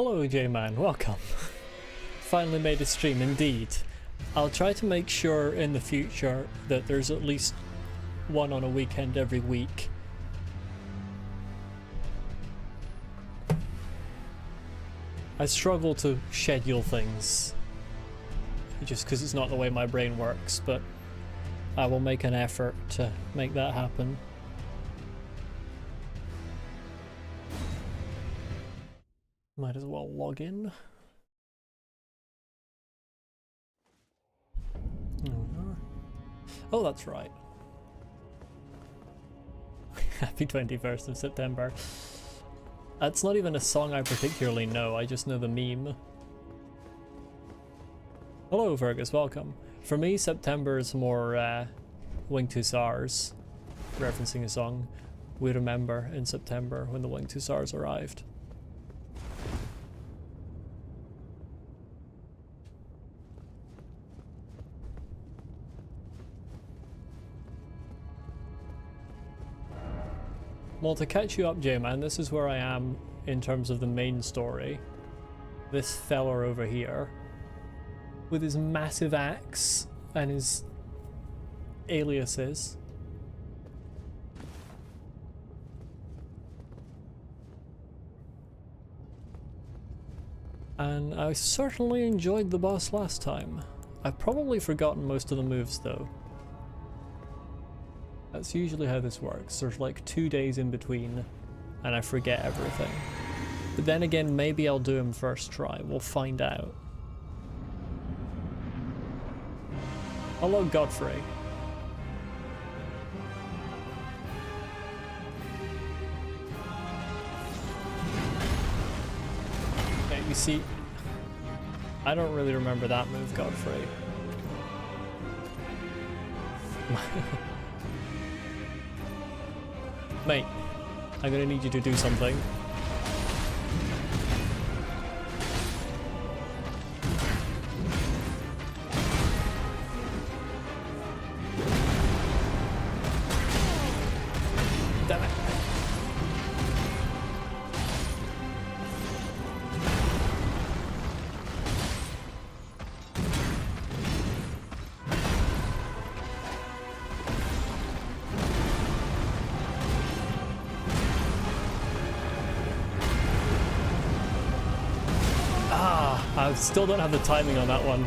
Hello J-Man, welcome. Finally made a stream, indeed. I'll try to make sure in the future that there's at least one on a weekend every week. I struggle to schedule things, just because it's not the way my brain works, but I will make an effort to make that happen. Might as well log in. Oh, that's right. Happy 21st of September. That's not even a song I particularly know, I just know the meme. Hello Fergus, welcome. For me, September is more Winged Hussars, referencing a song we remember in September when the Winged Hussars arrived. Well, to catch you up, J-Man, this is where I am in terms of the main story. This fella over here, with his massive axe and his aliases. And I certainly enjoyed the boss last time. I've probably forgotten most of the moves though. That's usually how this works. There's like 2 days in between and I forget everything. But then again, maybe I'll do him first try. We'll find out. Hello, Godfrey. Okay, you see, I don't really remember that move, Godfrey. Mate, I'm gonna need you to do something. Damn it. I still don't have the timing on that one.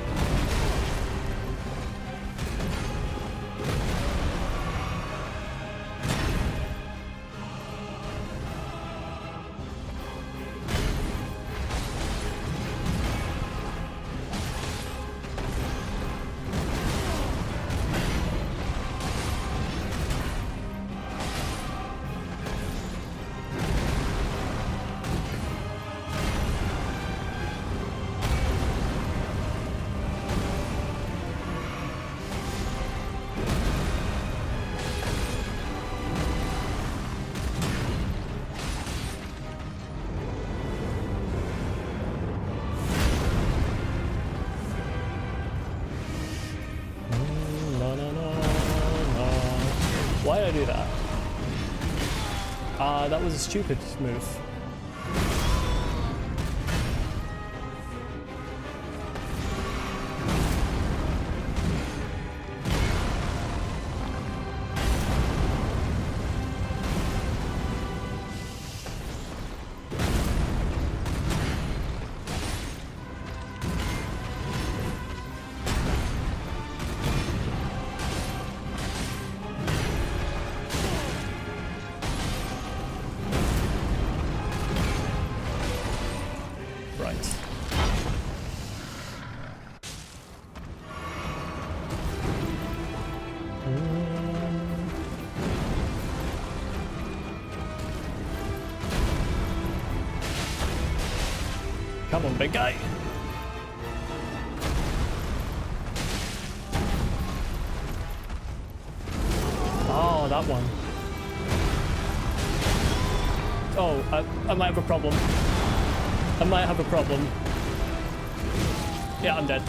Why did I do that? That was a stupid move. Come on, big guy. Oh, that one. Oh, I might have a problem. I might have a problem. Yeah, I'm dead.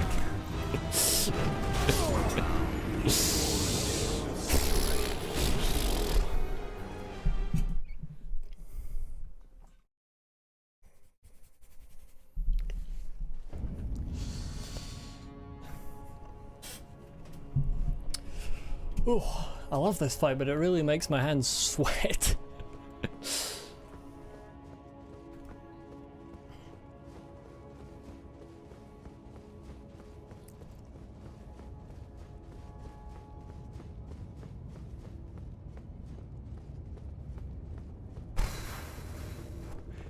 Oh, I love this fight, but it really makes my hands sweat.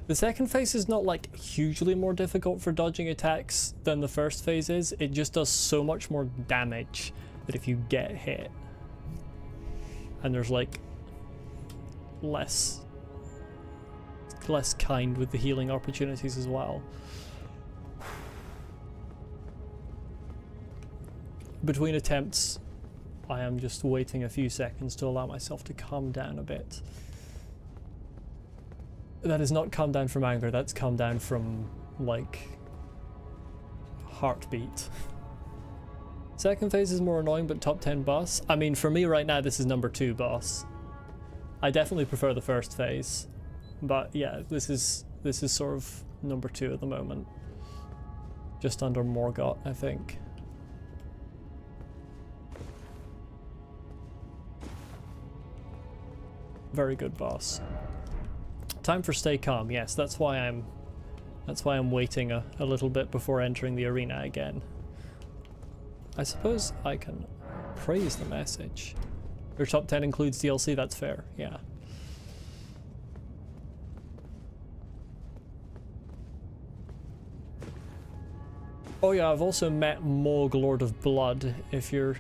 The second phase is not like hugely more difficult for dodging attacks than the first phase is. It just does so much more damage that if you get hit, and there's like less kind with the healing opportunities as well. Between attempts, I am just waiting a few seconds to allow myself to calm down a bit. That is not calm down from anger, that's calm down from, like, heartbeat. Second phase is more annoying, but top 10 boss? I mean, for me right now, this is number 2 boss. I definitely prefer the first phase, but yeah, this is sort of number 2 at the moment. Just under Morgott, I think. Very good boss. Time for stay calm. Yes, that's why I'm waiting a little bit before entering the arena again. I suppose I can praise the message. Your top 10 includes DLC, that's fair. Yeah. Oh yeah, I've also met Mohg, Lord of Blood, if you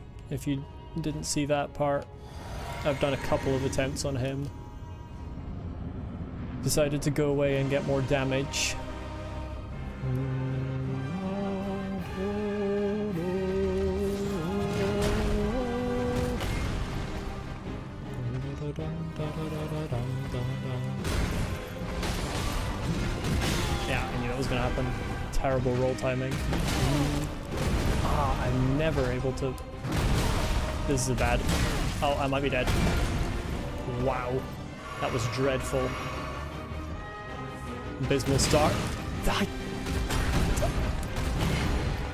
didn't see that part. I've done a couple of attempts on him. Decided to go away and get more damage. Yeah, I knew that was gonna happen. Terrible roll timing. I'm never able to... This is bad. Oh, I might be dead. Wow. That was dreadful. Abysmal start. I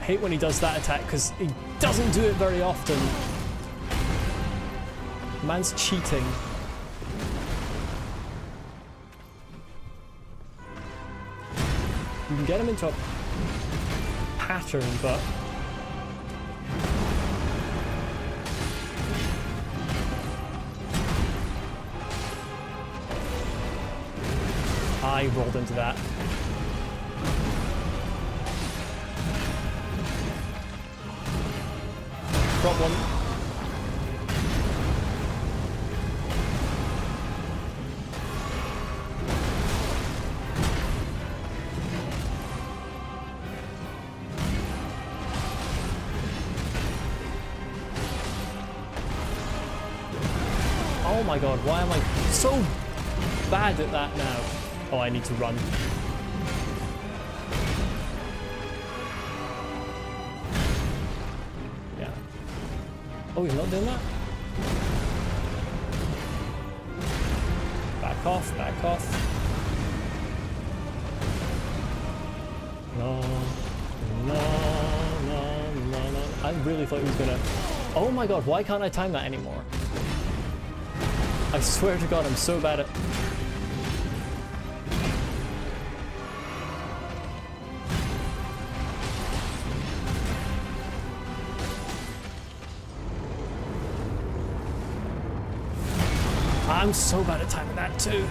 hate when he does that attack because he doesn't do it very often. Man's cheating. You can get him into a pattern, but I rolled into that. Drop one. Oh my god, why am I so bad at that now? Oh, I need to run. Yeah. Oh, he's not doing that? Back off, back off. No, no, no, no, no. I really thought he was gonna... Oh my god, why can't I time that anymore? I swear to god, I'm so bad at... I'm so bad at timing that too.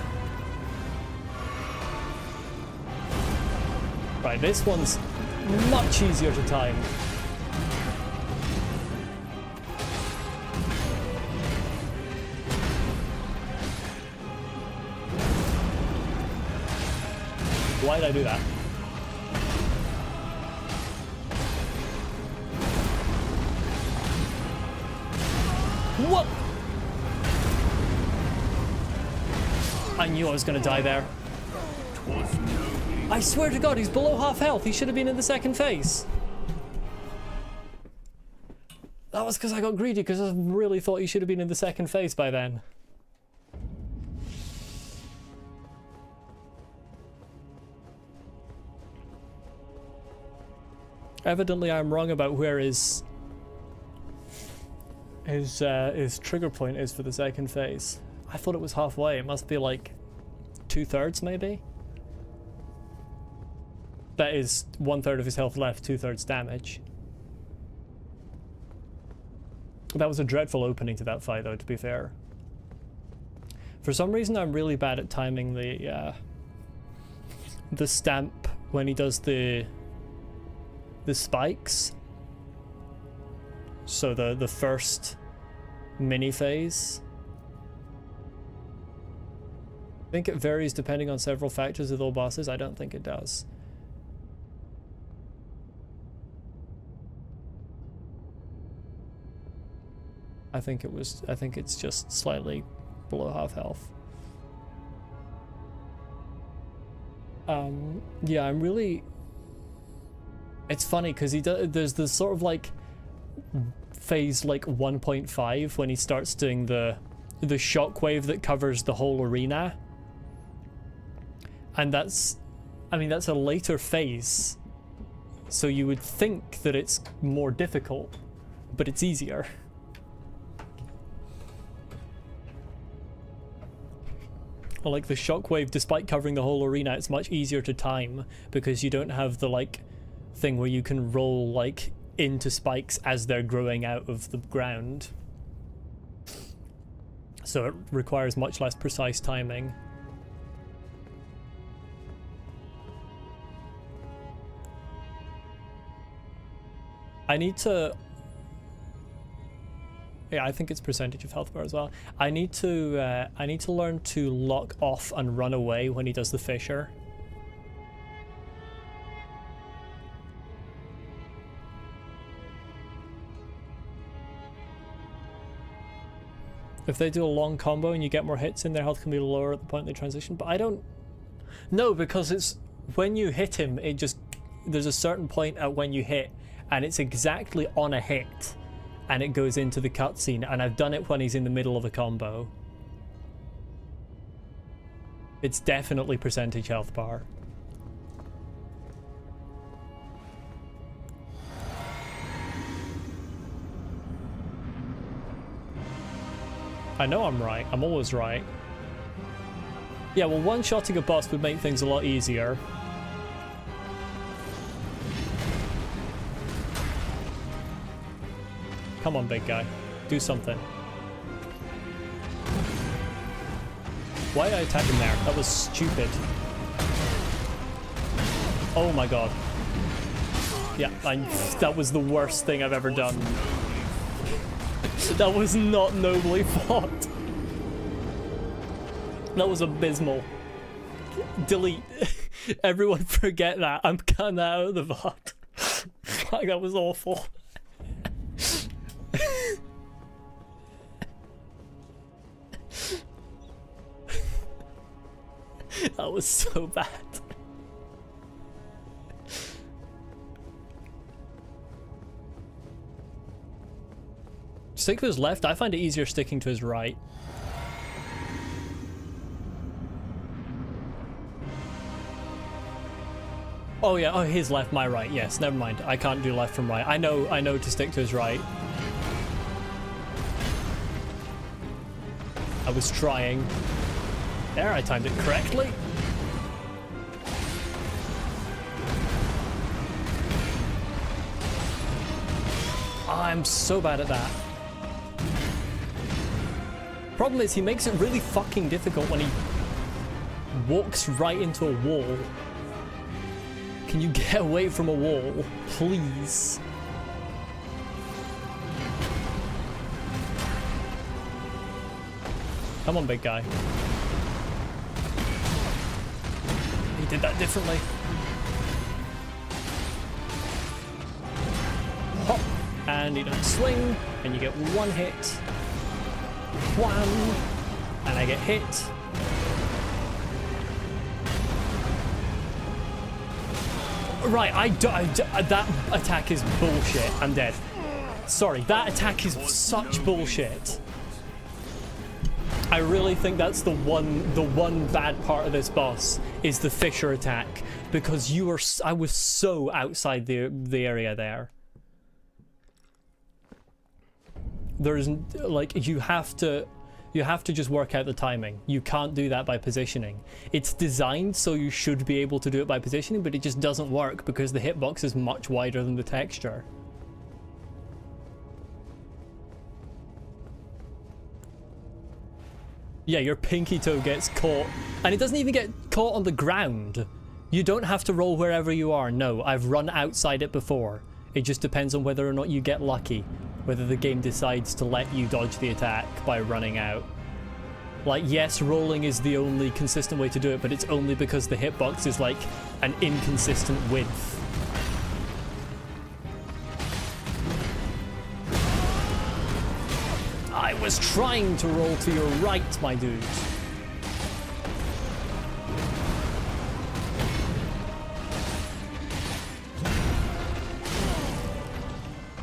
Right, this one's much easier to time. Why did I do that? What? I knew I was gonna die there. I swear to god, he's below half health. He should have been in the second phase. That was because I got greedy, because I really thought he should have been in the second phase by then. Evidently I'm wrong about where his his trigger point is for the second phase. I thought it was halfway. It must be like 2/3 maybe. That is 1/3 of his health left, 2/3 damage. That was a dreadful opening to that fight, though, to be fair. For some reason, I'm really bad at timing the stamp when he does the spikes. So the first mini phase. I think it varies depending on several factors with all bosses. I don't think it does. I think it's just slightly below half health. Yeah, I'm really... It's funny because there's this sort of like phase like 1.5 when he starts doing the shockwave that covers the whole arena. And that's a later phase. So you would think that it's more difficult, but it's easier. Like the shockwave, despite covering the whole arena, it's much easier to time because you don't have the like thing where you can roll like into spikes as they're growing out of the ground. So it requires much less precise timing. I need to... Yeah, I think it's percentage of health bar as well. I need to learn to lock off and run away when he does the fissure. If they do a long combo and you get more hits in, their health can be lower at the point they transition. But I don't... No, because it's... When you hit him, it just... There's a certain point at when you hit, and it's exactly on a hit. And it goes into the cutscene, and I've done it when he's in the middle of a combo. It's definitely percentage health bar. I know I'm right. I'm always right. Yeah, well, one-shotting a boss would make things a lot easier. Come on, big guy. Do something. Why did I attack him there? That was stupid. Oh my god. Yeah, that was the worst thing I've ever done. That was not nobly fought. That was abysmal. Delete. Everyone forget that. I'm cutting that out of the VOD. Fuck, that was awful. That was so bad. Stick to his left. I find it easier sticking to his right. Oh yeah, oh his left, my right. Yes, never mind. I can't do left from right. I know to stick to his right. I was trying. There, I timed it correctly. I'm so bad at that. Problem is, he makes it really fucking difficult when he walks right into a wall. Can you get away from a wall, please? Come on, big guy. He did that differently. Hop, and he does swing, and you get one hit. Wham! And I get hit. Right, that attack is bullshit. I'm dead. Sorry, that attack is such bullshit. I really think that's the one bad part of this boss is the fissure attack, because I was so outside the area there. there's like you have to just work out the timing. You can't do that by positioning. It's designed so you should be able to do it by positioning, but it just doesn't work because the hitbox is much wider than the texture. Yeah, your pinky toe gets caught, and it doesn't even get caught on the ground. You don't have to roll wherever you are. No, I've run outside it before. It just depends on whether or not you get lucky, whether the game decides to let you dodge the attack by running out. Like, yes, rolling is the only consistent way to do it, but it's only because the hitbox is like an inconsistent width. I was trying to roll to your right, my dude.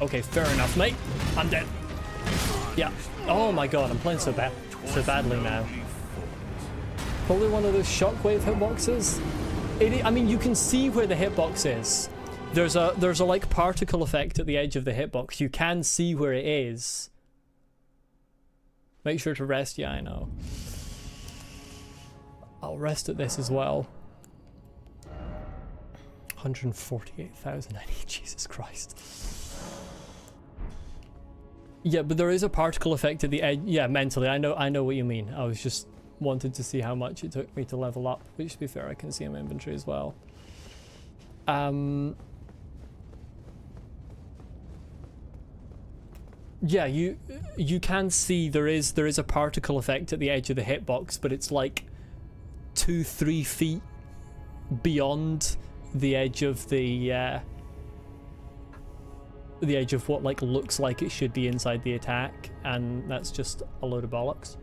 Okay, fair enough, mate. I'm dead. Yeah. Oh my god, I'm playing so badly now. Probably one of those shockwave hitboxes. I mean, you can see where the hitbox is. There's a like particle effect at the edge of the hitbox. You can see where it is. Make sure to rest. Yeah, I know. I'll rest at this as well. 148,000 I need. Jesus Christ. Yeah, but there is a particle effect at the edge. Yeah, mentally. I know what you mean. I was just wanted to see how much it took me to level up, which, to be fair, I can see in my inventory as well. Yeah, you can see there is a particle effect at the edge of the hitbox, but it's like 2-3 feet beyond the edge of the edge of what like looks like it should be inside the attack, and that's just a load of bollocks.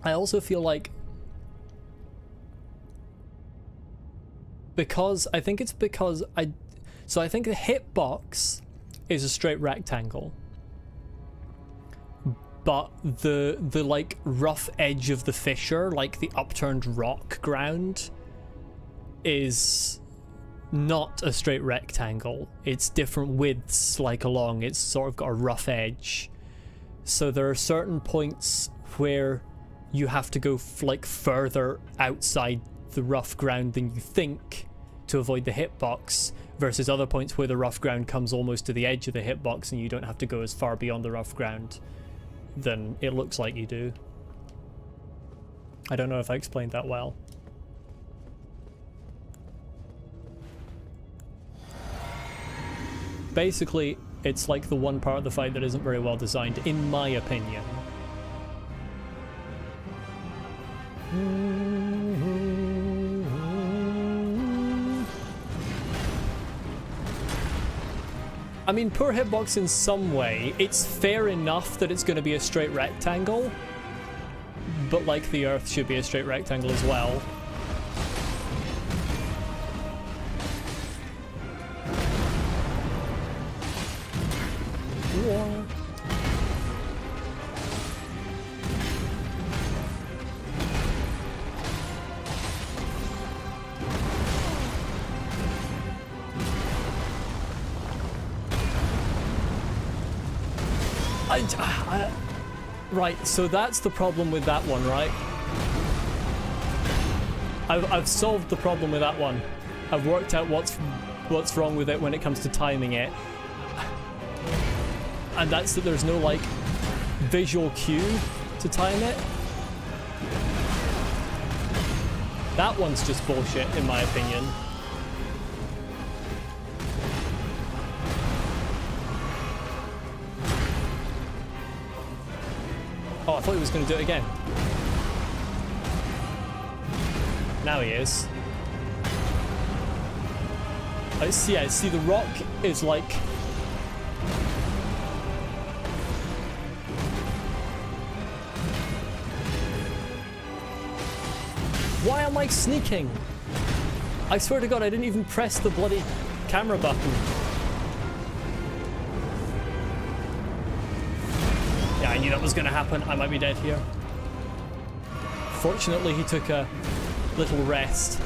I also feel like, because I think the hitbox is a straight rectangle, but the like rough edge of the fissure, like the upturned rock ground, is not a straight rectangle. It's different widths, like along. It's sort of got a rough edge. So there are certain points where you have to go like further outside the rough ground than you think to avoid the hitbox, versus other points where the rough ground comes almost to the edge of the hitbox and you don't have to go as far beyond the rough ground than it looks like you do. I don't know if I explained that well. Basically, it's like the one part of the fight that isn't very well designed, in my opinion. I mean, poor hitbox in some way. It's fair enough that it's going to be a straight rectangle, but like the Earth should be a straight rectangle as well. Yeah. Right, so that's the problem with that one, right? I've solved the problem with that one. I've worked out what's wrong with it when it comes to timing it. And that's that there's no like visual cue to time it. That one's just bullshit in my opinion. Oh, I thought he was going to do it again. Now he is. Yeah, see the rock is like... Why am I sneaking? I swear to God, I didn't even press the bloody camera button. Yeah, I knew that was going to happen. I might be dead here. Fortunately, he took a little rest.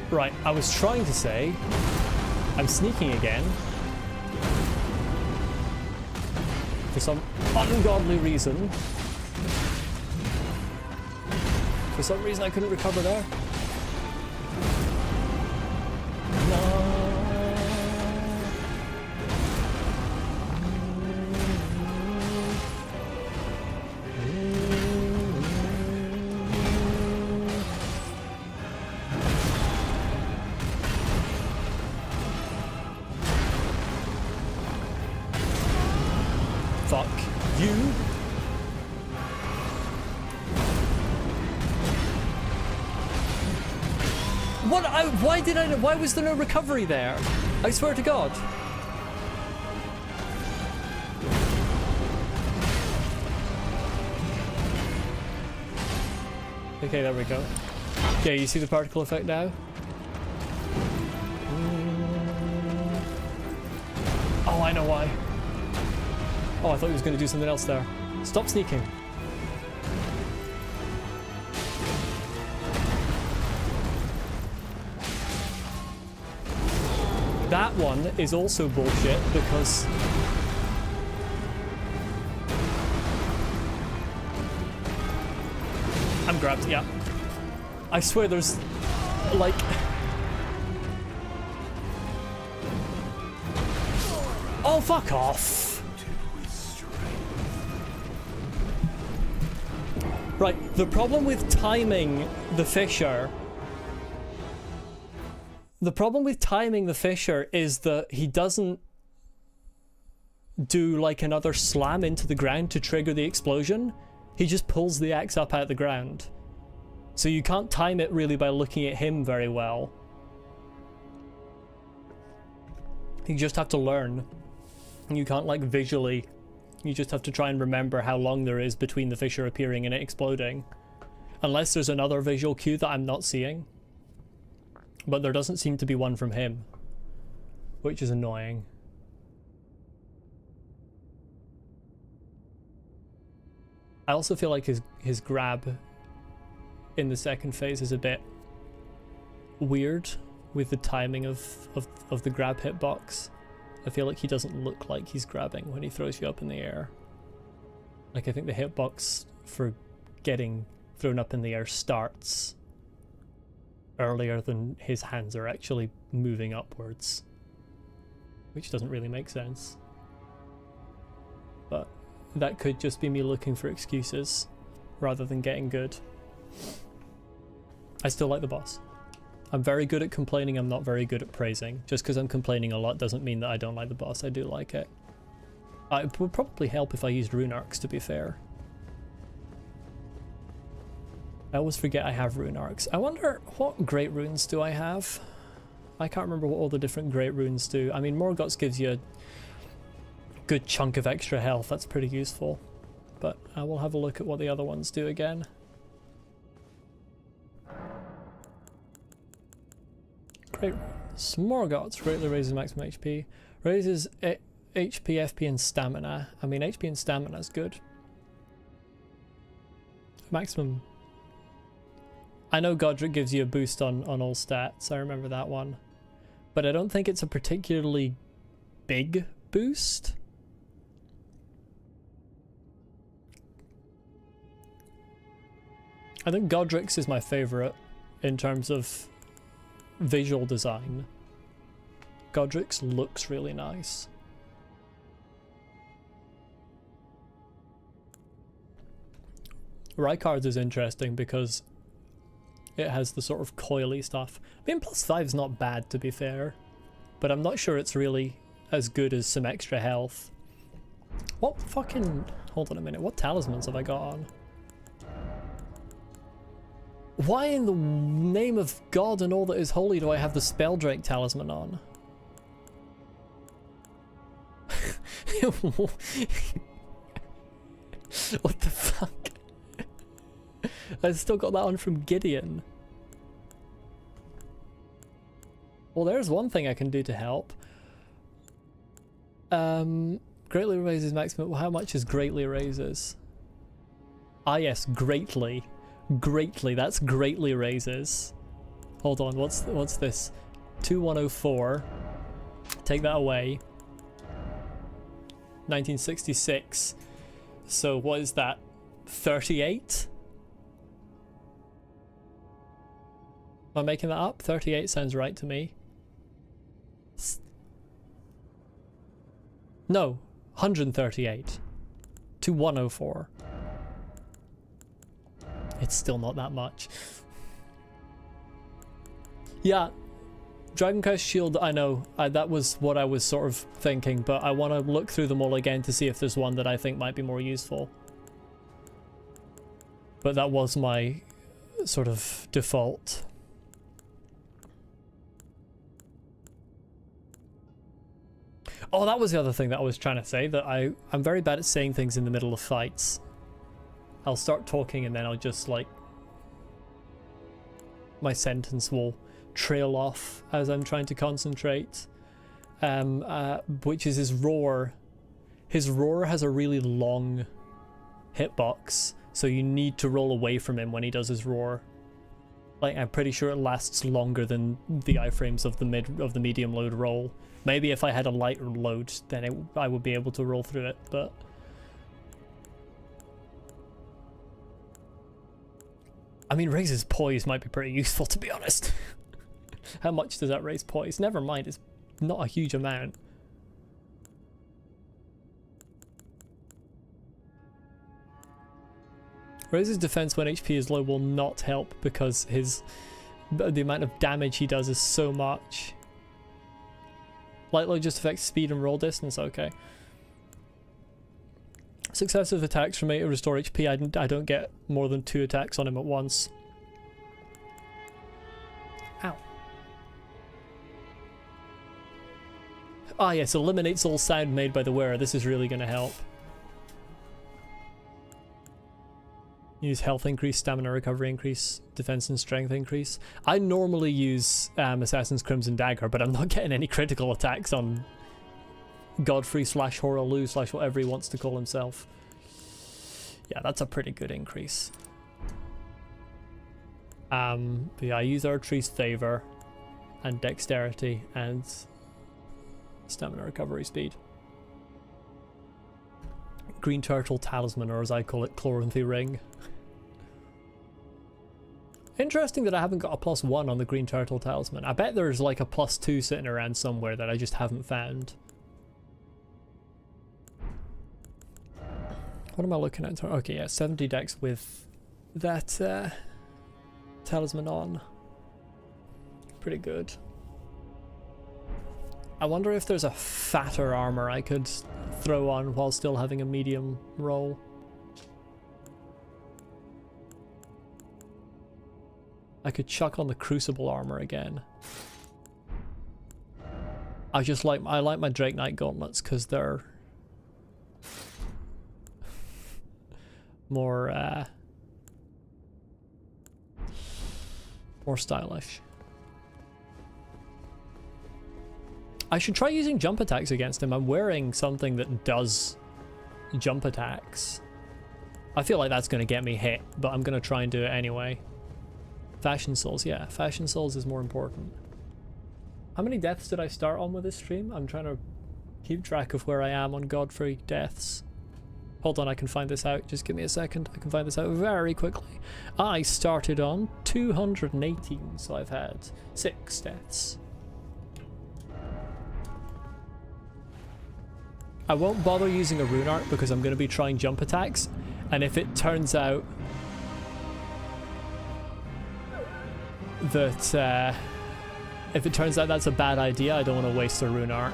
Right, I was trying to say I'm sneaking again. For some ungodly reason. For some reason I couldn't recover there. No. Fuck you. What? Why was there no recovery there? I swear to God. Okay, there we go. Yeah, you see the particle effect now? Oh, I know why. Oh, I thought he was going to do something else there. Stop sneaking. That one is also bullshit because I'm grabbed, yeah. I swear there's like oh, fuck off. Right, the problem with timing the fissure is that he doesn't do like another slam into the ground to trigger the explosion. He just pulls the axe up out of the ground. So you can't time it really by looking at him very well. You just have to learn. You can't like visually. You just have to try and remember how long there is between the fissure appearing and it exploding. Unless there's another visual cue that I'm not seeing. But there doesn't seem to be one from him. Which is annoying. I also feel like his grab in the second phase is a bit weird with the timing of the grab hitbox. I feel like he doesn't look like he's grabbing when he throws you up in the air. Like I think the hitbox for getting thrown up in the air starts earlier than his hands are actually moving upwards. Which doesn't really make sense. But that could just be me looking for excuses rather than getting good. I still like the boss. I'm very good at complaining, I'm not very good at praising. Just because I'm complaining a lot doesn't mean that I don't like the boss, I do like it. It would probably help if I used rune arcs, to be fair. I always forget I have rune arcs. I wonder what great runes do I have? I can't remember what all the different great runes do. I mean, Morgoth's gives you a good chunk of extra health, that's pretty useful. But I will have a look at what the other ones do again. Great runes. Morgoth's greatly raises maximum HP. Raises HP, FP and stamina. I mean, HP and stamina is good. Maximum. I know Godric gives you a boost on all stats, I remember that one. But I don't think it's a particularly big boost. I think Godric's is my favourite in terms of visual design. Godric's looks really nice. Rykard's is interesting because it has the sort of coily stuff. I mean, +5's not bad, to be fair, but I'm not sure it's really as good as some extra health. What fucking... Hold on a minute, what talismans have I got on? Why in the name of God and all that is holy do I have the Spelldrake talisman on? What the fuck? I still got that on from Gideon. Well, there's one thing I can do to help. Greatly raises maximum. How much is greatly raises? Ah yes, greatly. Greatly, that's greatly raises. Hold on, what's this? 2104. Take that away. 1966. So what is that? 38? Am I making that up? 38 sounds right to me. No, 138 to 104. It's still not that much. Yeah, Dragon Quest Shield, I know, that was what I was sort of thinking, but I want to look through them all again to see if there's one that I think might be more useful. But that was my sort of default. Oh, that was the other thing that I was trying to say, that I'm very bad at saying things in the middle of fights. I'll start talking and then I'll just like... my sentence will trail off as I'm trying to concentrate. Which is his roar. His roar has a really long hitbox, so you need to roll away from him when he does his roar. Like, I'm pretty sure it lasts longer than the iframes of the medium load roll. Maybe if I had a lighter load, then I would be able to roll through it, but... I mean, raises poise might be pretty useful, to be honest. How much does that raise poise? Never mind, it's not a huge amount. Raises defense when HP is low will not help because the amount of damage he does is so much. Light load just affects speed and roll distance, okay. Successive attacks from 8 to restore HP. I don't get more than 2 attacks on him at once. Ow. Ah yes, eliminates all sound made by the wearer. This is really going to help. Use health increase, stamina recovery increase, defense and strength increase. I normally use Assassin's Crimson Dagger, but I'm not getting any critical attacks on Godfrey / Horaloo / whatever he wants to call himself. Yeah, that's a pretty good increase. But yeah, I use Erdtree's Favor and Dexterity and Stamina Recovery Speed. Green Turtle Talisman, or as I call it, Chloranthy Ring. Interesting that I haven't got a +1 on the Green Turtle Talisman. I bet there's like a +2 sitting around somewhere that I just haven't found. What am I looking at? Okay, yeah, 70 dex with that talisman on. Pretty good. I wonder if there's a fatter armor I could throw on while still having a medium roll. I could chuck on the Crucible armor again. I like my Drake Knight gauntlets because they're more stylish. I should try using jump attacks against him. I'm wearing something that does jump attacks. I feel like that's going to get me hit, but I'm going to try and do it anyway. Fashion Souls, yeah. Fashion Souls is more important. How many deaths did I start on with this stream? I'm trying to keep track of where I am on Godfrey deaths. Hold on, I can find this out. Just give me a second. I can find this out very quickly. I started on 218, so I've had 6 deaths. I won't bother using a rune art because I'm going to be trying jump attacks, and if it turns out that that's a bad idea, I don't want to waste a rune arc.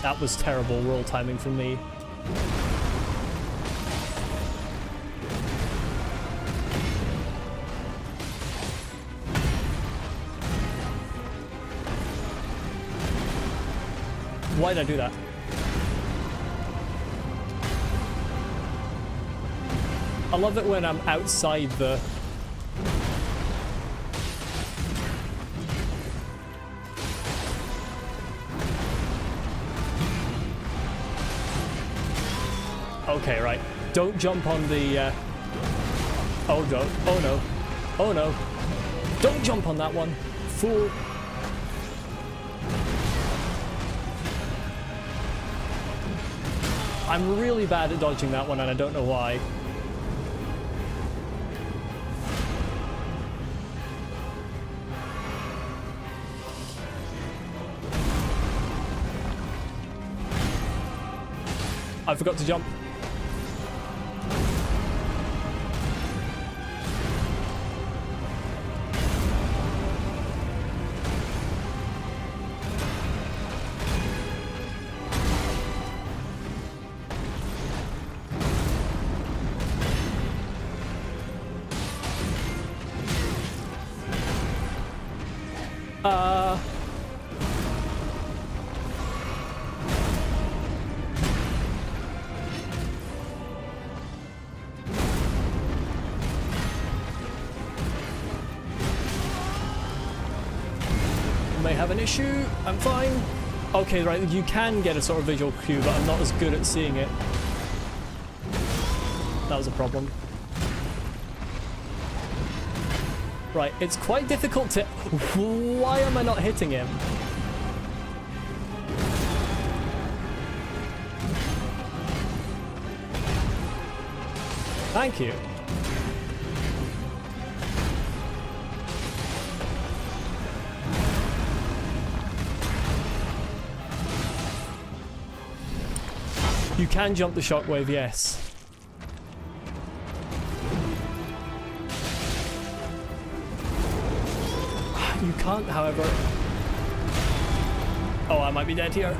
That was terrible roll timing from me. Why did I do that? I love it when I'm outside the... Okay, right. Don't jump on the... Oh, no. Oh, no. Oh, no. Don't jump on that one. Fool. I'm really bad at dodging that one, and I don't know why. I forgot to jump. May have an issue. I'm fine. Okay, right, you can get a sort of visual cue, but I'm not as good at seeing it. That was a problem. Right, it's quite difficult to... Why am I not hitting him? Thank you. You can jump the shockwave, yes. You can't, however... Oh, I might be dead here.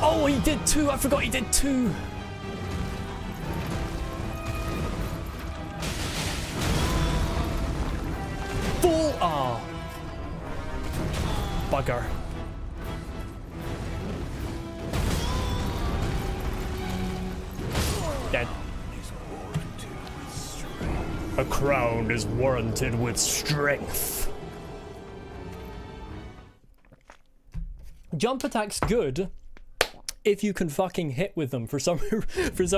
Oh, he did two! I forgot he did two! Full! Ah! Bugger. Dead. A crown is warranted with strength. Jump attack's good if you can fucking hit with them. For some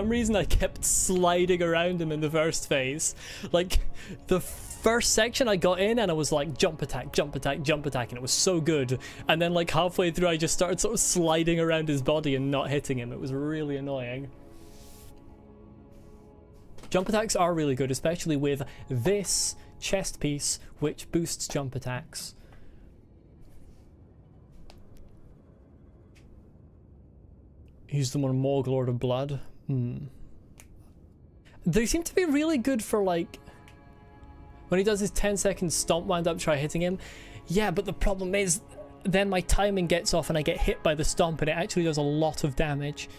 reason I kept sliding around him in the first phase. Like the first section I got in and I was like jump attack, jump attack, jump attack, and it was so good. And then like halfway through I just started sort of sliding around his body and not hitting him. It was really annoying. Jump attacks are really good, especially with this chest piece which boosts jump attacks. Use them on Mohg, Lord of Blood. They seem to be really good for like when he does his 10-second stomp wind up, try hitting him. Yeah, but the problem is then my timing gets off and I get hit by the stomp and it actually does a lot of damage.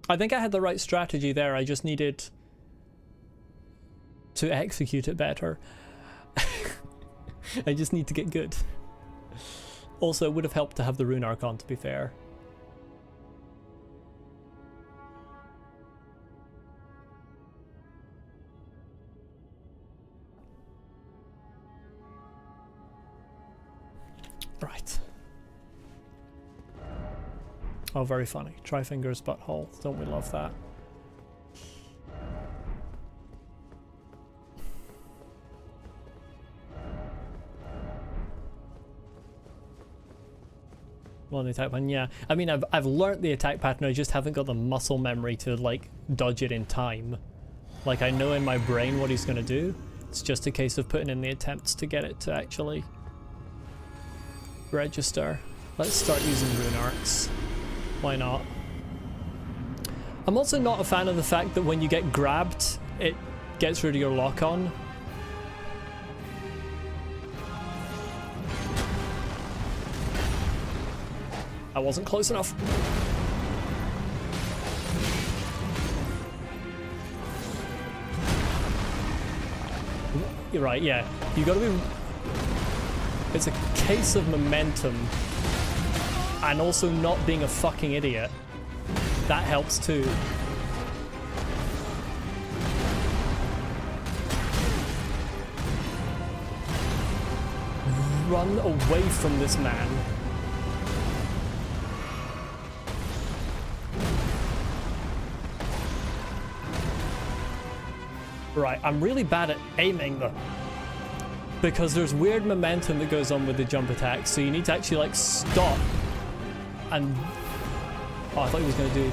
I think I had the right strategy there. I just needed to execute it better. I just need to get good. Also, it would have helped to have the rune archon, to be fair. Right. Oh, very funny. Tri-Finger's butthole. Don't we love that? Well, the attack pattern, yeah. I mean, I've learnt the attack pattern, I just haven't got the muscle memory to, like, dodge it in time. Like, I know in my brain what he's gonna do. It's just a case of putting in the attempts to get it to actually register. Let's start using rune arcs. Why not? I'm also not a fan of the fact that when you get grabbed, it gets rid of your lock-on. I wasn't close enough. You're right, yeah. You gotta be... It's a case of momentum. And also not being a fucking idiot. That helps too. Run away from this man. Right, I'm really bad at aiming though. Because there's weird momentum that goes on with the jump attack, so you need to actually like stop and... Oh, I thought he was gonna do...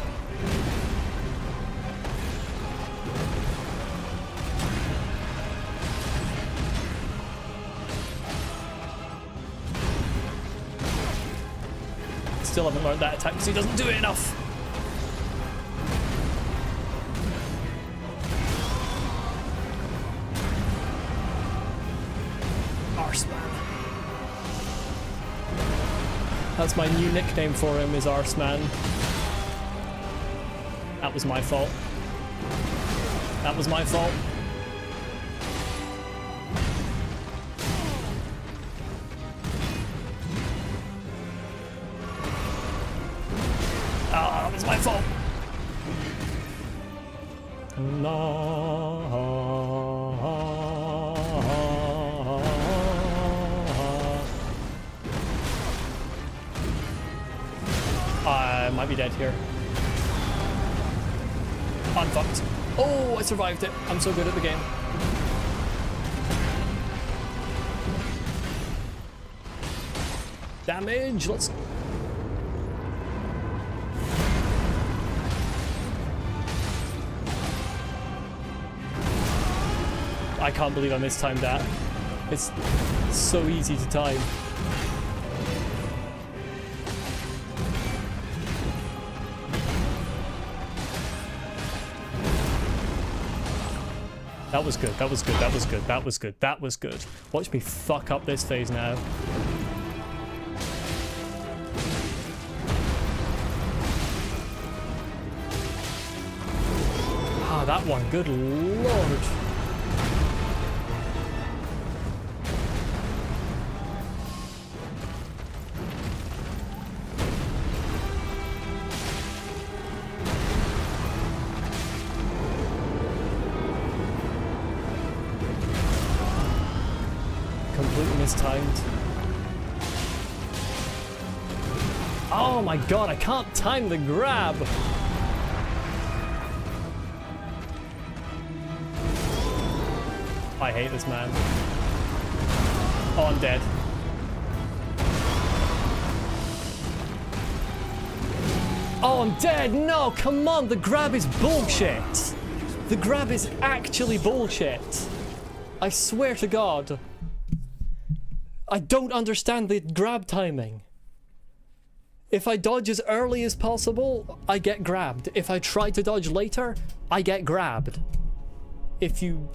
Still haven't learned that attack because he doesn't do it enough. Arseman. That's my new nickname for him, is Arseman. That was my fault. That was my fault. Ah, that was my fault. I might be dead here. I'm fucked. Oh, I survived it. I'm so good at the game. Damage, let's... I can't believe I mistimed that. It's so easy to time. That was good, that was good, that was good, that was good, that was good. Watch me fuck up this phase now. Ah, that one, good lord. Mistimed. Oh my god, I can't time the grab. I hate this man. Oh, I'm dead. Oh, I'm dead. No, come on, the grab is bullshit. The grab is actually bullshit. I swear to God. I don't understand the grab timing. If I dodge as early as possible, I get grabbed. If I try to dodge later, I get grabbed. If you...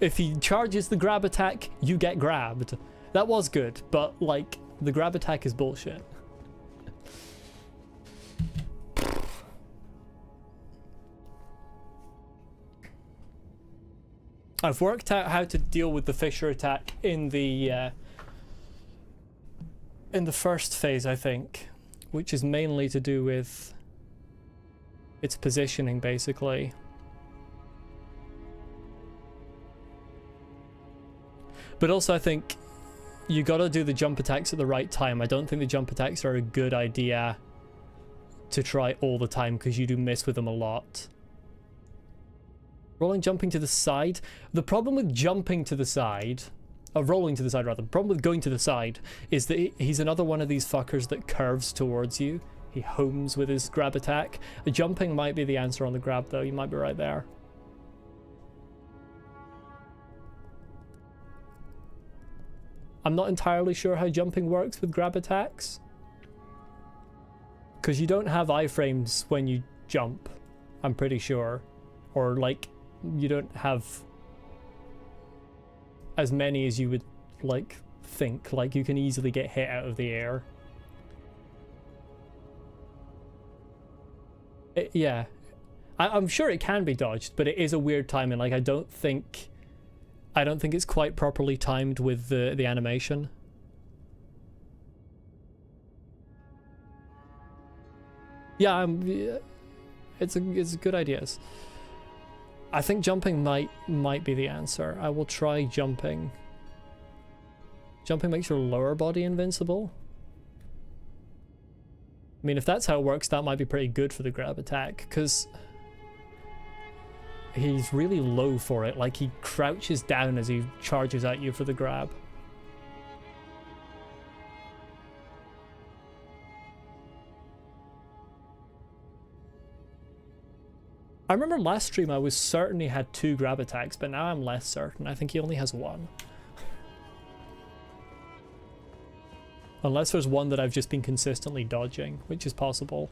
if he charges the grab attack, you get grabbed. That was good, but, like, the grab attack is bullshit. I've worked out how to deal with the Fisher attack in the first phase, I think, which is mainly to do with its positioning, basically. But also, I think you gotta do the jump attacks at the right time. I don't think the jump attacks are a good idea to try all the time because you do miss with them a lot. Rolling, jumping to the side. The problem with jumping to the side, rolling to the side rather, the problem with going to the side is that he's another one of these fuckers that curves towards you. He homes with his grab attack. Jumping might be the answer on the grab though, you might be right there. I'm not entirely sure how jumping works with grab attacks. Because you don't have iframes when you jump, I'm pretty sure. Or like, you don't have as many as you would like think. Like you can easily get hit out of the air. Yeah, I'm sure it can be dodged, but it is a weird timing. Like I don't think I don't think it's quite properly timed with the animation. Yeah, it's a good ideas. I think jumping might be the answer. I will try jumping. Jumping makes your lower body invincible. I mean, if that's how it works, that might be pretty good for the grab attack, because he's really low for it. Like, he crouches down as he charges at you for the grab. I remember last stream I was certain he had 2 grab attacks, but now I'm less certain. I think he only has 1. Unless there's one that I've just been consistently dodging, which is possible.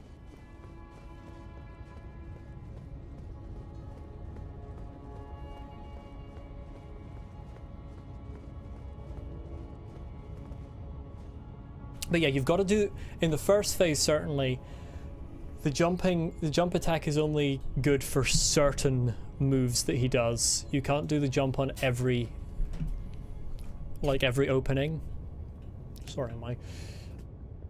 But yeah, you've got to do, in the first phase certainly, the jump attack is only good for certain moves that he does. You can't do the jump on every opening. Sorry, my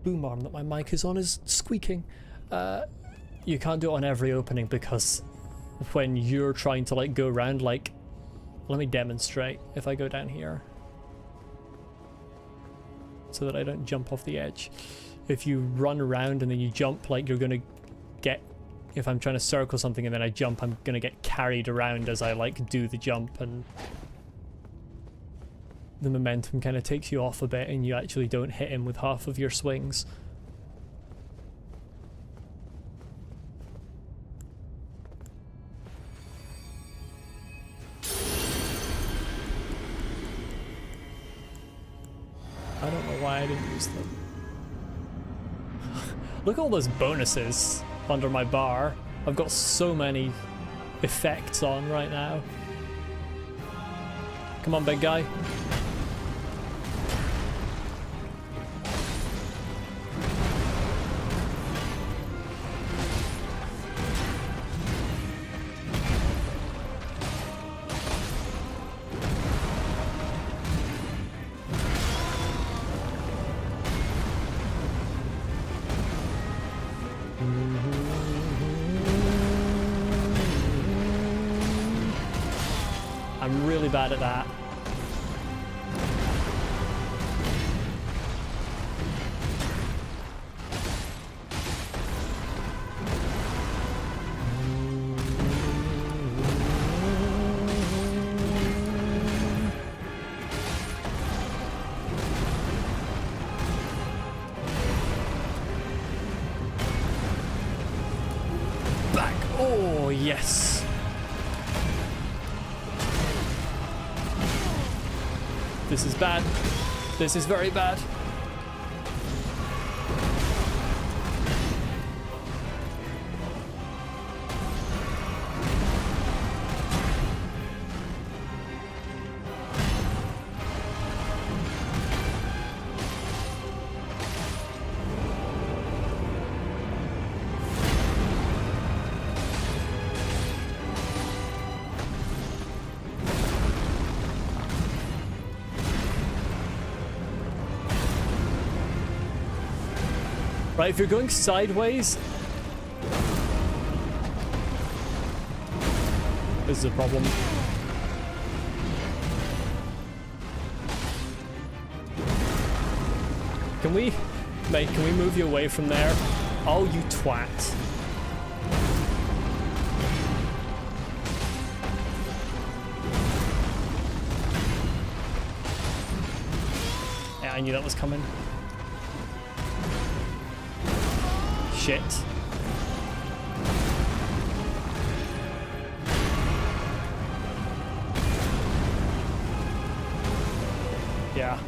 boom arm that my mic is on is squeaking. You can't do it on every opening, because when you're trying to like go around, like, let me demonstrate. If I go down here so that I don't jump off the edge. If you run around and then you jump, like, you're gonna get, if I'm trying to circle something and then I jump, I'm gonna get carried around as I like do the jump, and the momentum kind of takes you off a bit and you actually don't hit him with half of your swings. I don't know why I didn't use them. Look at all those bonuses under my bar. I've got so many effects on right now. Come on, big guy. I'm really bad at that. Back. Oh, yes. This is bad. This is very bad. Right, if you're going sideways, this is a problem. Can we, mate, can we move you away from there? Oh, you twat. Yeah, I knew that was coming. Shit. Yeah.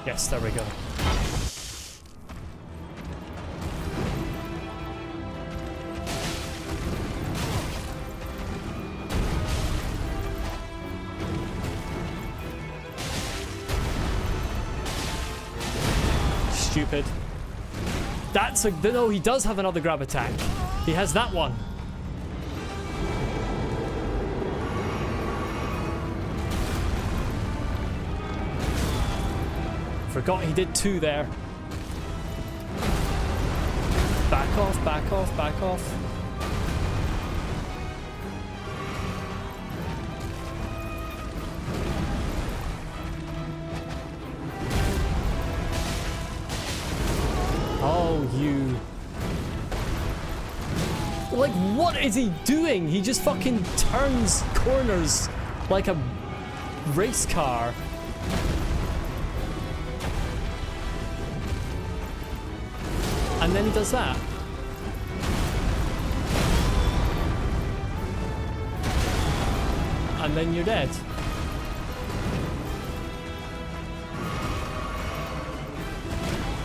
Yes, there we go. Stupid. That's a... No, he does have another grab attack. He has that one. Forgot he did 2 there. Back off, back off, back off. Oh, you... Like, what is he doing? He just fucking turns corners like a race car. And then he does that. And then you're dead.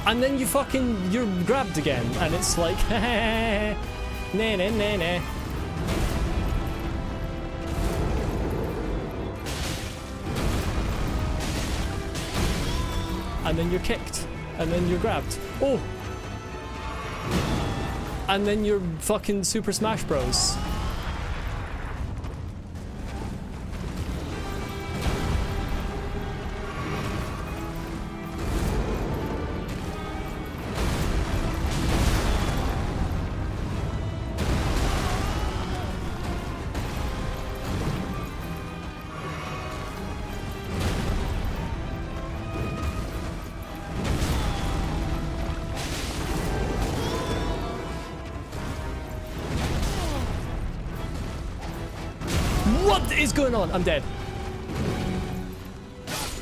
And then you're grabbed again, and it's like, nah, nah, nah, nah. And then you're kicked, and then you're grabbed. Oh! And then you're fucking Super Smash Bros. What is going on? I'm dead.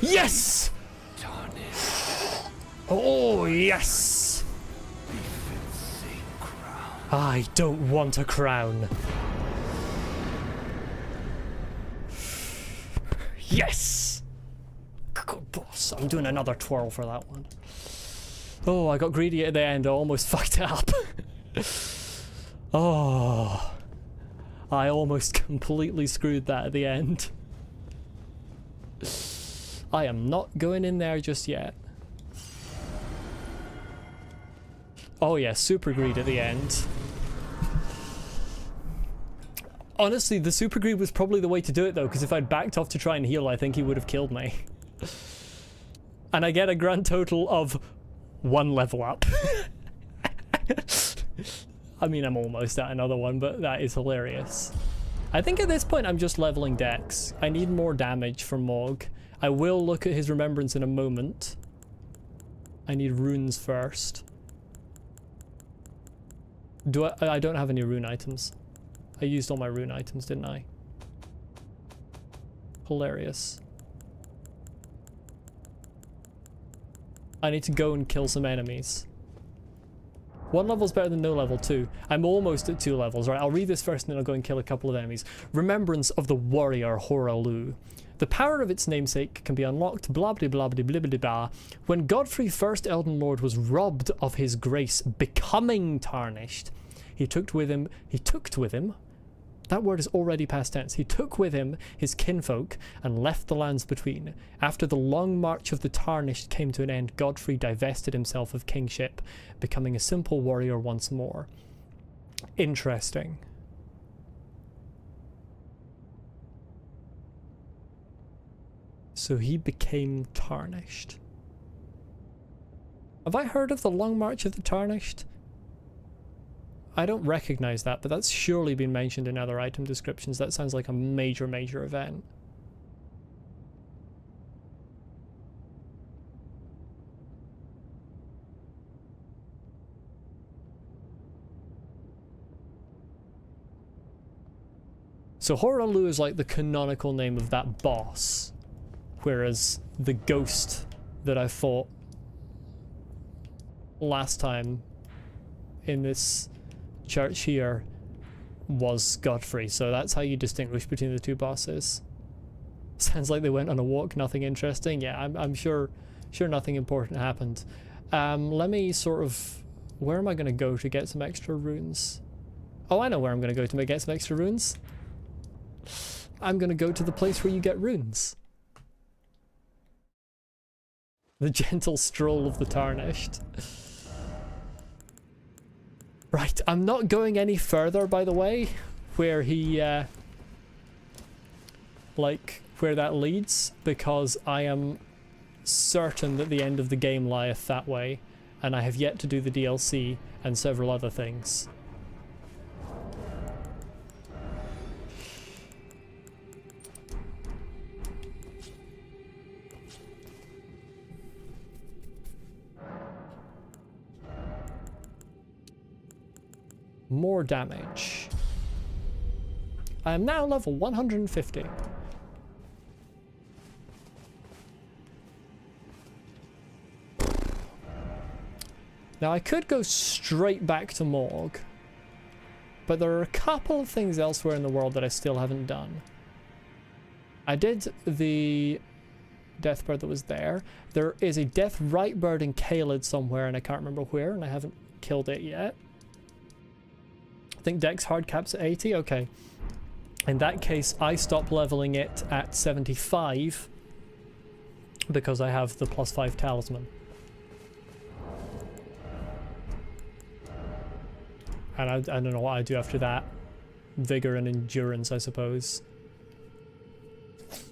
Yes! Oh, yes! I don't want a crown. Yes! Good boss. I'm doing another twirl for that one. Oh, I got greedy at the end. I almost fucked it up. Oh. I almost completely screwed that at the end. I am not going in there just yet. Oh yeah, super greed at the end. Honestly, the super greed was probably the way to do it though, because if I'd backed off to try and heal, I think he would have killed me. And I get a grand total of 1 level up. I mean, I'm almost at another one, but that is hilarious. I think at this point I'm just leveling Dex. I need more damage from Mohg. I will look at his remembrance in a moment. I need runes first. I don't have any rune items. I used all my rune items, didn't I? Hilarious. I need to go and kill some enemies. 1 level's better than no level 2. I'm almost at 2 levels. Right, I'll read this first and then I'll go and kill a couple of enemies. Remembrance of the warrior Horalu. The power of its namesake can be unlocked, blah blah blah blah blah blah blah. When Godfrey, first Elden Lord, was robbed of his grace, becoming tarnished, he took with him, that word is already past tense. He took with him his kinfolk and left the lands between. After the long march of the tarnished came to an end, Godfrey divested himself of kingship, becoming a simple warrior once more. Interesting. So he became tarnished. Have I heard of the long march of the tarnished? I don't recognize that, but that's surely been mentioned in other item descriptions. That sounds like a major, major event. So Horalu is like the canonical name of that boss, whereas the ghost that I fought last time in this church here was Godfrey, so that's how you distinguish between the 2 bosses. Sounds like they went on a walk, nothing interesting. Yeah, I'm sure nothing important happened. Let me sort of... Where am I going to go to get some extra runes? Oh, I know where I'm going to go to get some extra runes. I'm going to go to the place where you get runes. The gentle stroll of the tarnished. Right, I'm not going any further, by the way, where he, like, where that leads, because I am certain that the end of the game lieth that way, and I have yet to do the DLC and several other things. More damage. I am now level 150. Now I could go straight back to Mohg, but there are a couple of things elsewhere in the world that I still haven't done. I did the death bird that was there. There is a death right bird in Caelid somewhere, and I can't remember where, and I haven't killed it yet. I think Dex hard caps at 80. Okay. In that case, I stop leveling it at 75 because I have the +5 talisman. And I don't know what I do after that. Vigor and endurance, I suppose.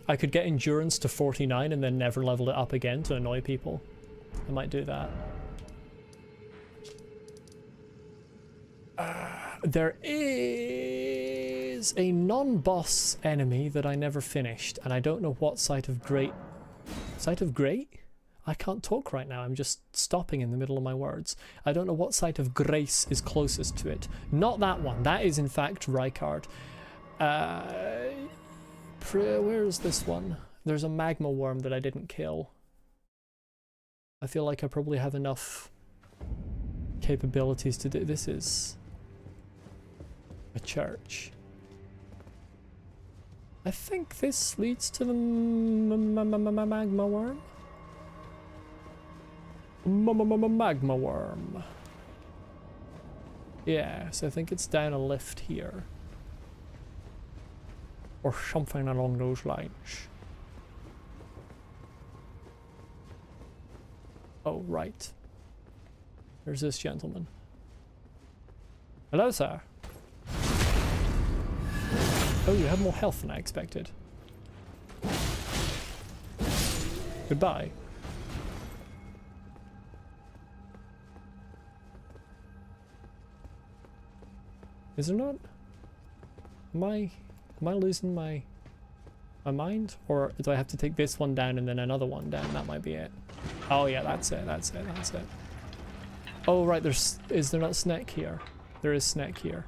I could get endurance to 49 and then never level it up again to annoy people. I might do that. There is a non-boss enemy that I never finished, and I don't know what site of great... Site of great? I can't talk right now, I'm just stopping in the middle of my words. I don't know what site of grace is closest to it. Not that one, that is in fact Rykard. Where is this one? There's a magma worm that I didn't kill. I feel like I probably have enough capabilities to do... This is a church. I think this leads to the magma worm. Magma worm. Yeah, so I think it's down a lift here. Or something along those lines. Oh, right. There's this gentleman. Hello, sir. Oh, you have more health than I expected. Goodbye. Is there not? Am I losing my mind? Or do I have to take this one down and then another one down? That might be it. Oh yeah, that's it, that's it, that's it. Oh right, is there not Sneck here? There is Sneck here.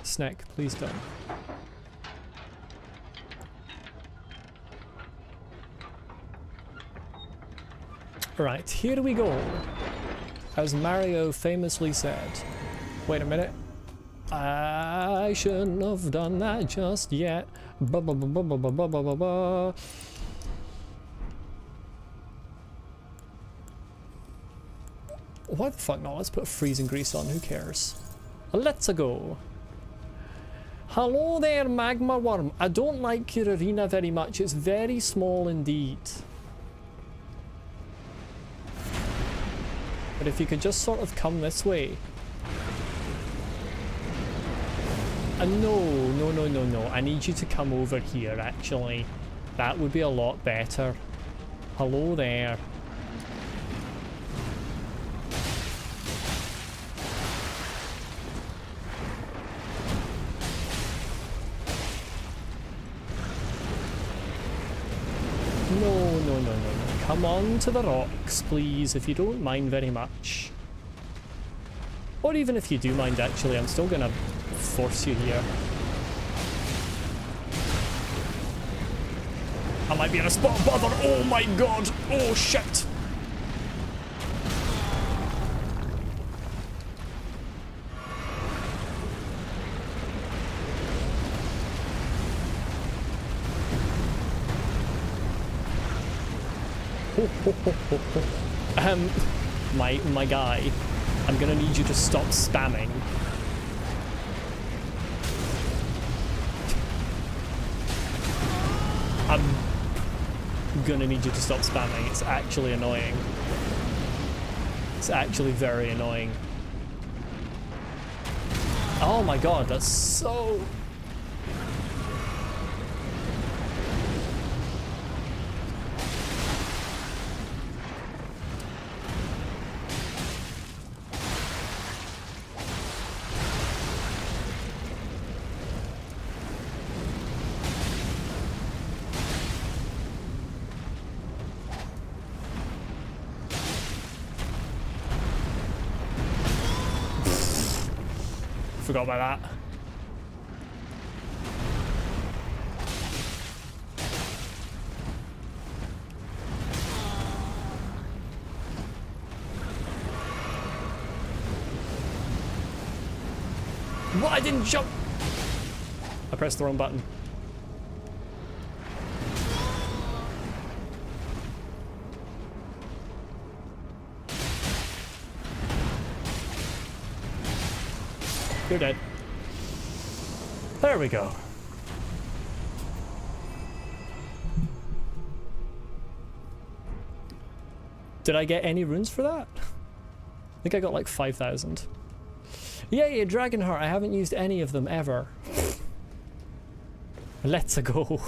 Sneck, please don't. Right, here we go. As Mario famously said. Wait a minute. I shouldn't have done that just yet. Ba ba ba ba ba ba ba ba ba. Why the fuck not? Let's put freezing grease on, who cares? Let's go. Hello there, magma worm. I don't like your arena very much. It's very small indeed. But if you could just sort of come this way. No. I need you to come over here, actually. That would be a lot better. Hello there. No. Come on to the rocks, please, if you don't mind very much. Or even if you do mind, actually, I'm still gonna force you here. I might be in a spot of bother. Oh my god! Oh shit! My guy, I'm gonna need you to stop spamming. I'm gonna need you to stop spamming, it's actually annoying. It's actually very annoying. Oh my god, that's so... Forgot about that. What? I didn't jump. I pressed the wrong button. You're dead. There we go. Did I get any runes for that? I think I got like 5,000. Yeah, Dragonheart. I haven't used any of them ever. Let's go.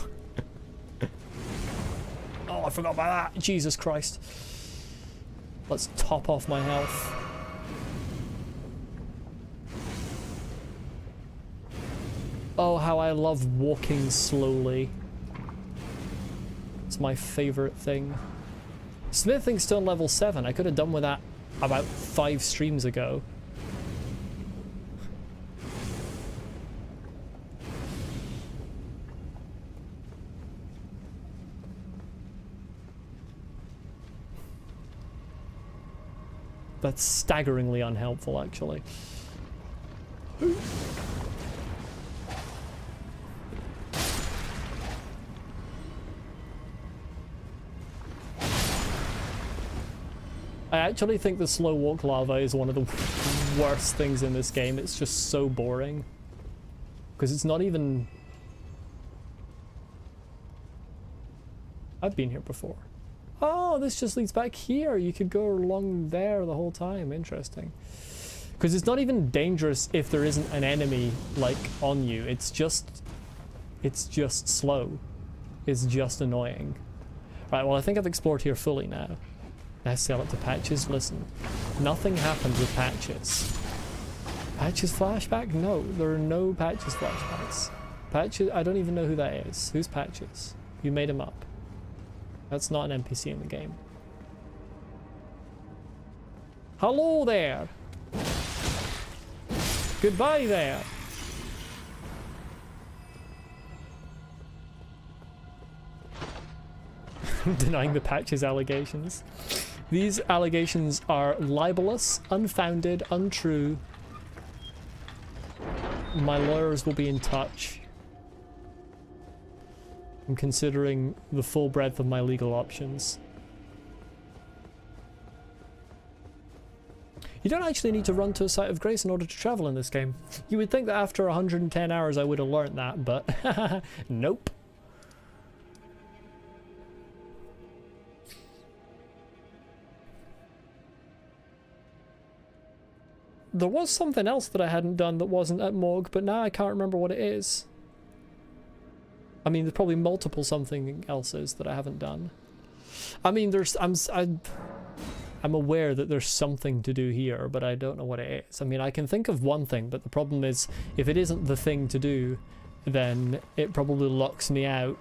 Oh, I forgot about that. Jesus Christ. Let's top off my health. Oh, how I love walking slowly. It's my favorite thing. Smithing's still level 7. I could have done with that about 5 streams ago. That's staggeringly unhelpful, actually. I actually think the slow walk lava is one of the worst things in this game. It's just so boring. Because it's not even... I've been here before. Oh, this just leads back here. You could go along there the whole time. Interesting. Because it's not even dangerous if there isn't an enemy, like, on you. It's just slow. It's just annoying. Right, well, I think I've explored here fully now. Let's sell it to patches. Listen, nothing happens with patches. Patches flashback? No, there are no patches flashbacks. Patches, I don't even know who that is. Who's Patches? You made him up. That's not an NPC in the game. Hello there! Goodbye there! I'm denying the Patches allegations. These allegations are libelous, unfounded, untrue. My lawyers will be in touch. I'm considering the full breadth of my legal options. You don't actually need to run to a site of grace in order to travel in this game. You would think that after 110 hours I would have learnt that, but nope. There was something else that I hadn't done that wasn't at Mohg, but now I can't remember what it is. I mean, there's probably multiple something else's that I haven't done. I mean, I'm aware that there's something to do here, but I don't know what it is. I mean, I can think of one thing, but the problem is, if it isn't the thing to do, then it probably locks me out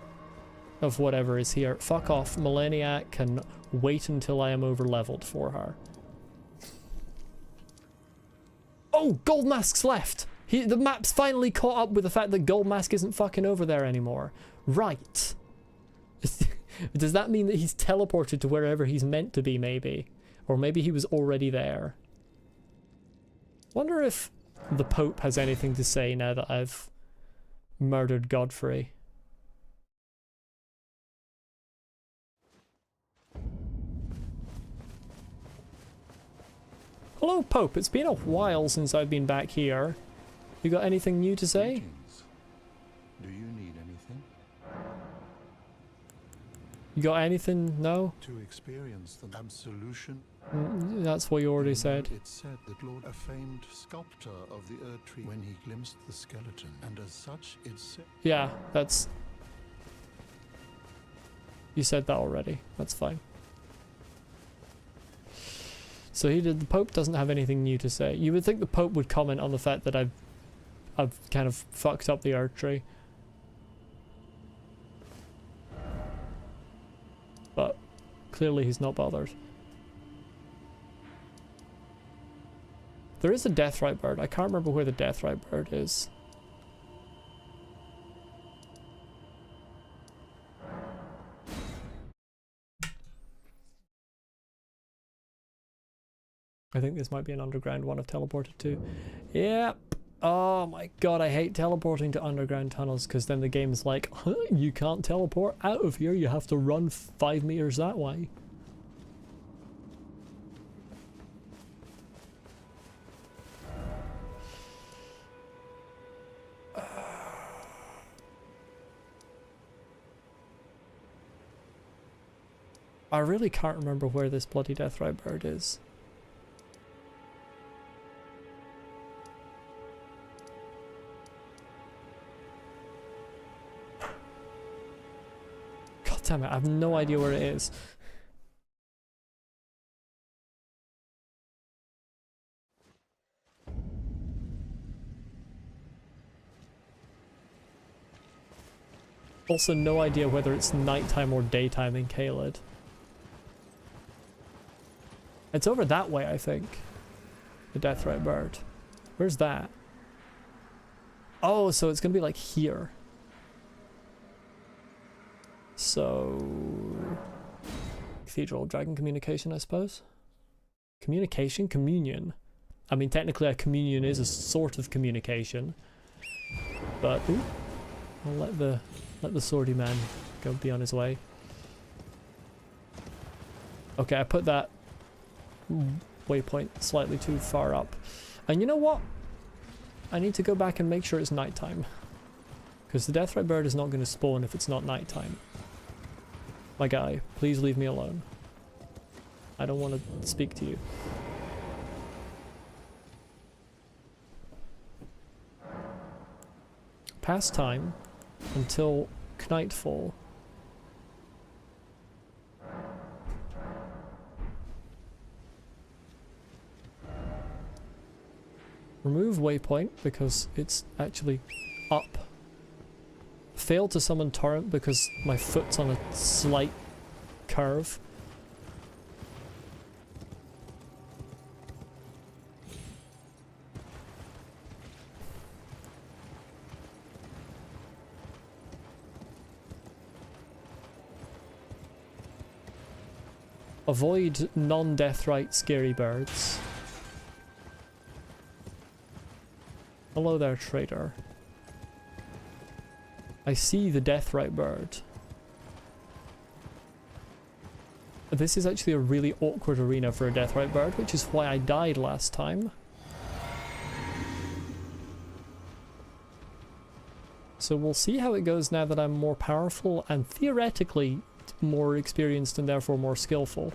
of whatever is here. Fuck off. Millenniac can wait until I am over-leveled for her. Oh, Gold Mask's left! The map's finally caught up with the fact that Gold Mask isn't fucking over there anymore. Right. Does that mean that he's teleported to wherever he's meant to be, maybe? Or maybe he was already there. Wonder if the Pope has anything to say now that I've murdered Godfrey. Hello, Pope. It's been a while since I've been back here. You got anything new to say? Do you need anything? You got anything? No? To experience the solution. That's what you already said. It's said that Lord, a famed sculptor of the Erd Tree, when he glimpsed the skeleton, and as such, it's said. Yeah, that's... You said that already. That's fine. So the Pope doesn't have anything new to say. You would think the Pope would comment on the fact that I've kind of fucked up the Erd Tree. But clearly he's not bothered. There is a Deathrite bird. I can't remember where the Deathrite bird is. I think this might be an underground one I've teleported to. Yep. Oh my god, I hate teleporting to underground tunnels because then the game's like, huh, you can't teleport out of here, you have to run 5 meters that way. I really can't remember where this bloody Deathrite bird is. God damn it, I have no idea where it is. Also no idea whether it's nighttime or daytime in Caelid. It's over that way, I think. The Deathrite bird. Where's that? Oh, so it's gonna be like here. So... Cathedral Dragon Communication, I suppose? Communication? Communion? I mean, technically a communion is a sort of communication. But, ooh, I'll let the swordy man go be on his way. Okay, I put that waypoint slightly too far up. And you know what? I need to go back and make sure it's nighttime. Because the Deathrite bird is not going to spawn if it's not nighttime. My guy, please leave me alone. I don't want to speak to you. Past time until nightfall. Remove waypoint because it's actually up. Fail to summon torrent because my foot's on a slight curve. Avoid non-Deathrite scary birds. Hello there, traitor. I see the Deathrite bird. This is actually a really awkward arena for a Deathrite bird, which is why I died last time. So we'll see how it goes now that I'm more powerful and theoretically more experienced and therefore more skillful.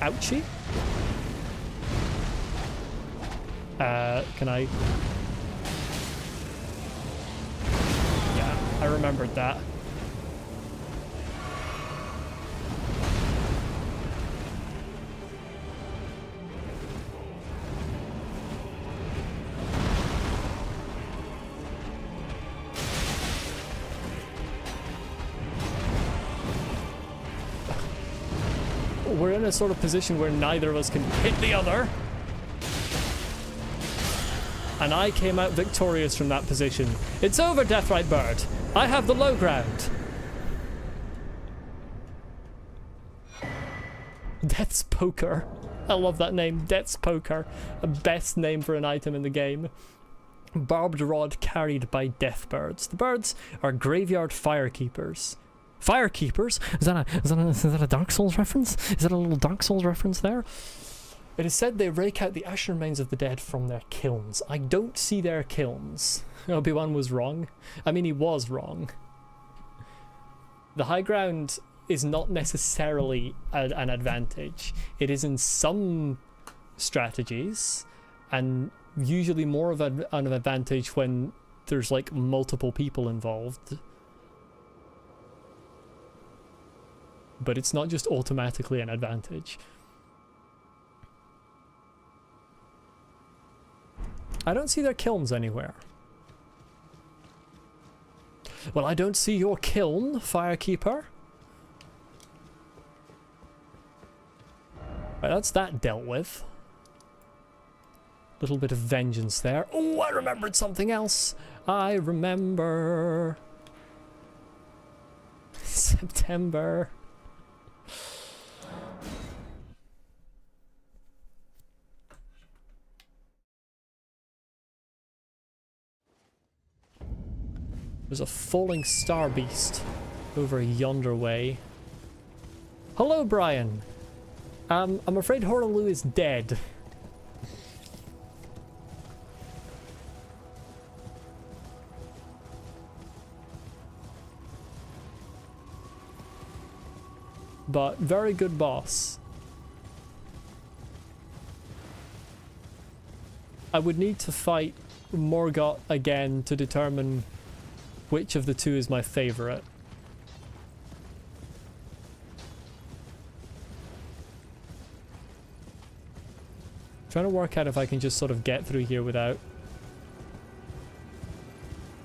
Ouchie? Can I? Yeah, I remembered that. We're in a sort of position where neither of us can hit the other. And I came out victorious from that position. It's over, Deathrite bird. I have the low ground. Death's Poker. I love that name, Death's Poker. The best name for an item in the game. Barbed rod carried by death birds. The birds are graveyard firekeepers. Firekeepers? Is that a Dark Souls reference? Is that a little Dark Souls reference there? It is said they rake out the ashen remains of the dead from their kilns. I don't see their kilns. Obi-Wan was wrong. I mean, he was wrong. The high ground is not necessarily an advantage. It is in some strategies, and usually more of an advantage when there's like multiple people involved. But it's not just automatically an advantage. I don't see their kilns anywhere. Well, I don't see your kiln, Firekeeper. Right, that's that dealt with. Little bit of vengeance there. Oh, I remembered something else. I remember... September. There's a falling star beast over yonder way. Hello, Brian. I'm afraid Horaloo is dead. But very good boss. I would need to fight Morgott again to determine which of the two is my favorite. Trying to work out if I can just sort of get through here without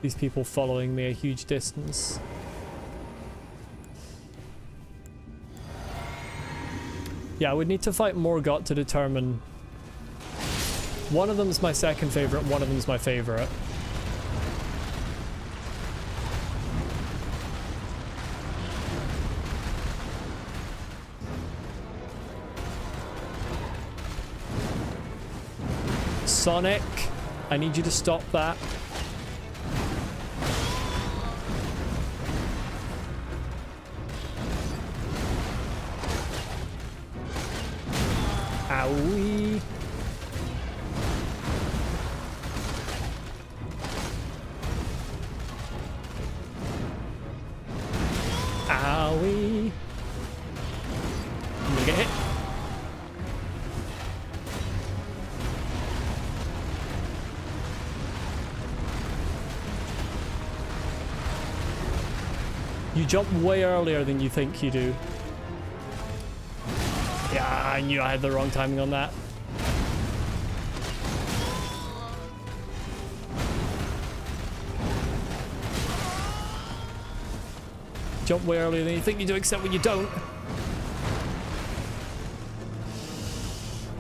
these people following me a huge distance. Yeah, I would need to fight Morgott to determine one of them's my second favorite, one of them's my favorite. Sonic, I need you to stop that. Owie. Owie. I'm gonna get hit. You jump way earlier than you think you do. Yeah, I knew I had the wrong timing on that. Jump way earlier than you think you do, except when you don't.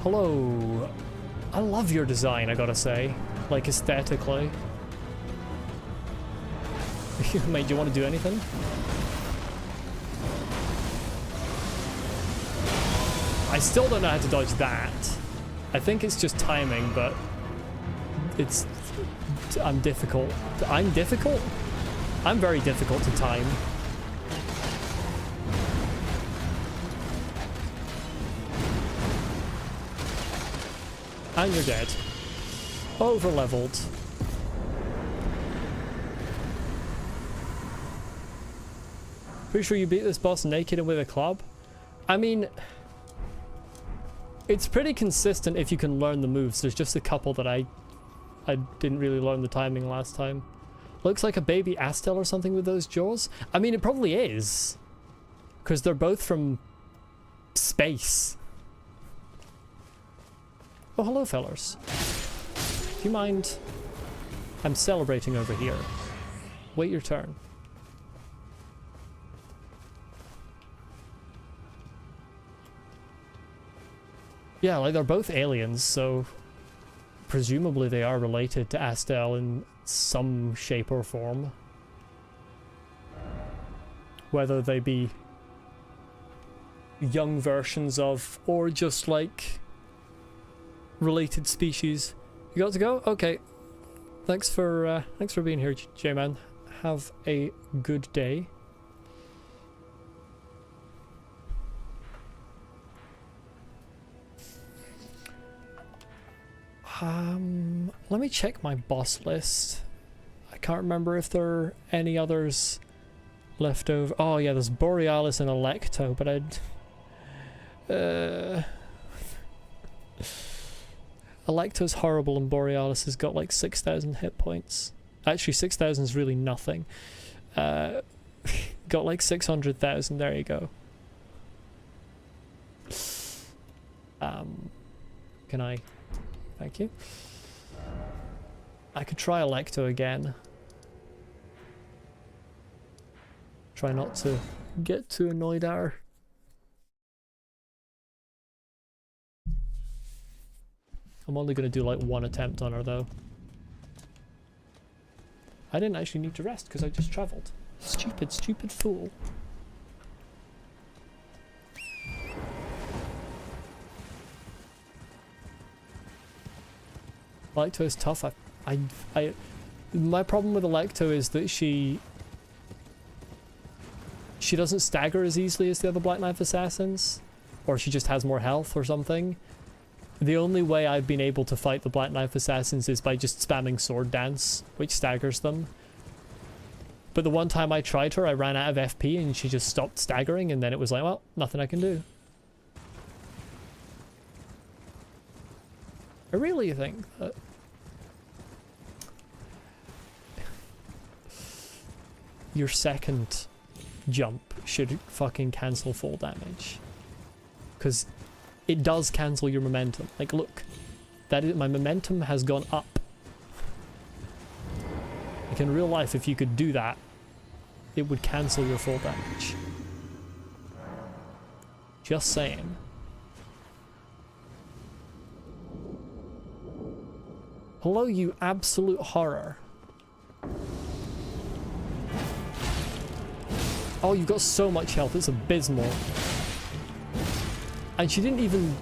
Hello. I love your design, I gotta say. Like, aesthetically. Mate, do you want to do anything? I still don't know how to dodge that. I think it's just timing, but it's... I'm difficult. I'm difficult? I'm very difficult to time. And you're dead. Over-leveled. Pretty sure you beat this boss naked and with a club? I mean... It's pretty consistent if you can learn the moves. There's just a couple that I didn't really learn the timing last time. Looks like a baby Astel or something with those jaws. I mean, it probably is. Because they're both from space. Oh, hello, fellers. Do you mind? I'm celebrating over here. Wait your turn. Yeah, like they're both aliens, so presumably they are related to Astel in some shape or form. Whether they be young versions of, or just like related species. You got to go? Okay. Thanks for being here, J-Man. Have a good day. Let me check my boss list. I can't remember if there are any others left over. Oh yeah, there's Borealis and Alecto, but Alecto's horrible and Borealis has got like 6,000 hit points. Actually, 6,000 is really nothing. Got like 600,000, there you go. Can I? Thank you. I could try Alecto again. Try not to get too annoyed at her. I'm only going to do like one attempt on her though. I didn't actually need to rest because I just travelled. Stupid, stupid fool. Alecto is tough. My problem with Alecto is that she doesn't stagger as easily as the other Black Knife assassins, or she just has more health or something. The only way I've been able to fight the Black Knife assassins is by just spamming sword dance, which staggers them. But the one time I tried her, I ran out of FP and she just stopped staggering, and then it was like, well, nothing I can do. I really think that your second jump should fucking cancel fall damage, because it does cancel your momentum. Like, look, my momentum has gone up. Like in real life, if you could do that, it would cancel your fall damage. Just saying. Hello, you absolute horror. Oh, you've got so much health, it's abysmal. And she didn't even...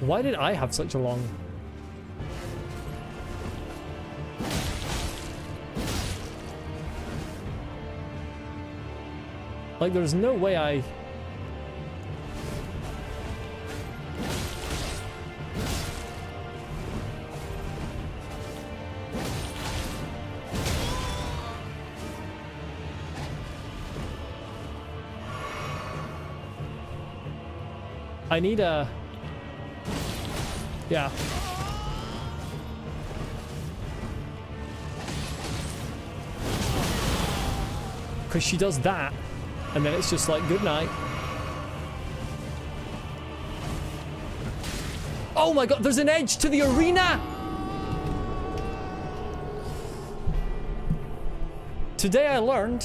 Why did I have such a long... Like, there's no way I... I need a... Yeah. Because she does that, and then it's just like, good night. Oh my god, there's an edge to the arena! Today I learned...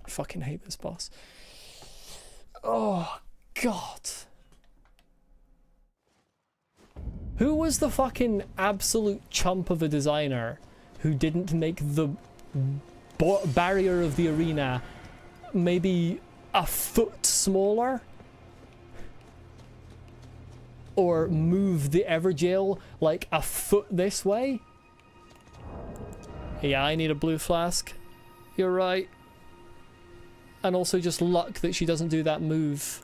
I fucking hate this boss. Oh, God. Who was the fucking absolute chump of a designer who didn't make the barrier of the arena maybe a foot smaller? Or move the Everjail like a foot this way? Yeah, I need a blue flask. You're right. And also just luck that she doesn't do that move.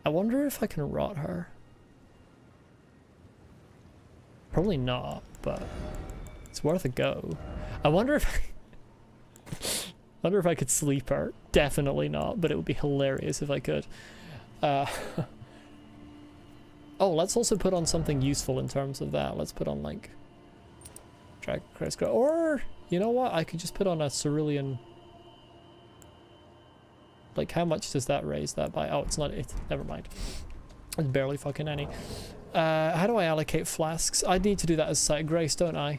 I wonder if I can rot her. Probably not, but it's worth a go. I wonder if I could sleep her. Definitely not, but it would be hilarious if I could. Oh, let's also put on something useful in terms of that. Let's put on like drag crest, or you know what? I could just put on a cerulean. Like, how much does that raise that by? Oh, it's not it. Never mind. It's barely fucking any. How do I allocate flasks? I need to do that as Sight of Grace, don't I?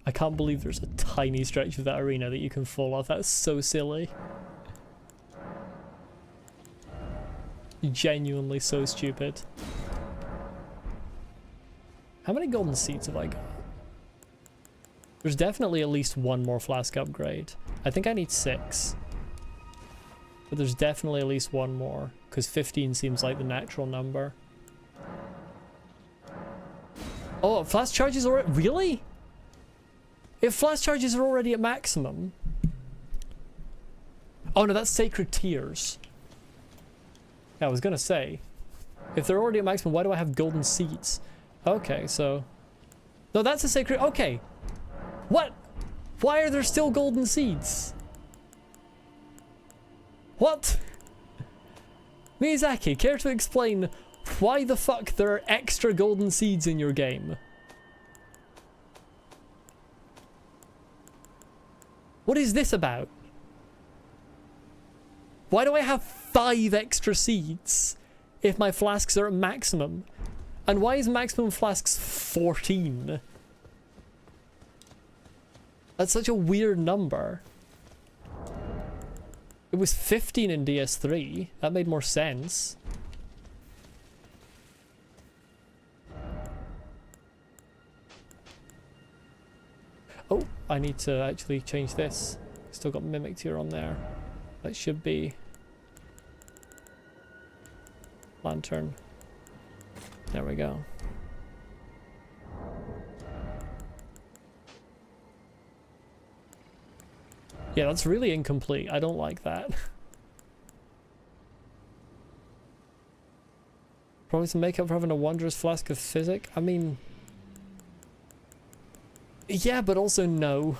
I can't believe there's a tiny stretch of that arena that you can fall off. That's so silly. Genuinely so stupid. How many golden seeds have I got? There's definitely at least one more flask upgrade. I think I need 6. But there's definitely at least one more, because 15 seems like the natural number. Oh, flask charges are... Really? If flask charges are already at maximum... Oh no, that's Sacred Tears. Yeah, I was gonna say. If they're already at maximum, why do I have golden seeds? Okay, so... No, that's a Sacred... Okay. What? Why are there still golden seeds? What? Miyazaki, care to explain why the fuck there are extra golden seeds in your game? What is this about? Why do I have 5 extra seeds if my flasks are at maximum? And why is maximum flasks 14? That's such a weird number. It was 15 in DS3. That made more sense. Oh, I need to actually change this. Still got Mimic Tear on there. That should be Lantern. There we go. Yeah, that's really incomplete. I don't like that. Probably to make up for having a wondrous flask of physic. I mean... Yeah, but also no.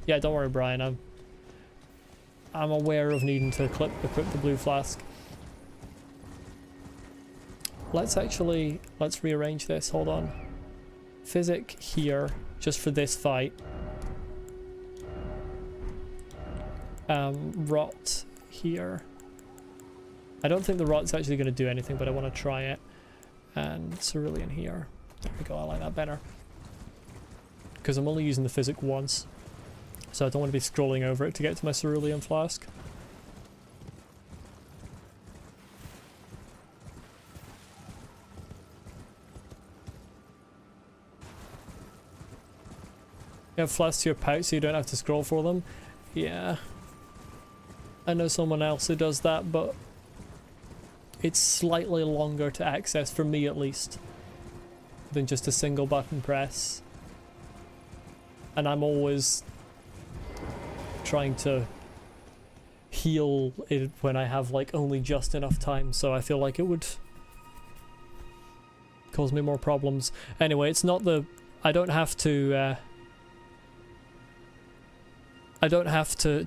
Yeah, don't worry, Brian. I'm aware of needing to equip the blue flask. Let's rearrange this. Hold on. Physic here, just for this fight. Rot here. I don't think the rot's actually going to do anything, but I want to try it. And Cerulean here. There we go, I like that better. Because I'm only using the physic once. So I don't want to be scrolling over it to get to my Cerulean flask. You have flasks to your pouch so you don't have to scroll for them. Yeah. I know someone else who does that, but it's slightly longer to access, for me at least, than just a single button press. And I'm always trying to heal it when I have like only just enough time, so I feel like it would cause me more problems. Anyway, it's not the... I don't have to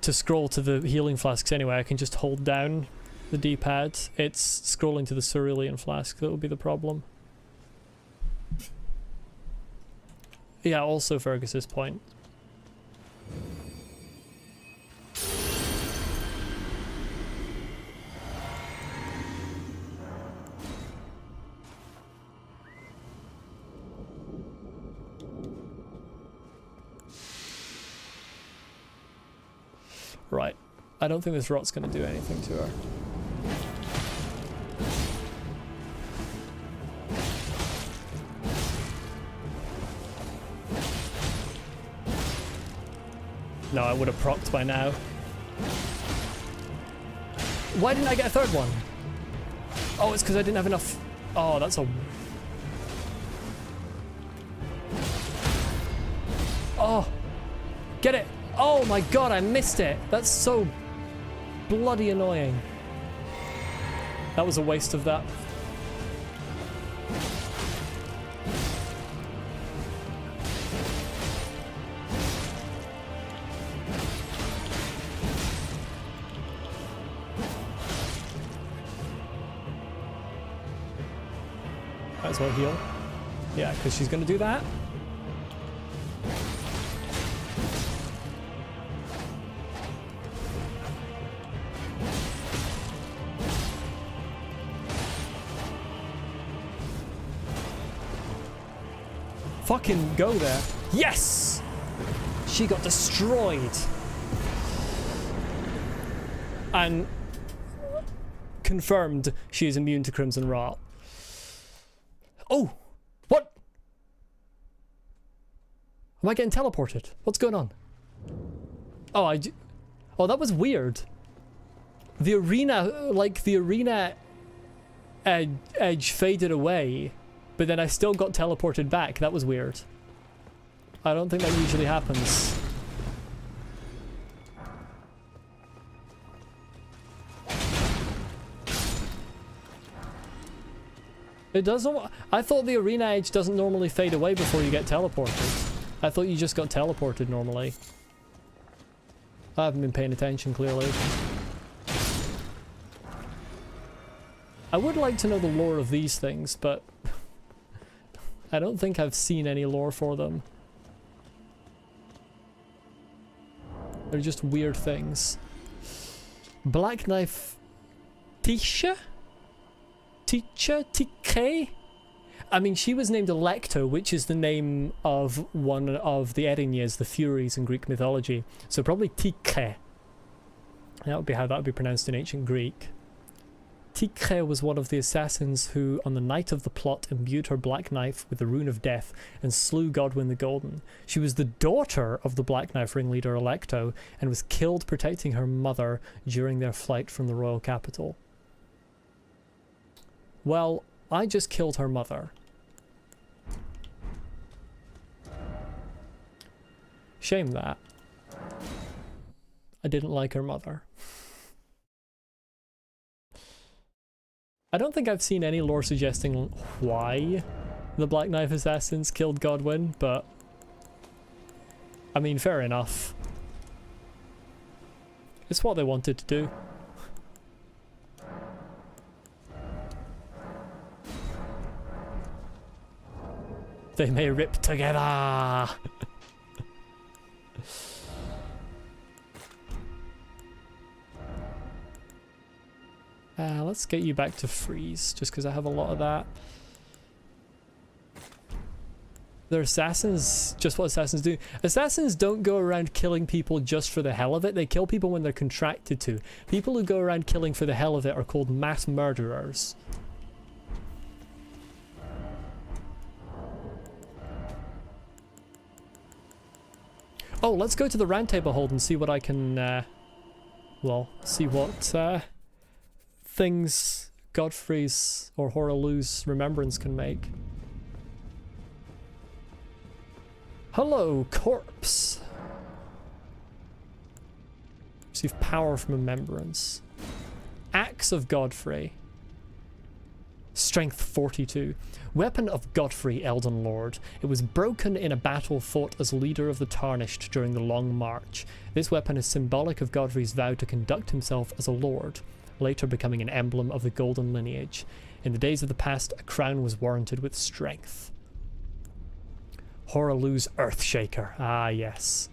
scroll to the healing flasks anyway. I can just hold down the D-pad. It's scrolling to the Cerulean flask that would be the problem. Yeah, also Fergus's point. Right. I don't think this rot's going to do anything to her. No, I would have procced by now. Why didn't I get a third one? Oh, it's because I didn't have enough... Oh, that's a... Oh! Get it! Oh my god, I missed it! That's so bloody annoying. That was a waste of that. Might as well heal. Yeah, because she's going to do that. Fucking go there. Yes! She got destroyed. And confirmed she is immune to Crimson Rot. Oh! What? Am I getting teleported? What's going on? Oh, oh, that was weird. The arena, like, the arena edge faded away, but then I still got teleported back. That was weird. I don't think that usually happens. It doesn't. I thought the arena edge doesn't normally fade away before you get teleported. I thought you just got teleported normally. I haven't been paying attention, clearly. I would like to know the lore of these things, but I don't think I've seen any lore for them. They're just weird things. Black Knife Tisha? Teacher? TK? I mean, she was named Alecto, which is the name of one of the Erinyes, the Furies in Greek mythology. So probably TK. That would be how that would be pronounced in ancient Greek. Tikhe was one of the assassins who, on the night of the plot, imbued her black knife with the rune of death and slew Godwyn the Golden. She was the daughter of the Black Knife ringleader Alecto and was killed protecting her mother during their flight from the royal capital. Well, I just killed her mother. Shame that. I didn't like her mother. I don't think I've seen any lore suggesting why the Black Knife assassins killed Godwyn, but I mean, fair enough. It's what they wanted to do. They may rip together! Let's get you back to freeze, just because I have a lot of that. They're assassins, just what assassins do. Assassins don't go around killing people just for the hell of it. They kill people when they're contracted to. People who go around killing for the hell of it are called mass murderers. Oh, let's go to the round table hold and see what I can, well, see what, things Godfrey's or Horalu's remembrance can make. Hello, corpse. Receive power from remembrance. Axe of Godfrey. Strength 42. Weapon of Godfrey, Elden Lord. It was broken in a battle fought as leader of the Tarnished during the Long March. This weapon is symbolic of Godfrey's vow to conduct himself as a lord, later becoming an emblem of the golden lineage. In the days of the past, a crown was warranted with strength. Horalu's Earthshaker. Ah, yes.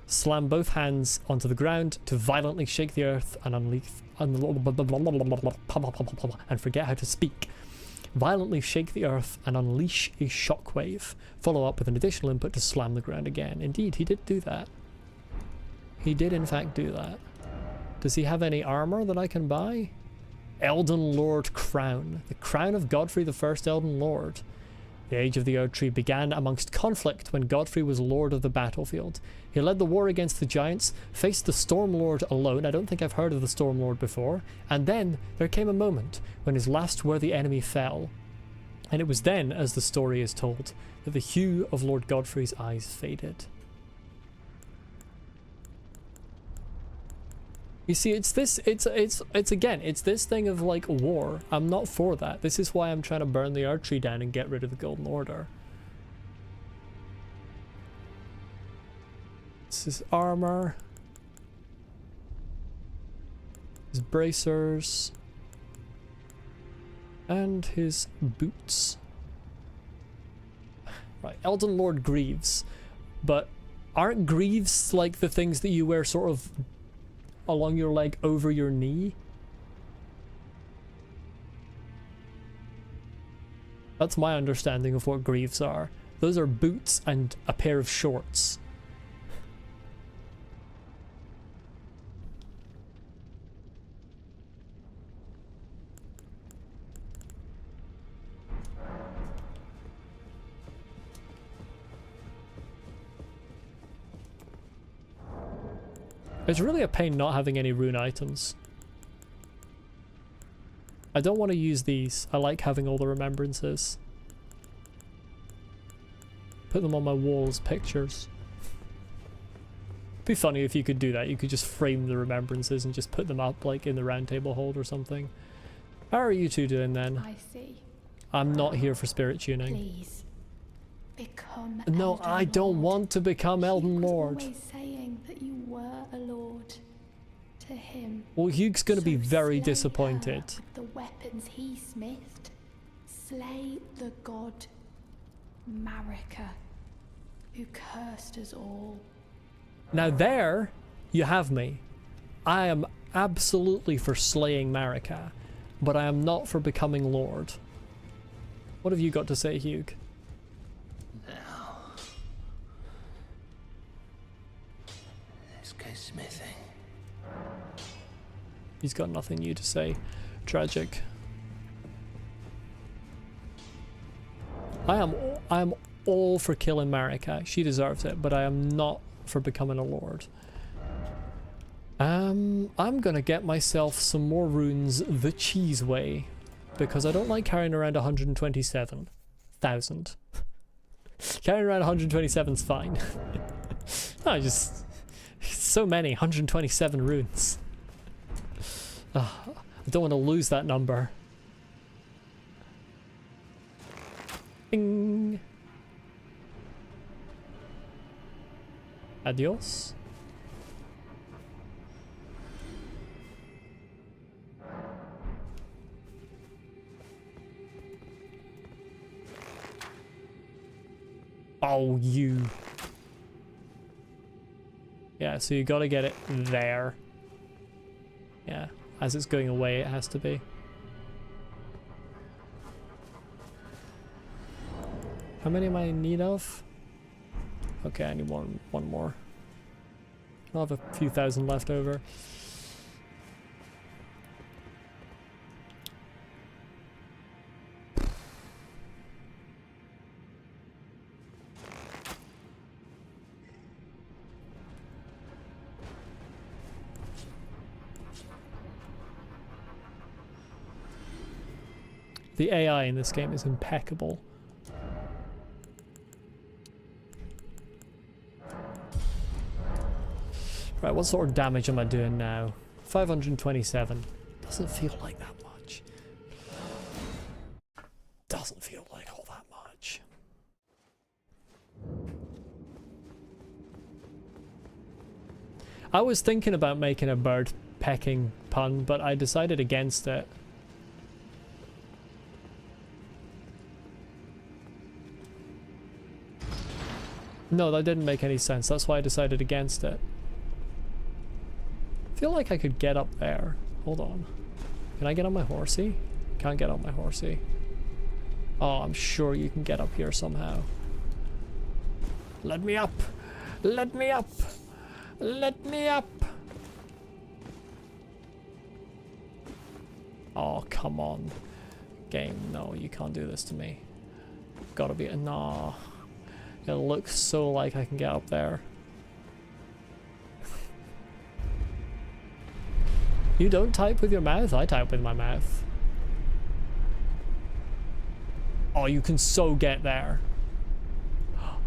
Slam both hands onto the ground to violently shake the earth and unleash... and forget how to speak. Violently shake the earth and unleash a shockwave. Follow up with an additional input to slam the ground again. Indeed, he did do that. He did in fact do that. Does he have any armor that I can buy? Elden Lord Crown. The crown of Godfrey the First Elden Lord. The Age of the Erdtree began amongst conflict when Godfrey was lord of the battlefield. He led the war against the giants, faced the Stormlord alone. I don't think I've heard of the Stormlord before. And then there came a moment when his last worthy enemy fell. And it was then, as the story is told, that the hue of Lord Godfrey's eyes faded. You see, it's this thing of like war. I'm not for that. This is why I'm trying to burn the Erdtree down and get rid of the Golden Order. This is armor. His bracers. And his boots. Right, Elden Lord Greaves. But aren't greaves like the things that you wear sort of along your leg over your knee? That's my understanding of what greaves are. Those are boots and a pair of shorts. It's really a pain not having any rune items. I don't want to use these. I like having all the remembrances. Put them on my wall as pictures. Be funny if you could do that. You could just frame the remembrances and just put them up like in the round table hold or something. How are you two doing then? I see. I'm not here for spirit tuning. Please, become No, Elden I don't Lord. want to become Elden Hugh was Lord. always saying that you were a lord to him. Well, Hugh's going to be So very slay disappointed. her with the weapons he smithed. Slay the god Marika, who cursed us all. Now there, you have me. I am absolutely for slaying Marika, but I am not for becoming Lord. What have you got to say, Hugh? Now, let's go smithing. He's got nothing new to say. Tragic. I am all for killing Marika. She deserves it, but I am not for becoming a lord. I'm gonna get myself some more runes the cheese way, because I don't like carrying around 127,000. Carrying around 127's fine. I just so many 127 runes. I don't want to lose that number. Bing. Adios. Oh, you. Yeah, so you gotta get it there. Yeah, as it's going away, it has to be. How many am I in need of? Okay, I need one more. I'll have a few thousand left over. The AI in this game is impeccable. Right, what sort of damage am I doing now? 527. Doesn't feel like that much. Doesn't feel like all that much. I was thinking about making a bird pecking pun, but I decided against it. No, that didn't make any sense. That's why I decided against it. I feel like I could get up there. Hold on. Can I get on my horsey? Can't get on my horsey. Oh, I'm sure you can get up here somehow. Let me up! Let me up! Let me up! Oh, come on. Game, no, you can't do this to me. Gotta be a... Nah. It looks so like I can get up there. You don't type with your mouth? I type with my mouth. Oh, you can so get there.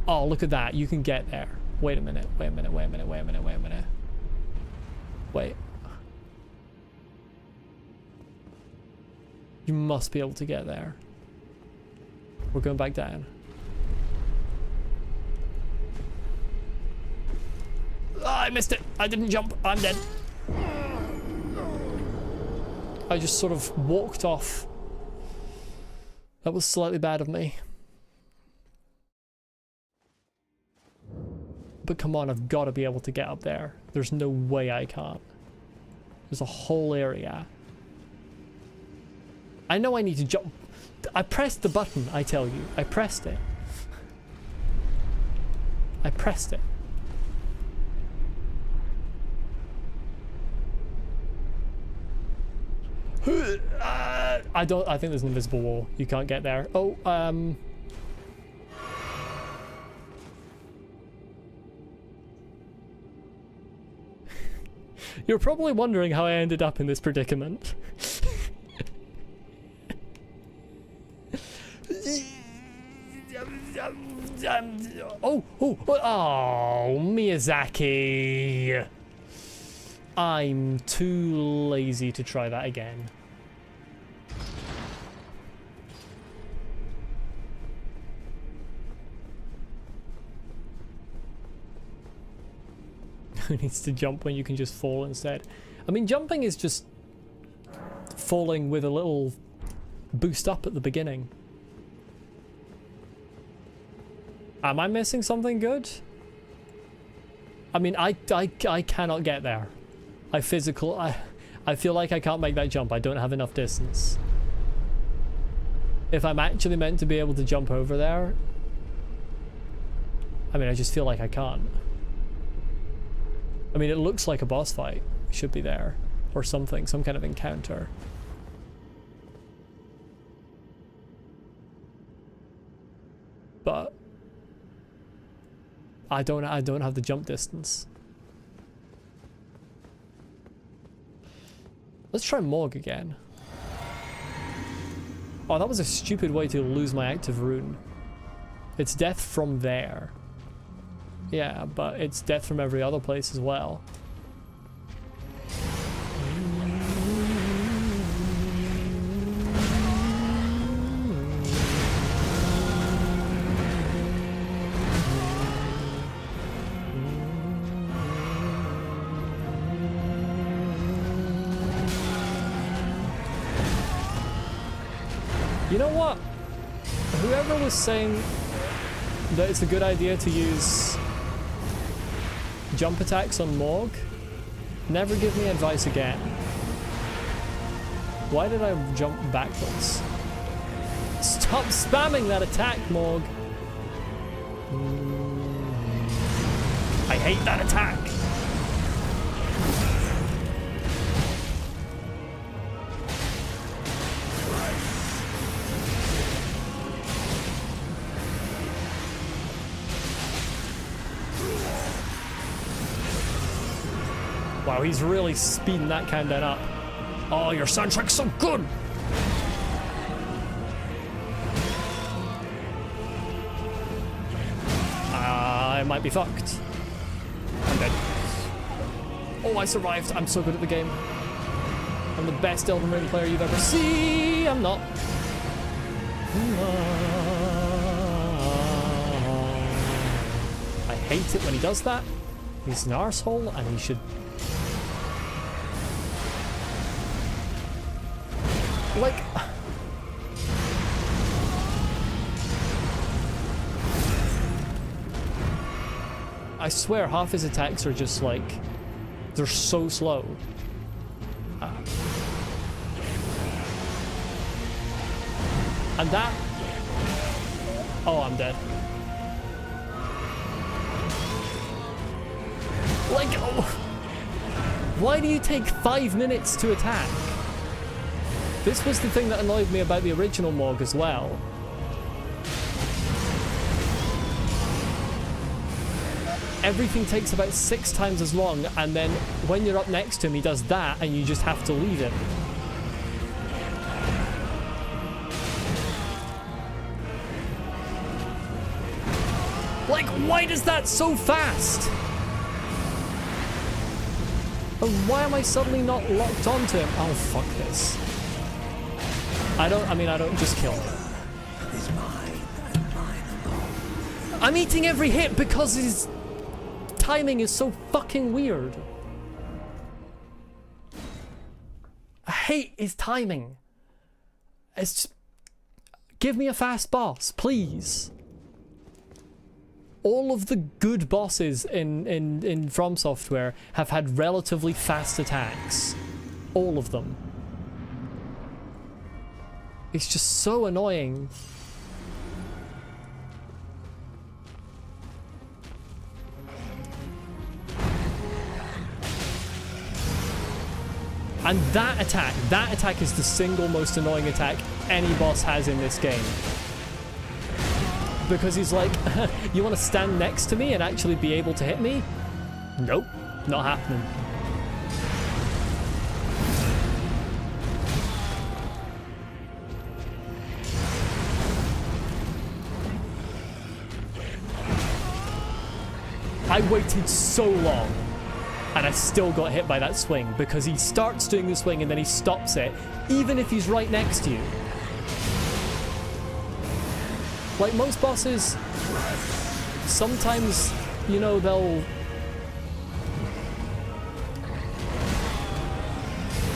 Oh, look at that. You can get there. Wait a minute. Wait a minute. Wait a minute. Wait a minute. Wait a minute. Wait. You must be able to get there. We're going back down. Oh, I missed it. I didn't jump. I'm dead. I just sort of walked off. That was slightly bad of me. But come on, I've got to be able to get up there. There's no way I can't. There's a whole area. I know I need to jump. I pressed the button, I tell you. I pressed it. I pressed it. I think there's an invisible wall. You can't get there. Oh, You're probably wondering how I ended up in this predicament. Oh, Miyazaki. I'm too lazy to try that again. Who needs to jump when you can just fall instead? I mean, jumping is just falling with a little boost up at the beginning. Am I missing something good? I mean, I cannot get there. I feel like I can't make that jump. I don't have enough distance. If I'm actually meant to be able to jump over there, I mean, I just feel like I can't. I mean, it looks like a boss fight should be there, or something, some kind of encounter. But I don't have the jump distance. Let's try Mohg again. Oh, that was a stupid way to lose my active rune. It's death from there. Yeah, but it's death from every other place as well. You know what? Whoever was saying that it's a good idea to use jump attacks on Mohg, never give me advice again. Why did I jump backwards? Stop spamming that attack, Mohg! I hate that attack! Wow, he's really speeding that countdown up. Oh, your soundtrack's so good! I might be fucked. I'm dead. Oh, I survived. I'm so good at the game. I'm the best Elden Ring player you've ever seen. I'm not. I hate it when he does that. He's an arsehole and he should... Like... I swear half his attacks are just like... They're so slow. And that... Oh, I'm dead. Like, oh, why do you take 5 minutes to attack? This was the thing that annoyed me about the original Mohg as well. Everything takes about 6 times as long, and then when you're up next to him, he does that, and you just have to leave him. Like, why does that so fast? And why am I suddenly not locked onto him? Oh, fuck this. I don't just kill him. I'm eating every hit because his timing is so fucking weird. I hate his timing. It's just... Give me a fast boss, please. All of the good bosses in From Software have had relatively fast attacks. All of them. It's just so annoying. And that attack is the single most annoying attack any boss has in this game. Because he's like, you want to stand next to me and actually be able to hit me? Nope, not happening. waited so long and I still got hit by that swing because he starts doing the swing and then he stops it, even if he's right next to you. Like most bosses, sometimes, you know, they'll...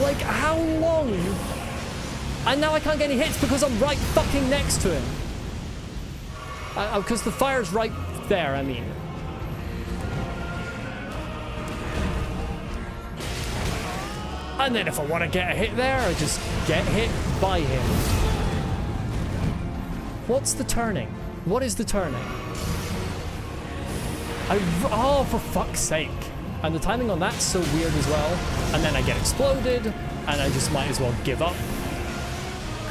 Like, how long? And now I can't get any hits because I'm right fucking next to him. Because the fire's right there, I mean. And then if I want to get a hit there, I just get hit by him. What's the turning? What is the turning? Oh, for fuck's sake. And the timing on that's so weird as well. And then I get exploded, and I just might as well give up.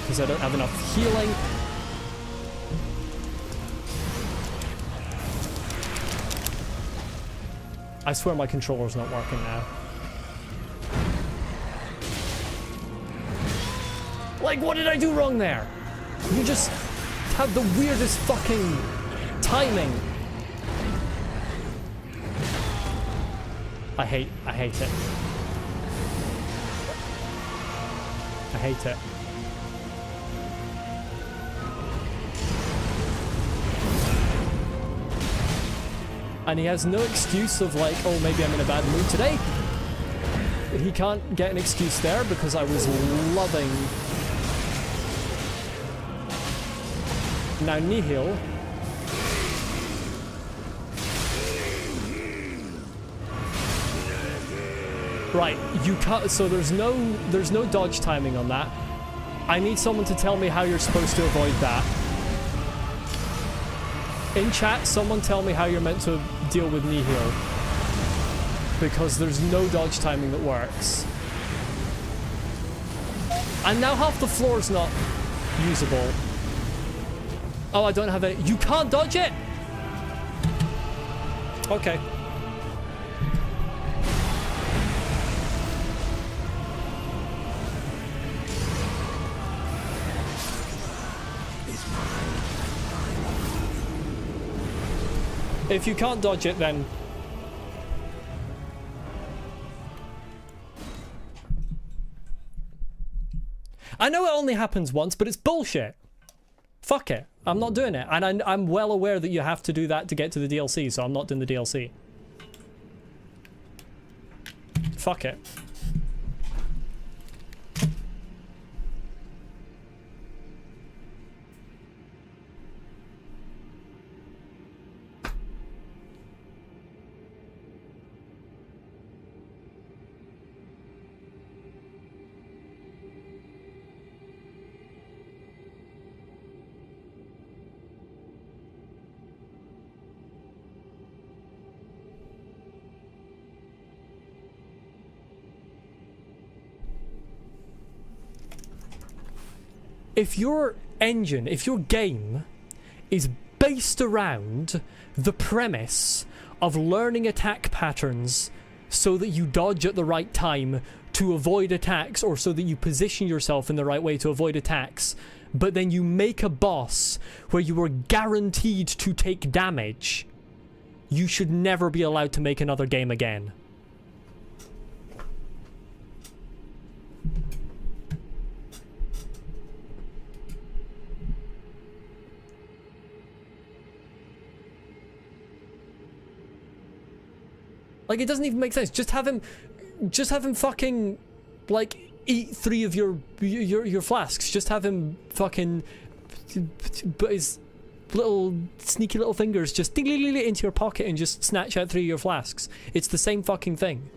Because I don't have enough healing. I swear my controller's not working now. Like, what did I do wrong there? You just have the weirdest fucking timing. I hate it. I hate it. And he has no excuse of like, oh, maybe I'm in a bad mood today. He can't get an excuse there because I was loving... Now Nihil. Right, you can't, so there's no dodge timing on that. I need someone to tell me how you're supposed to avoid that. In chat, someone tell me how you're meant to deal with Nihil. Because there's no dodge timing that works. And now half the floor's not usable. Oh, I don't have any. You can't dodge it? Okay. If you can't dodge it, then... I know it only happens once, but it's bullshit. Fuck it. I'm not doing it. And I'm well aware that you have to do that to get to the DLC, so I'm not doing the DLC. Fuck it. If your engine, if your game is based around the premise of learning attack patterns so that you dodge at the right time to avoid attacks, or so that you position yourself in the right way to avoid attacks, but then you make a boss where you are guaranteed to take damage, you should never be allowed to make another game again. Like, it doesn't even make sense. Just have him fucking, like, eat 3 of your flasks. Just have him fucking, but his little sneaky little fingers just ding into your pocket and just snatch out 3 of your flasks. It's the same fucking thing.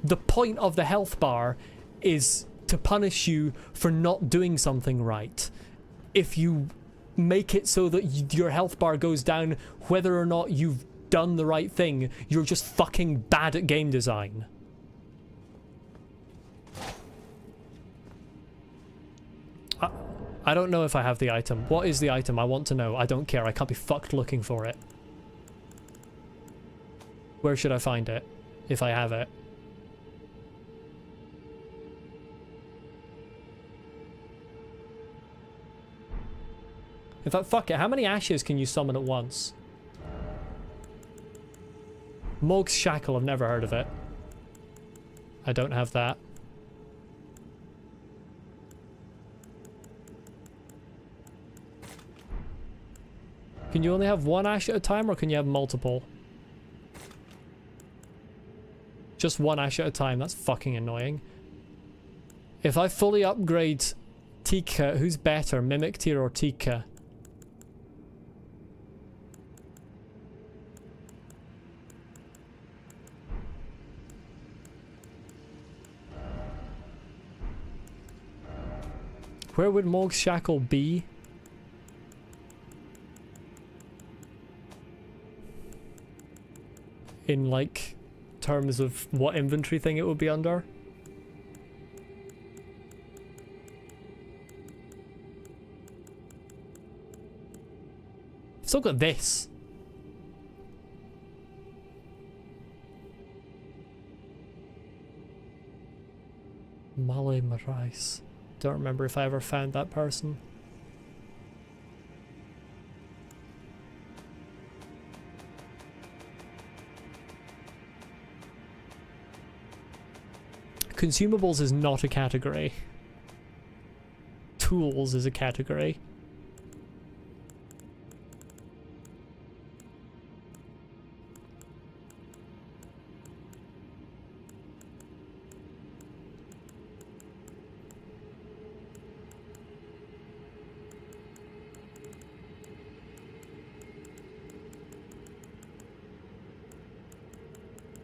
The point of the health bar is to punish you for not doing something right. If you make it so that your health bar goes down whether or not you've done the right thing, you're just fucking bad at game design. I don't know if I have the item. What is the item? I want to know. I don't care. I can't be fucked looking for it. Where should I find it? If I have it. In fact, fuck it. How many ashes can you summon at once? Mohg's Shackle, I've never heard of it. I don't have that. Can you only have one ash at a time, or can you have multiple? Just one ash at a time, that's fucking annoying. If I fully upgrade Tika, who's better, Mimic Tier or Tika? Where would Mohg's Shackle be? In like terms of what inventory thing it would be under? I've still got this. Malay Marais. Don't remember if I ever found that person. Consumables is not a category. Tools is a category.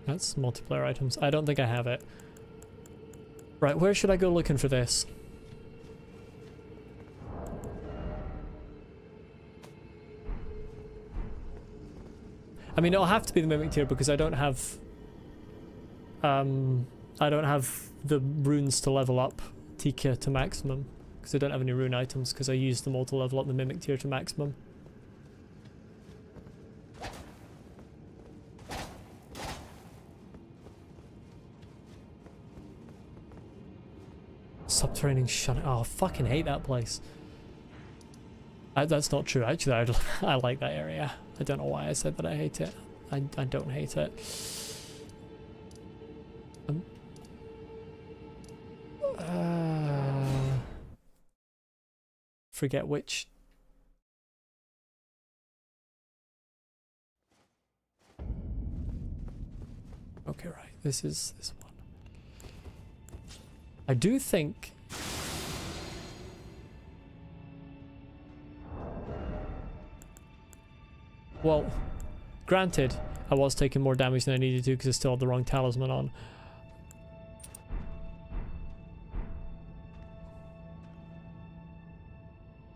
That's multiplayer items. I don't think I have it. Right, where should I go looking for this? I mean, it'll have to be the Mimic Tier because I don't have the runes to level up Tika to maximum, because I don't have any rune items because I used them all to level up the Mimic Tier to maximum. Subterranean shut. Oh, I fucking hate that place. That's not true. Actually, I like that area. I don't know why I said that I hate it. I don't hate it. Forget which. Okay, right. This is this one. I do think. Well, granted, I was taking more damage than I needed to because I still had the wrong talisman on.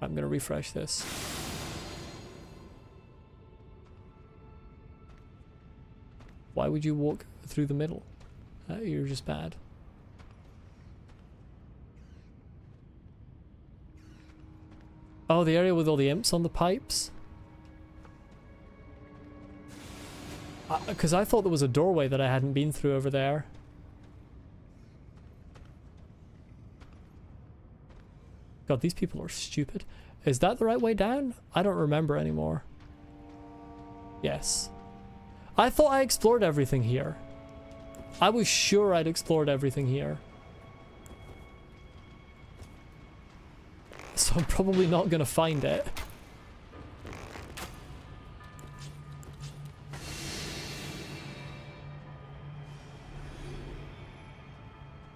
I'm gonna refresh this. Why would you walk through the middle? You're just bad. Oh, the area with all the imps on the pipes? Because I thought there was a doorway that I hadn't been through over there. God, these people are stupid. Is that the right way down? I don't remember anymore. Yes. I thought I explored everything here. I was sure I'd explored everything here. So I'm probably not gonna find it.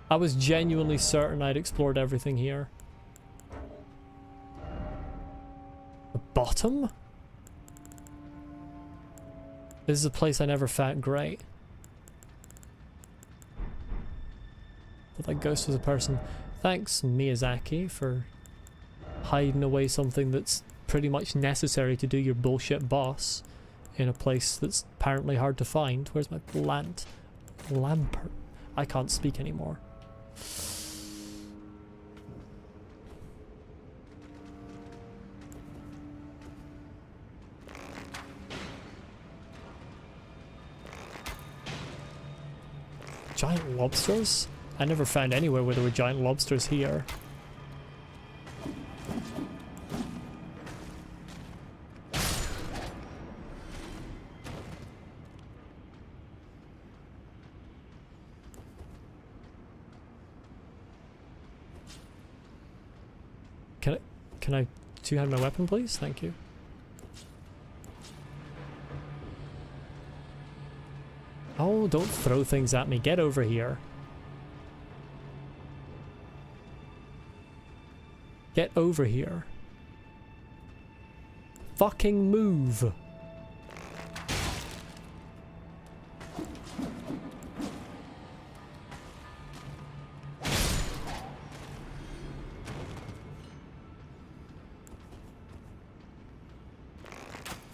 I was genuinely certain I'd explored everything here. The bottom? This is a place I never found. Great. Thought that ghost was a person. Thanks, Miyazaki, for hiding away something that's pretty much necessary to do your bullshit boss in a place that's apparently hard to find. Where's my lamp? I can't speak anymore. Giant lobsters? I never found anywhere where there were giant lobsters here. Can I two-hand my weapon, please? Thank you. Oh, don't throw things at me. Get over here. Get over here. Fucking move.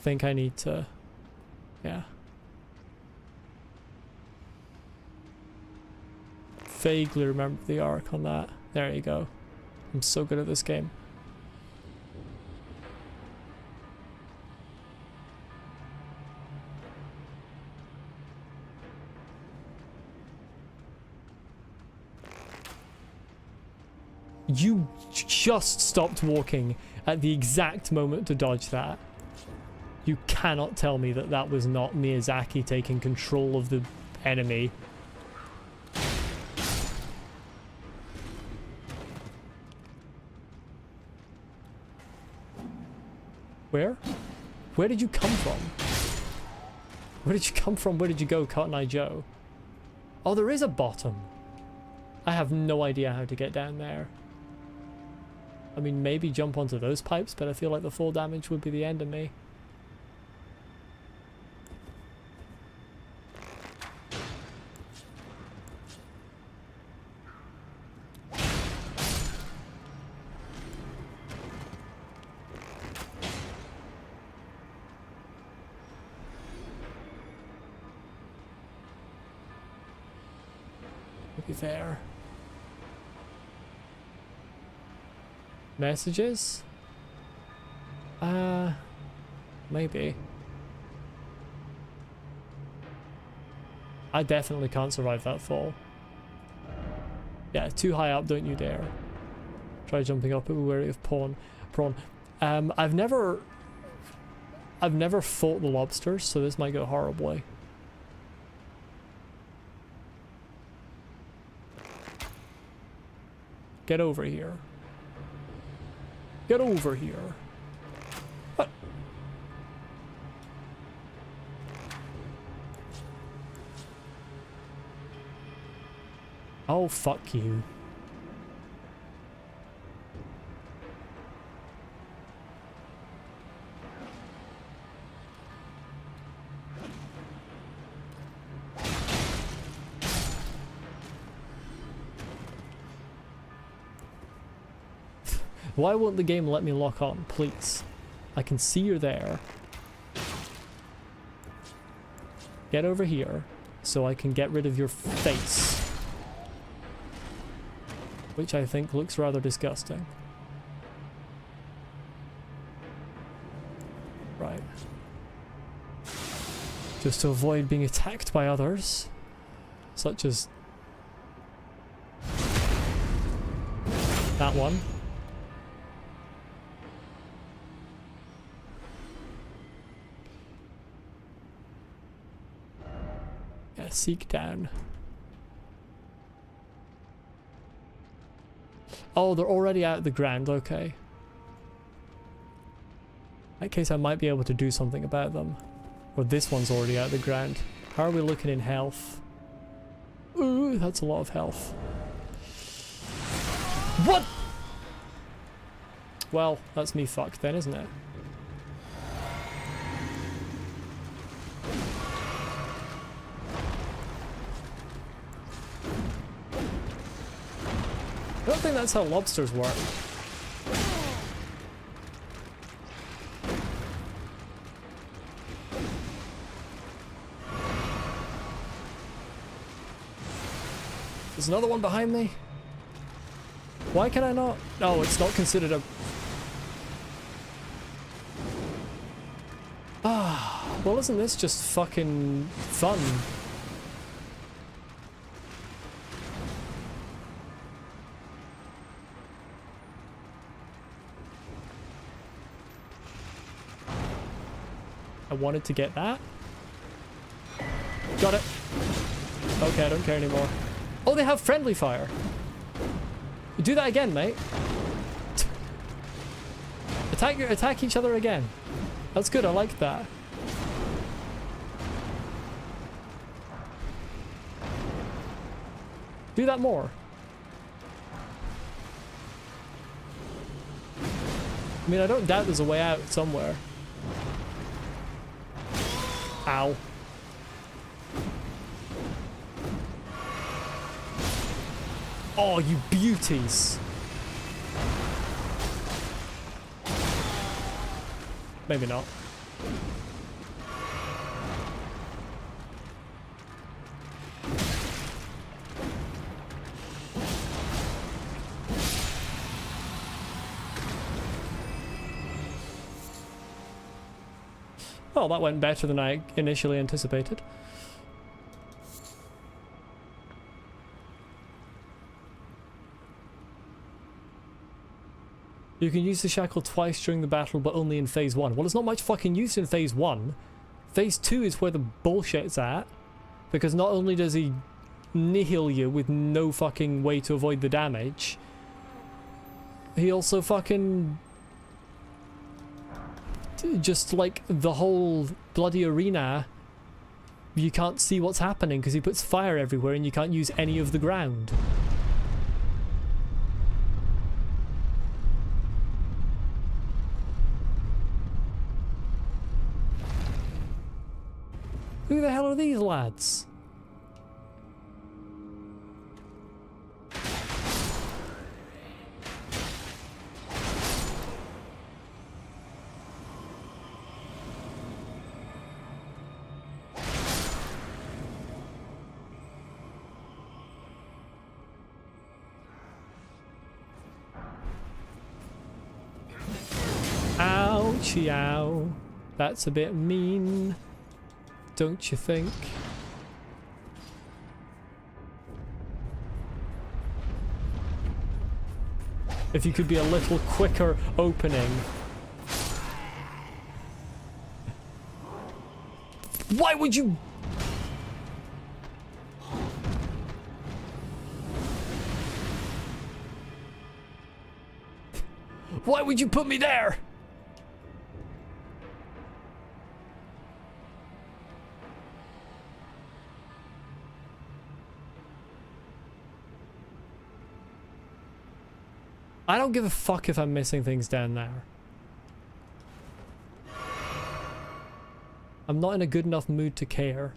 Think I need to, yeah. Vaguely remember the arc on that. There you go. I'm so good at this game. You just stopped walking at the exact moment to dodge that. You cannot tell me that that was not Miyazaki taking control of the enemy. Where? Where did you come from? Where did you come from? Where did you go, Cotton Eye Joe? Oh, there is a bottom. I have no idea how to get down there. I mean, maybe jump onto those pipes, but I feel like the full damage would be the end of me. Be fair. Messages? Maybe. I definitely can't survive that fall. Yeah, too high up, don't you dare. Try jumping up, but be wary of prawn. I've never fought the lobsters, so this might go horribly. Get over here. Get over here. What? Oh, fuck you. Why won't the game let me lock on, please? I can see you're there. Get over here so I can get rid of your face. Which I think looks rather disgusting. Right. Just to avoid being attacked by others. Such as that one. Yeah, seek down. Oh, they're already out of the ground, okay. In that case, I might be able to do something about them. Or this one's already out of the ground. How are we looking in health? Ooh, that's a lot of health. What? Well, that's me fucked then, isn't it? I don't think that's how lobsters work. There's another one behind me. Why can I not? Oh, it's not considered a... Ah, well, isn't this just fucking fun? I wanted to get that. Got it. Okay, I don't care anymore. Oh, they have friendly fire. Do that again, mate. Attack each other again. That's good, I like that. Do that more. I mean, I don't doubt there's a way out somewhere. Ow. Oh, you beauties. Maybe not. Well, that went better than I initially anticipated. You can use the shackle twice during the battle, but only in phase 1. Well, there's not much fucking use in phase 1. Phase 2 is where the bullshit's at. Because not only does he nihil you with no fucking way to avoid the damage, he also fucking... just like the whole bloody arena, you can't see what's happening because he puts fire everywhere and you can't use any of the ground. Who the hell are these lads? Ouchie ow. That's a bit mean. Don't you think? If you could be a little quicker opening. Why would you? Why would you put me there? I don't give a fuck if I'm missing things down there. I'm not in a good enough mood to care.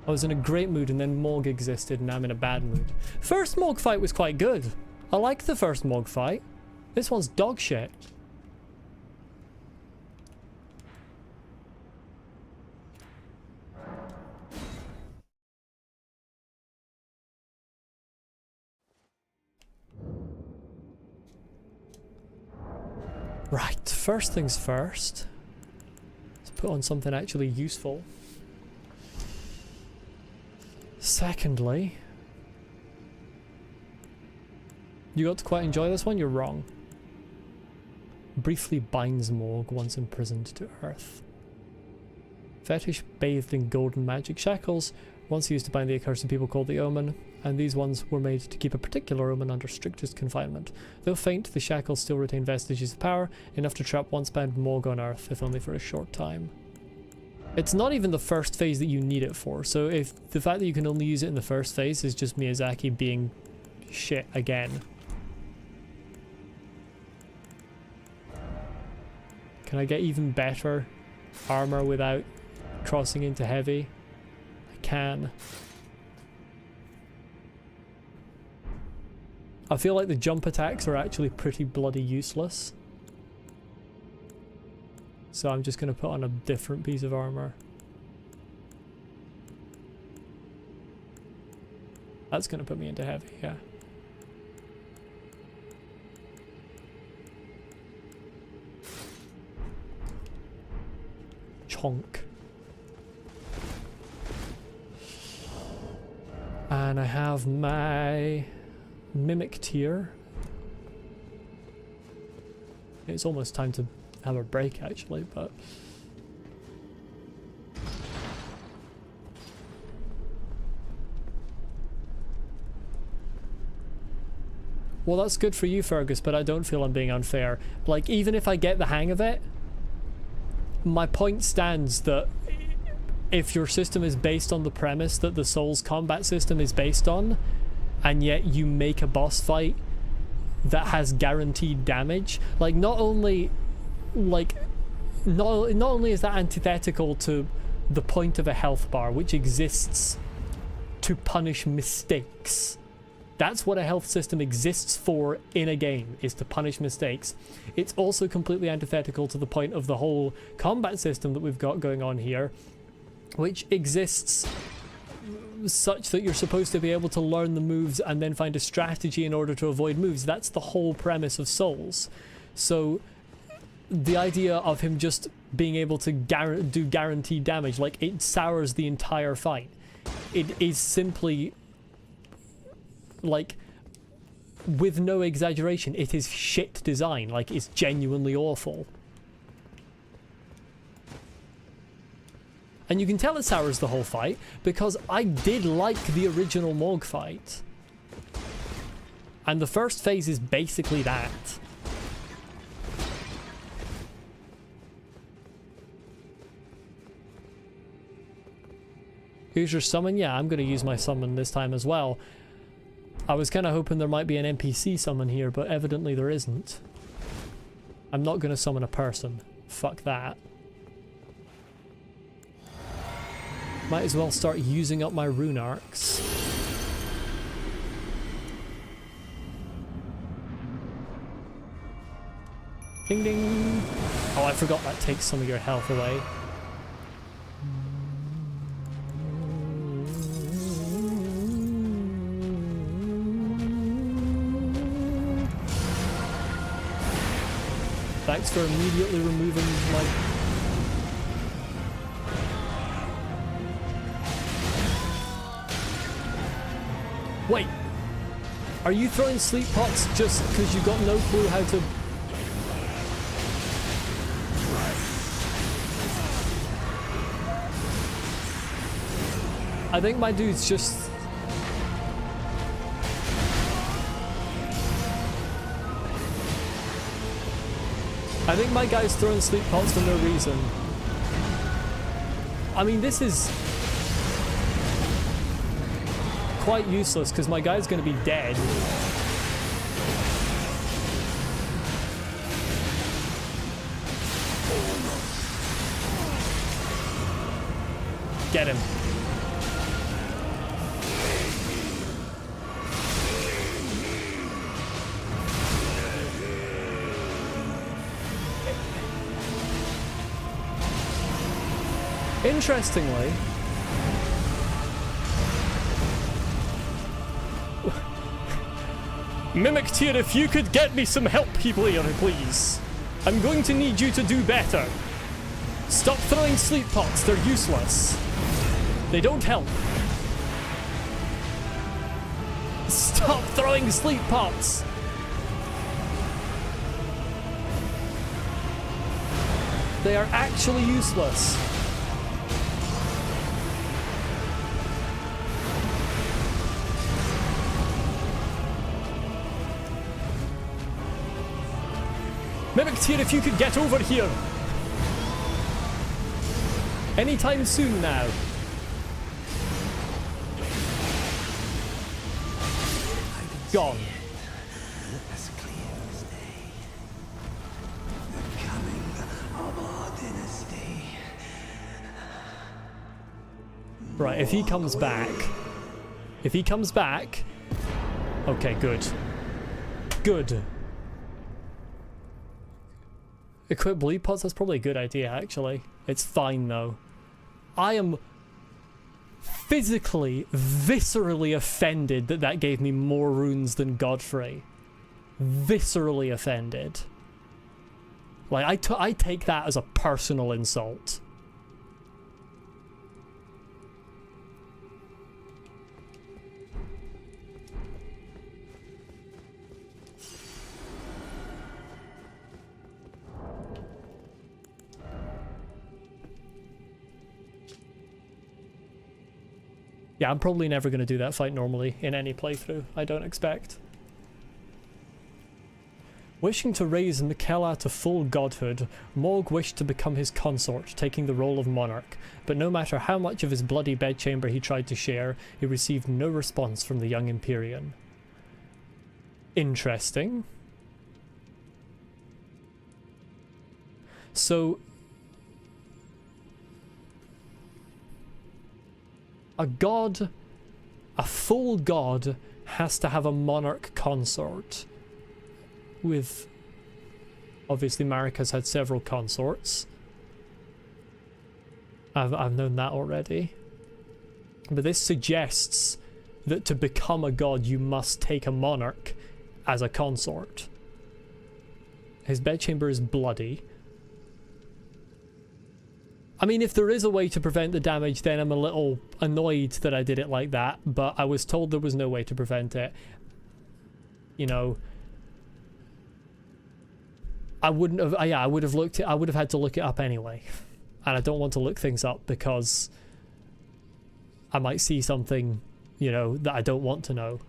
I was in a great mood and then Mohg existed and now I'm in a bad mood. First Mohg fight was quite good. I liked the first Mohg fight. This one's dog shit. Right, first things first. Let's put on something actually useful. Secondly, you got to quite enjoy this one? You're wrong. Briefly binds Mohg once imprisoned to earth. Fetish bathed in golden magic shackles, once used to bind the accursed people called the Omen, and these ones were made to keep a particular Omen under strictest confinement. Though faint, the shackles still retain vestiges of power, enough to trap once bound Mohg on earth, if only for a short time. It's not even the first phase that you need it for, so if the fact that you can only use it in the first phase is just Miyazaki being shit again. Can I get even better armor without crossing into heavy? I can. I feel like the jump attacks are actually pretty bloody useless. So I'm just going to put on a different piece of armor. That's going to put me into heavy, yeah. Chonk. And I have my Mimic tier. It's almost time to have a break actually, but Well, that's good for you, Fergus, but I don't feel I'm being unfair. Like, even if I get the hang of it, my point stands that if your system is based on the premise that the Souls combat system is based on, and yet you make a boss fight that has guaranteed damage, like, not only is that antithetical to the point of a health bar, which exists to punish mistakes. That's what a health system exists for in a game, is to punish mistakes. It's also completely antithetical to the point of the whole combat system that we've got going on here, which exists such that you're supposed to be able to learn the moves and then find a strategy in order to avoid moves. That's the whole premise of Souls. So the idea of him just being able to do guaranteed damage, like, it sours the entire fight. It is simply, like, with no exaggeration, it is shit design. Like, it's genuinely awful. And you can tell it sours the whole fight, because I did like the original Mohg fight. And the first phase is basically that. Here's your summon. Yeah, I'm going to use my summon this time as well. I was kind of hoping there might be an NPC summon here, but evidently there isn't. I'm not going to summon a person. Fuck that. Might as well start using up my rune arcs. Ding ding! Oh, I forgot that takes some of your health away. Thanks for immediately removing my... Wait! Are you throwing sleep pots just because you've got no clue how to... I think my dude's just... I think my guy's throwing sleep pots for no reason. I mean, this is quite useless because my guy's going to be dead. Get him. Interestingly, Mimic Tier, if you could get me some help here, please. I'm going to need you to do better. Stop throwing sleep pots, they're useless. They don't help. Stop throwing sleep pots! They are actually useless. Mimic Tier, if you could get over here. Anytime soon now. Gone. As clear as day. The coming of our dynasty. Right, if he comes back... If he comes back... Okay, good. Good. Equip bleed pots? That's probably a good idea, actually. It's fine, though. I am physically, viscerally offended that that gave me more runes than Godfrey. Viscerally offended. Like, I take that as a personal insult. Yeah, I'm probably never going to do that fight normally in any playthrough, I don't expect. Wishing to raise Miquella to full godhood, Mohg wished to become his consort, taking the role of monarch, but no matter how much of his bloody bedchamber he tried to share, he received no response from the young Empyrean. Interesting. So, a god, a full god, has to have a monarch consort. With, obviously Marika's had several consorts. I've known that already. But this suggests that to become a god you must take a monarch as a consort. His bedchamber is bloody. I mean, if there is a way to prevent the damage, then I'm a little annoyed that I did it like that, but I was told there was no way to prevent it. You know, I wouldn't have, I would have had to look it up anyway. And I don't want to look things up because I might see something, you know, that I don't want to know.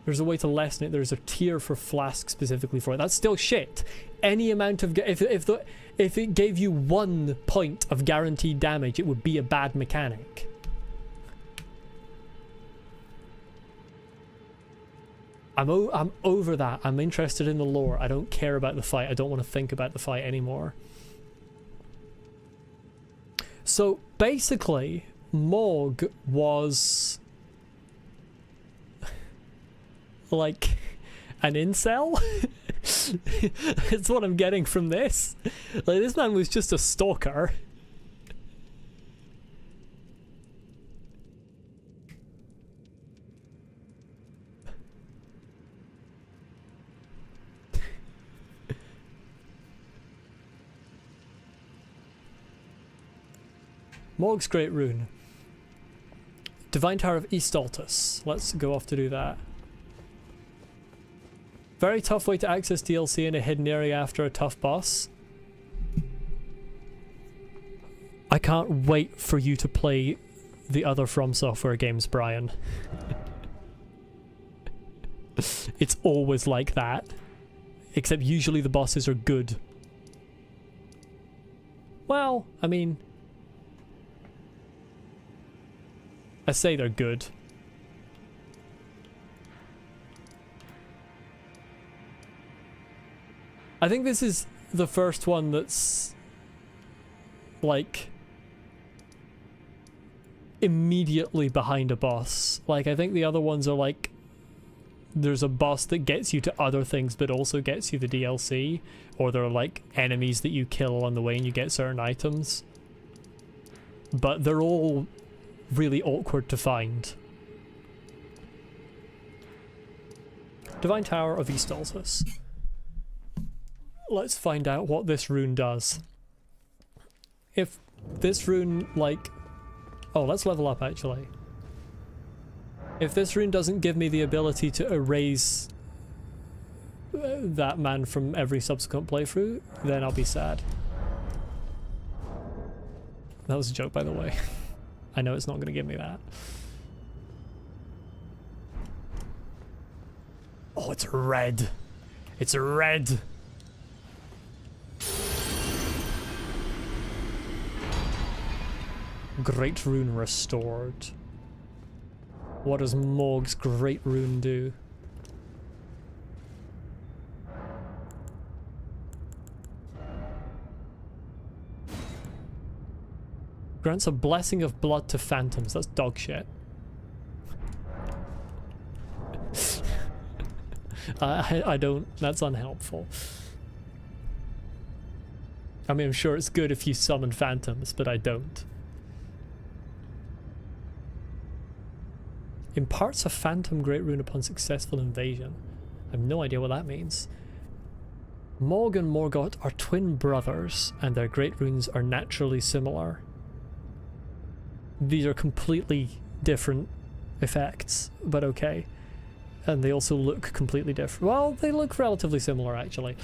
There's a way to lessen it. There's a tier for flask specifically for it. That's still shit. Any amount of... If it gave you 1 point of guaranteed damage, it would be a bad mechanic. I'm over that. I'm interested in the lore. I don't care about the fight. I don't want to think about the fight anymore. So, basically, Mohg was... like an incel. It's what I'm getting from this. Like, this man was just a stalker. Mohg's Great Rune. Divine Tower of East Altus. Let's go off to do that. Very tough way to access DLC in a hidden area after a tough boss. I can't wait for you to play the other From Software games, Brian. It's always like that. Except usually the bosses are good. Well, I mean... I say they're good. I think this is the first one that's like immediately behind a boss. Like, I think the other ones are like there's a boss that gets you to other things but also gets you the DLC, or there are like enemies that you kill along the way and you get certain items. But they're all really awkward to find. Divine Tower of East Altus. Let's find out what this rune does. If this rune, like... Oh, let's level up, actually. If this rune doesn't give me the ability to erase that man from every subsequent playthrough, then I'll be sad. That was a joke, by the way. I know it's not going to give me that. Oh, it's red. It's red. Great Rune restored. What does Mohg's Great Rune do? Grants a blessing of blood to phantoms. That's dog shit. I don't... That's unhelpful. I mean, I'm sure it's good if you summon phantoms, but I don't. Imparts a phantom Great Rune upon successful invasion. I have no idea what that means. Mohg and Morgott are twin brothers, and their Great Runes are naturally similar. These are completely different effects, but okay. And they also look completely different. Well, they look relatively similar, actually.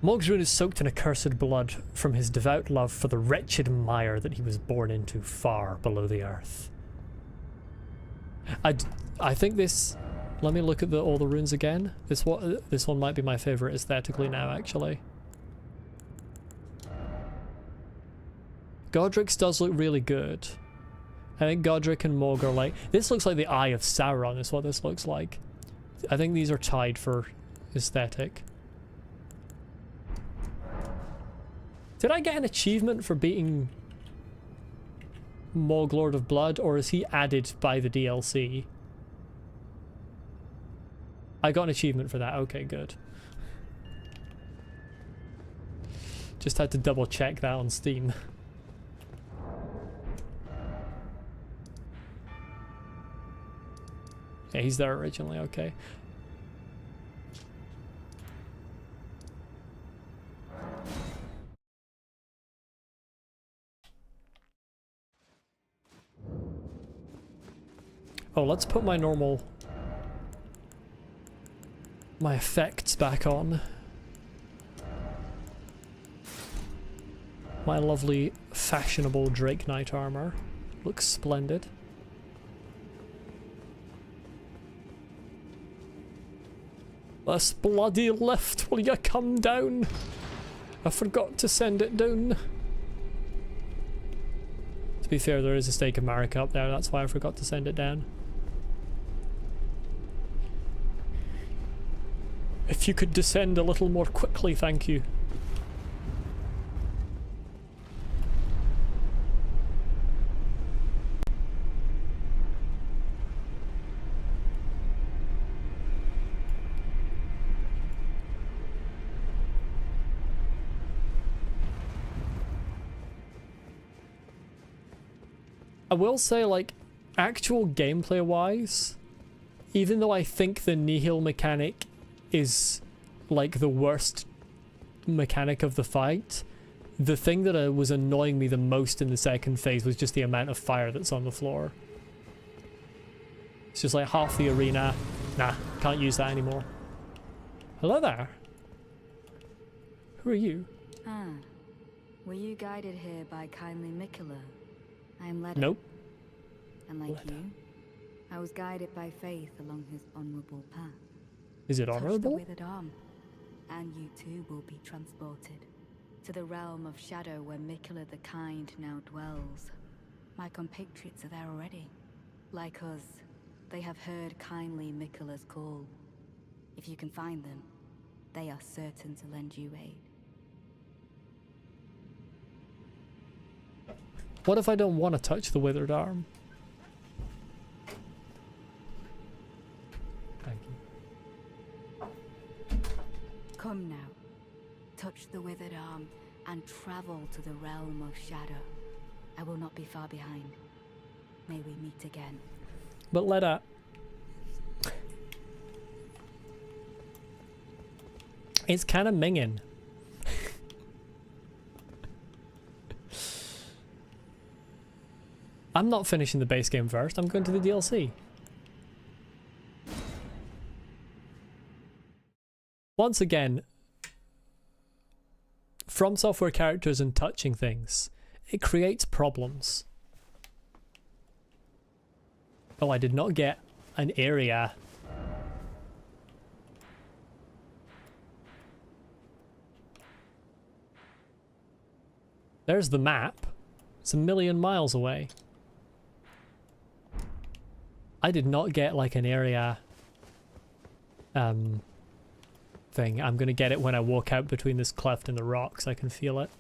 Mohg's rune is soaked in accursed blood from his devout love for the wretched mire that he was born into far below the earth. I think this... Let me look at all the runes again. This one might be my favorite aesthetically now, actually. Godric's does look really good. I think Godric and Mohg are like... This looks like the Eye of Sauron is what this looks like. I think these are tied for aesthetic. Did I get an achievement for beating Mohg Lord of Blood, or is he added by the DLC? I got an achievement for that. Okay, good. Just had to double check that on Steam. Yeah, he's there originally, okay. Oh, let's put my effects back on. My lovely fashionable Drake Knight armor looks splendid. This bloody lift, will you come down? I forgot to send it down. To be fair, there is a stake of Marika up there, that's why I forgot to send it down. If you could descend a little more quickly, thank you. I will say, like, actual gameplay wise, even though I think the Nihil mechanic is like the worst mechanic of the fight, the thing that was annoying me the most in the second phase was just the amount of fire that's on the floor. It's just like half the arena. Nah, can't use that anymore. Hello there. Who are you? Ah, were you guided here by kindly Mikola? I am led. Nope. And like you, I was guided by faith along his honorable path. Is it Touch honorable? the withered arm, and you too will be transported to the realm of shadow where Mikola the Kind now dwells. My compatriots are there already. Like us, they have heard kindly Mikola's call. If you can find them, they are certain to lend you aid. What if I don't want to touch the withered arm? Thank you. Come now, touch the withered arm and travel to the realm of shadow. I will not be far behind. May we meet again. But let her. It's kind of minging. I'm not finishing the base game first, I'm going to the DLC. Once again, From Software characters and touching things, it creates problems. Oh, I did not get an area. There's the map. It's 1,000,000 miles away. I did not get like an area thing. I'm gonna get it when I walk out between this cleft and the rocks. I can feel it.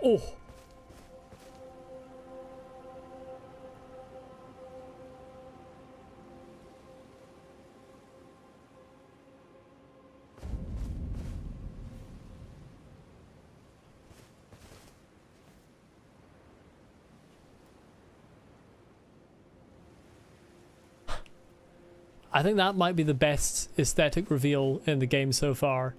Oh! I think that might be the best aesthetic reveal in the game so far.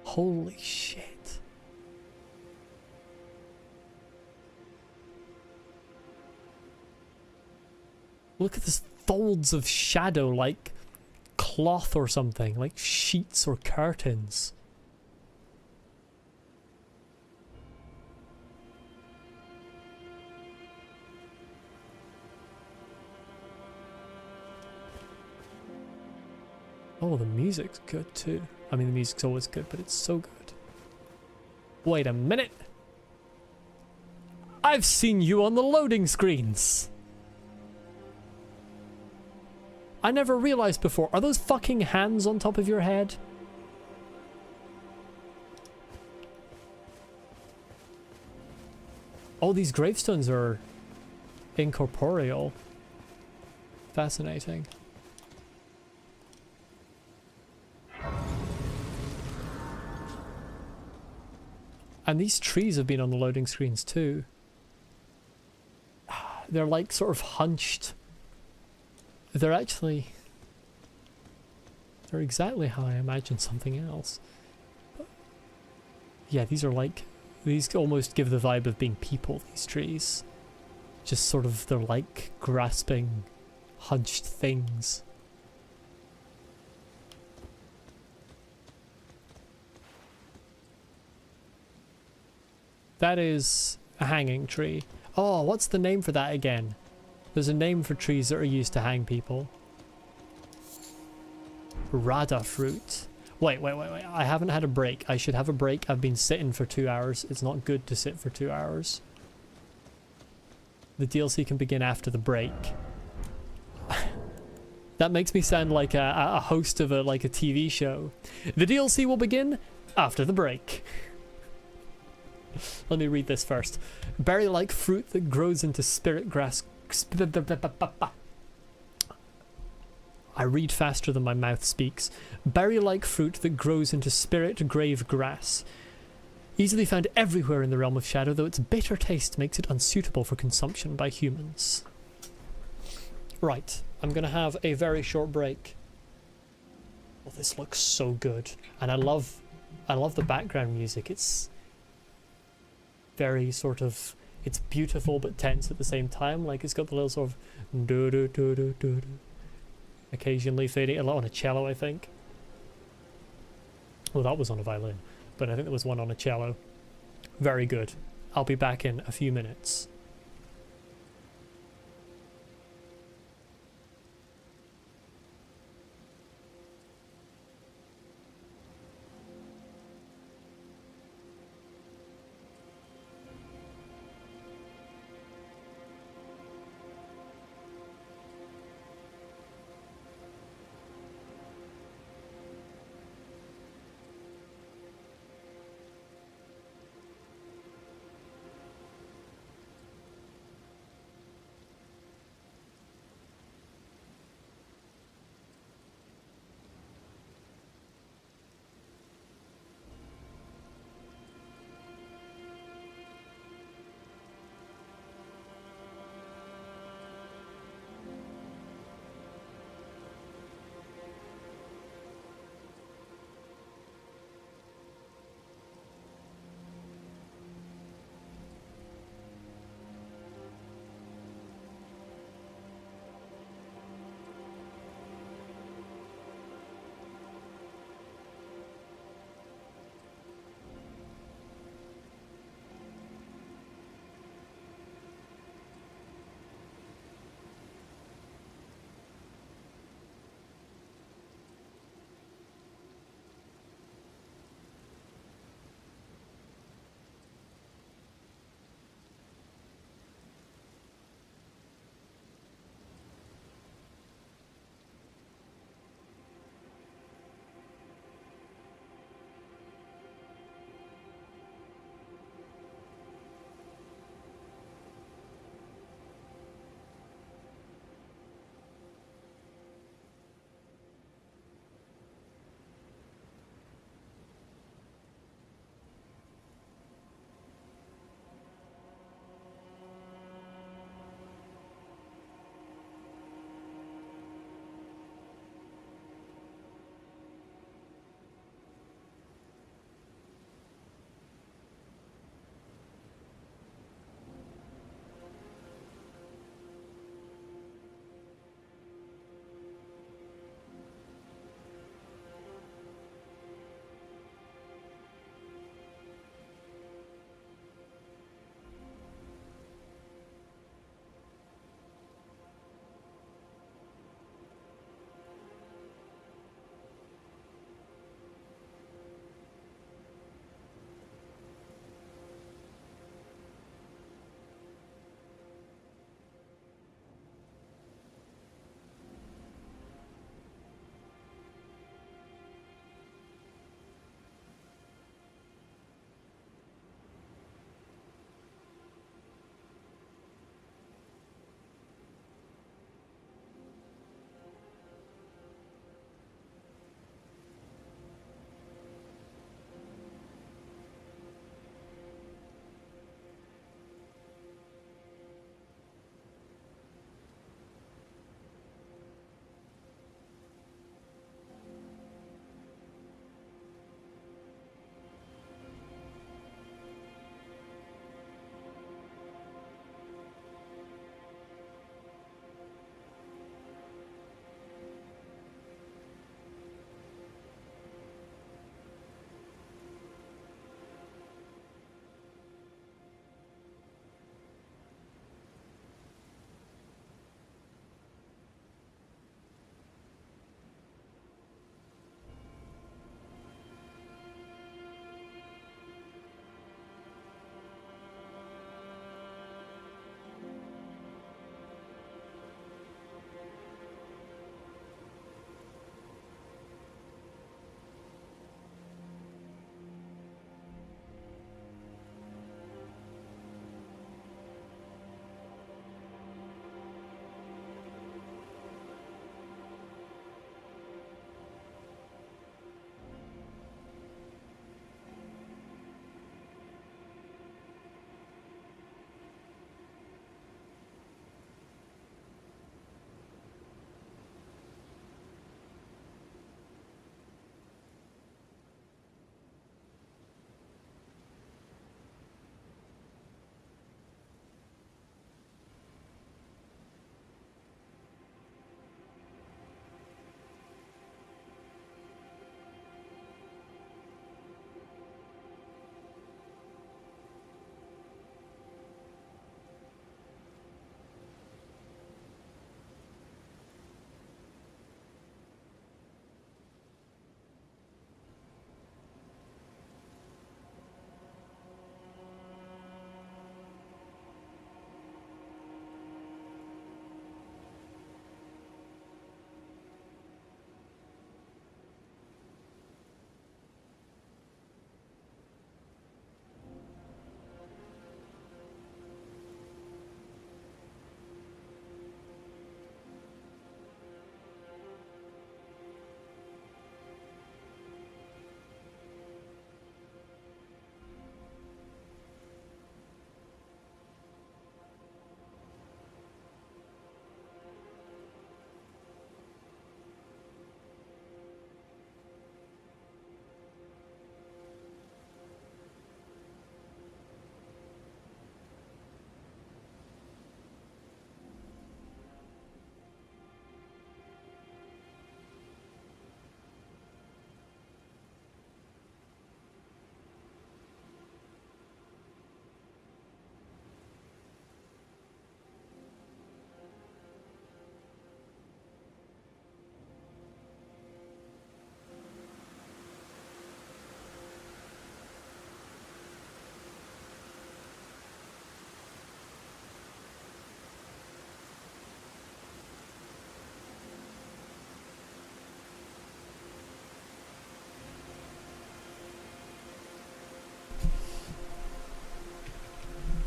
Holy shit. Look at this folds of shadow like cloth or something, like sheets or curtains. Oh, the music's good too. I mean, the music's always good, but it's so good. Wait a minute. I've seen you on the loading screens. I never realized before. Are those fucking hands on top of your head? Oh, these gravestones are incorporeal. Fascinating. And these trees have been on the loading screens too. They're like sort of hunched. They're exactly how I imagine something else. But yeah, these almost give the vibe of being people, these trees. Just sort of, they're like grasping, hunched things. That is a hanging tree. Oh, what's the name for that again? There's a name for trees that are used to hang people. Rada fruit. Wait. I haven't had a break. I should have a break. I've been sitting for 2 hours. It's not good to sit for 2 hours. The DLC can begin after the break. That makes me sound like a host of a TV show. The DLC will begin after the break. Let me read this first. Berry-like fruit that grows into spirit grass. I read faster than my mouth speaks. Berry-like fruit that grows into spirit grave grass. Easily found everywhere in the realm of shadow, though its bitter taste makes it unsuitable for consumption by humans. Right, I'm gonna have a very short break. Oh, this looks so good. And I love the background music. It's very sort of, it's beautiful but tense at the same time. Like it's got the little sort of do do do do do do, occasionally fading, a lot on a cello, I think. Well, that was on a violin, but I think there was one on a cello. Very good. I'll be back in a few minutes.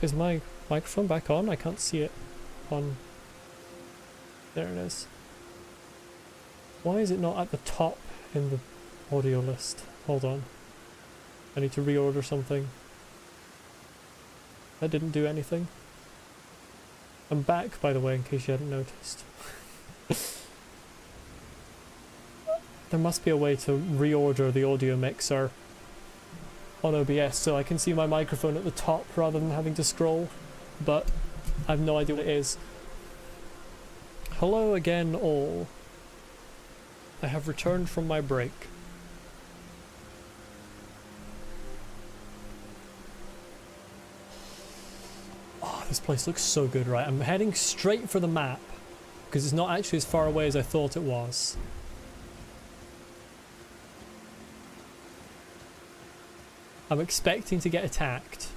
Is my microphone back on? I can't see it on. There it is. Why is it not at the top in the audio list? Hold on. I need to reorder something. That didn't do anything. I'm back, by the way, in case you hadn't noticed. There must be a way to reorder the audio mixer on OBS so I can see my microphone at the top rather than having to scroll, but I have no idea what it is. Hello again, all. I have returned from my break. Oh, this place looks so good, right? I'm heading straight for the map because it's not actually as far away as I thought it was. I'm expecting to get attacked.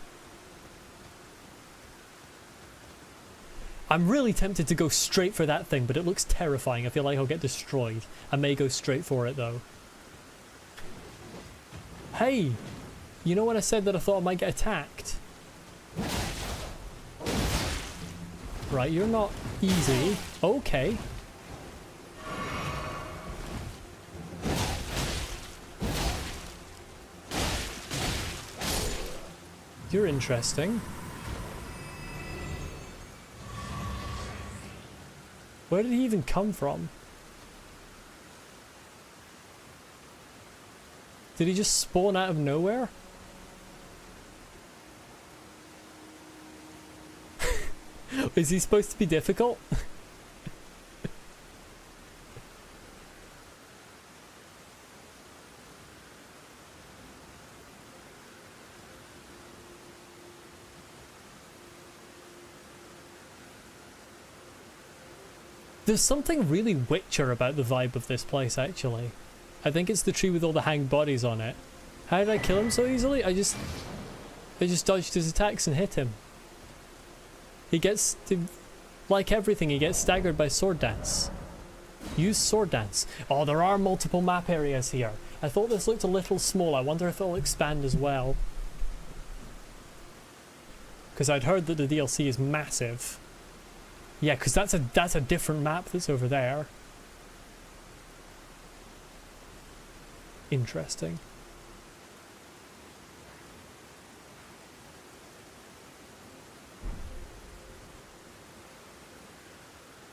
I'm really tempted to go straight for that thing, but it looks terrifying. I feel like I'll get destroyed. I may go straight for it, though. Hey! You know when I said that I thought I might get attacked? Right, you're not easy. Okay. You're interesting. Where did he even come from? Did he just spawn out of nowhere? Is he supposed to be difficult? There's something really Witcher about the vibe of this place, actually. I think it's the tree with all the hanged bodies on it. How did I kill him so easily? I just dodged his attacks and hit him. He gets, like everything, he gets staggered by sword dance. Use sword dance. Oh, there are multiple map areas here. I thought this looked a little small. I wonder if it'll expand as well. Because I'd heard that the DLC is massive. Yeah, because that's a different map that's over there. Interesting.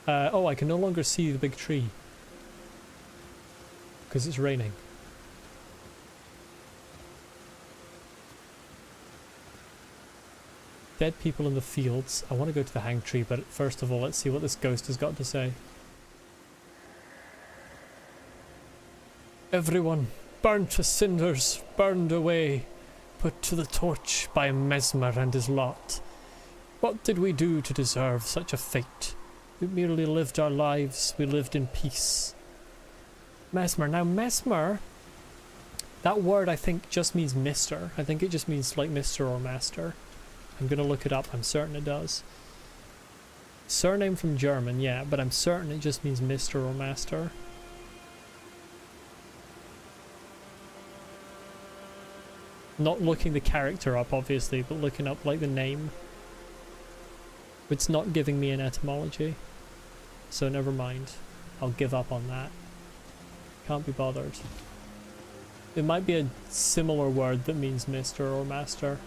Oh, I can no longer see the big tree. Because it's raining. Dead people in the fields. I want to go to the hanged tree, but first of all, let's see what this ghost has got to say. Everyone, burnt to cinders, burned away, put to the torch by Mesmer and his lot. What did we do to deserve such a fate? We merely lived our lives, we lived in peace. Mesmer. Now Mesmer, that word I think just means mister. I think it just means like mister or master. I'm gonna look it up, I'm certain it does. Surname from German, yeah, but I'm certain it just means mister or master. Not looking the character up, obviously, but looking up like the name. It's not giving me an etymology, so never mind. I'll give up on that. Can't be bothered. It might be a similar word that means mister or master.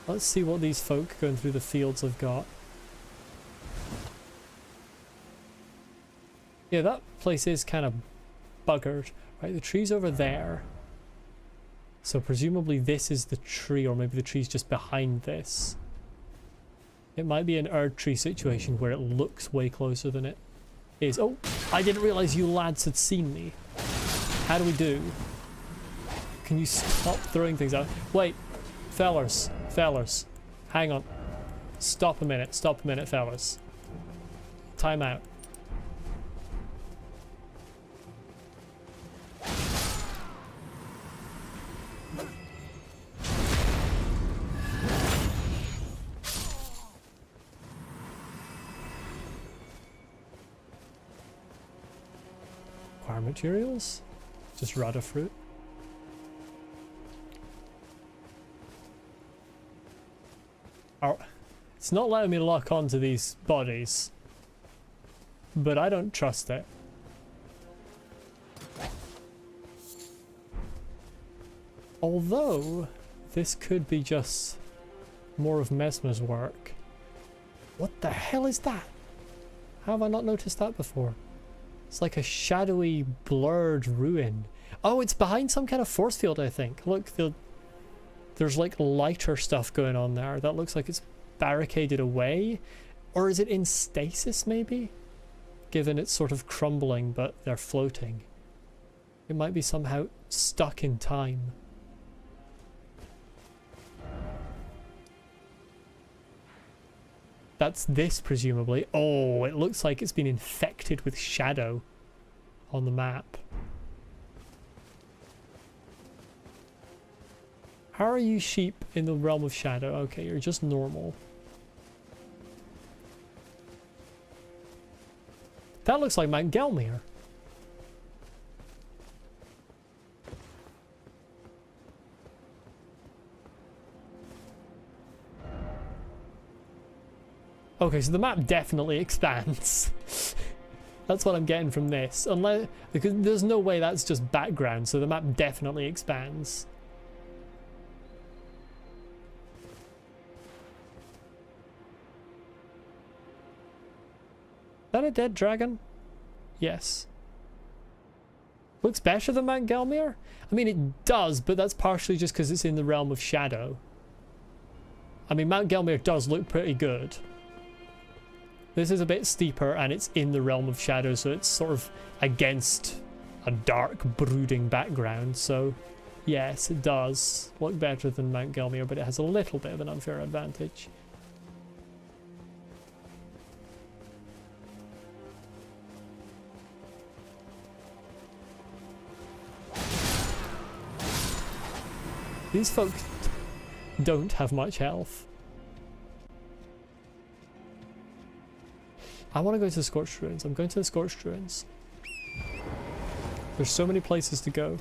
Let's see what these folk going through the fields have got. Yeah, that place is kind of buggered. Right, the tree's over there. So presumably this is the tree, or maybe the tree's just behind this. It might be an Erd tree situation where it looks way closer than it is. Oh, I didn't realise you lads had seen me. How do we do? Can you stop throwing things out? Wait, fellas, hang on. Stop a minute, fellas. Time out. Acquire materials? Just rudder fruit. It's not letting me lock onto these bodies, but I don't trust it. Although, this could be just more of Mesmer's work. What the hell is that? How have I not noticed that before? It's like a shadowy, blurred ruin. Oh, it's behind some kind of force field, I think. Look, there's like lighter stuff going on there. That looks like it's barricaded away. Or is it in stasis, maybe? Given it's sort of crumbling, but they're floating. It might be somehow stuck in time. That's this, presumably. Oh, it looks like it's been infected with shadow on the map. How are you sheep in the realm of shadow? Okay, you're just normal. That looks like Mount Gelmir. Okay, so the map definitely expands. That's what I'm getting from this. Unless, because there's no way that's just background, so the map definitely expands. Is that a dead dragon? Yes. Looks better than Mount Gelmir? I mean, it does, but that's partially just because it's in the realm of shadow. I mean, Mount Gelmir does look pretty good. This is a bit steeper and it's in the realm of shadow, so it's sort of against a dark, brooding background. So, yes, it does look better than Mount Gelmir, but it has a little bit of an unfair advantage. These folk don't have much health. I want to go to the Scorched Ruins. I'm going to the Scorched Ruins. There's so many places to go.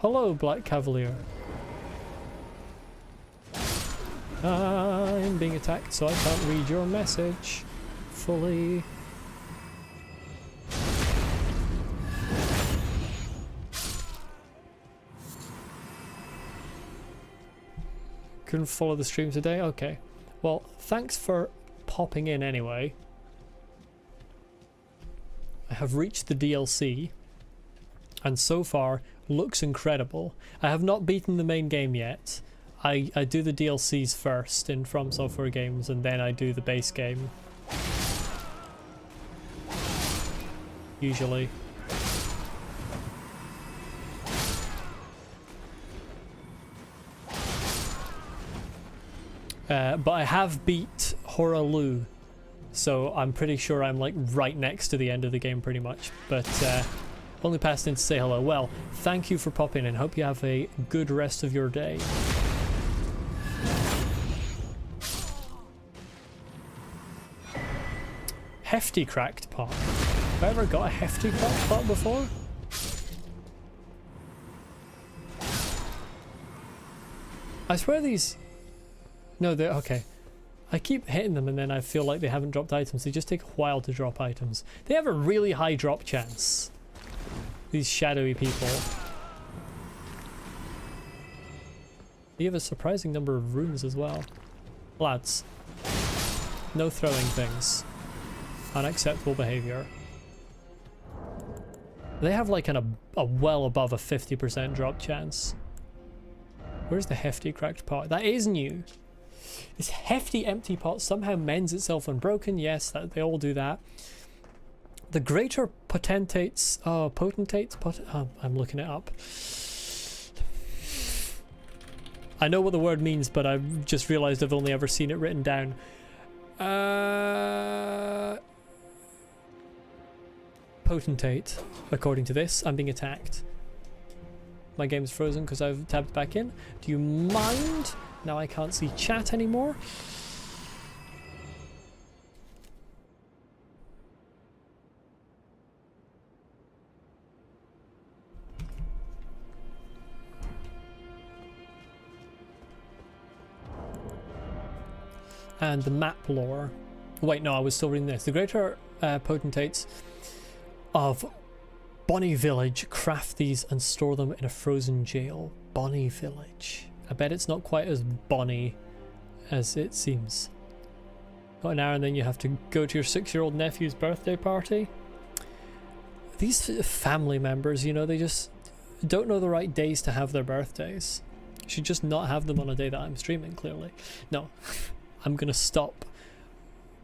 Hello, Black Cavalier. I'm being attacked, so I can't read your message fully. Couldn't follow the stream today? Okay. Well, thanks for popping in anyway. I have reached the DLC, and so far looks incredible. I have not beaten the main game yet. I do the DLCs first in From Software games, and then I do the base game. Usually. But I have beat Horalu, so I'm pretty sure I'm like right next to the end of the game pretty much. But only passed in to say hello. Well, thank you for popping in. Hope you have a good rest of your day. Hefty cracked pot. Have I ever got a hefty cracked pot before? I swear these... No, they're okay. I keep hitting them and then I feel like they haven't dropped items. They just take a while to drop items. They have a really high drop chance. These shadowy people. They have a surprising number of runes as well. Lads. No throwing things. Unacceptable behavior. They have like a well above a 50% drop chance. Where's the hefty cracked pot? That is new. This hefty empty pot somehow mends itself when broken. Yes, they all do that. The greater potentates... Oh, potentates? I'm looking it up. I know what the word means, but I've just realised I've only ever seen it written down. Potentate, according to this. I'm being attacked. My game's frozen because I've tabbed back in. Do you mind? Now I can't see chat anymore. and the map lore. Wait, no, I was still reading this. The greater potentates of Bonnie Village craft these and store them in a frozen jail. Bonnie Village. I bet it's not quite as bonny as it seems. Got an hour and then you have to go to your 6-year-old nephew's birthday party. These family members, you know, they just don't know the right days to have their birthdays. You should just not have them on a day that I'm streaming, clearly. No, I'm gonna stop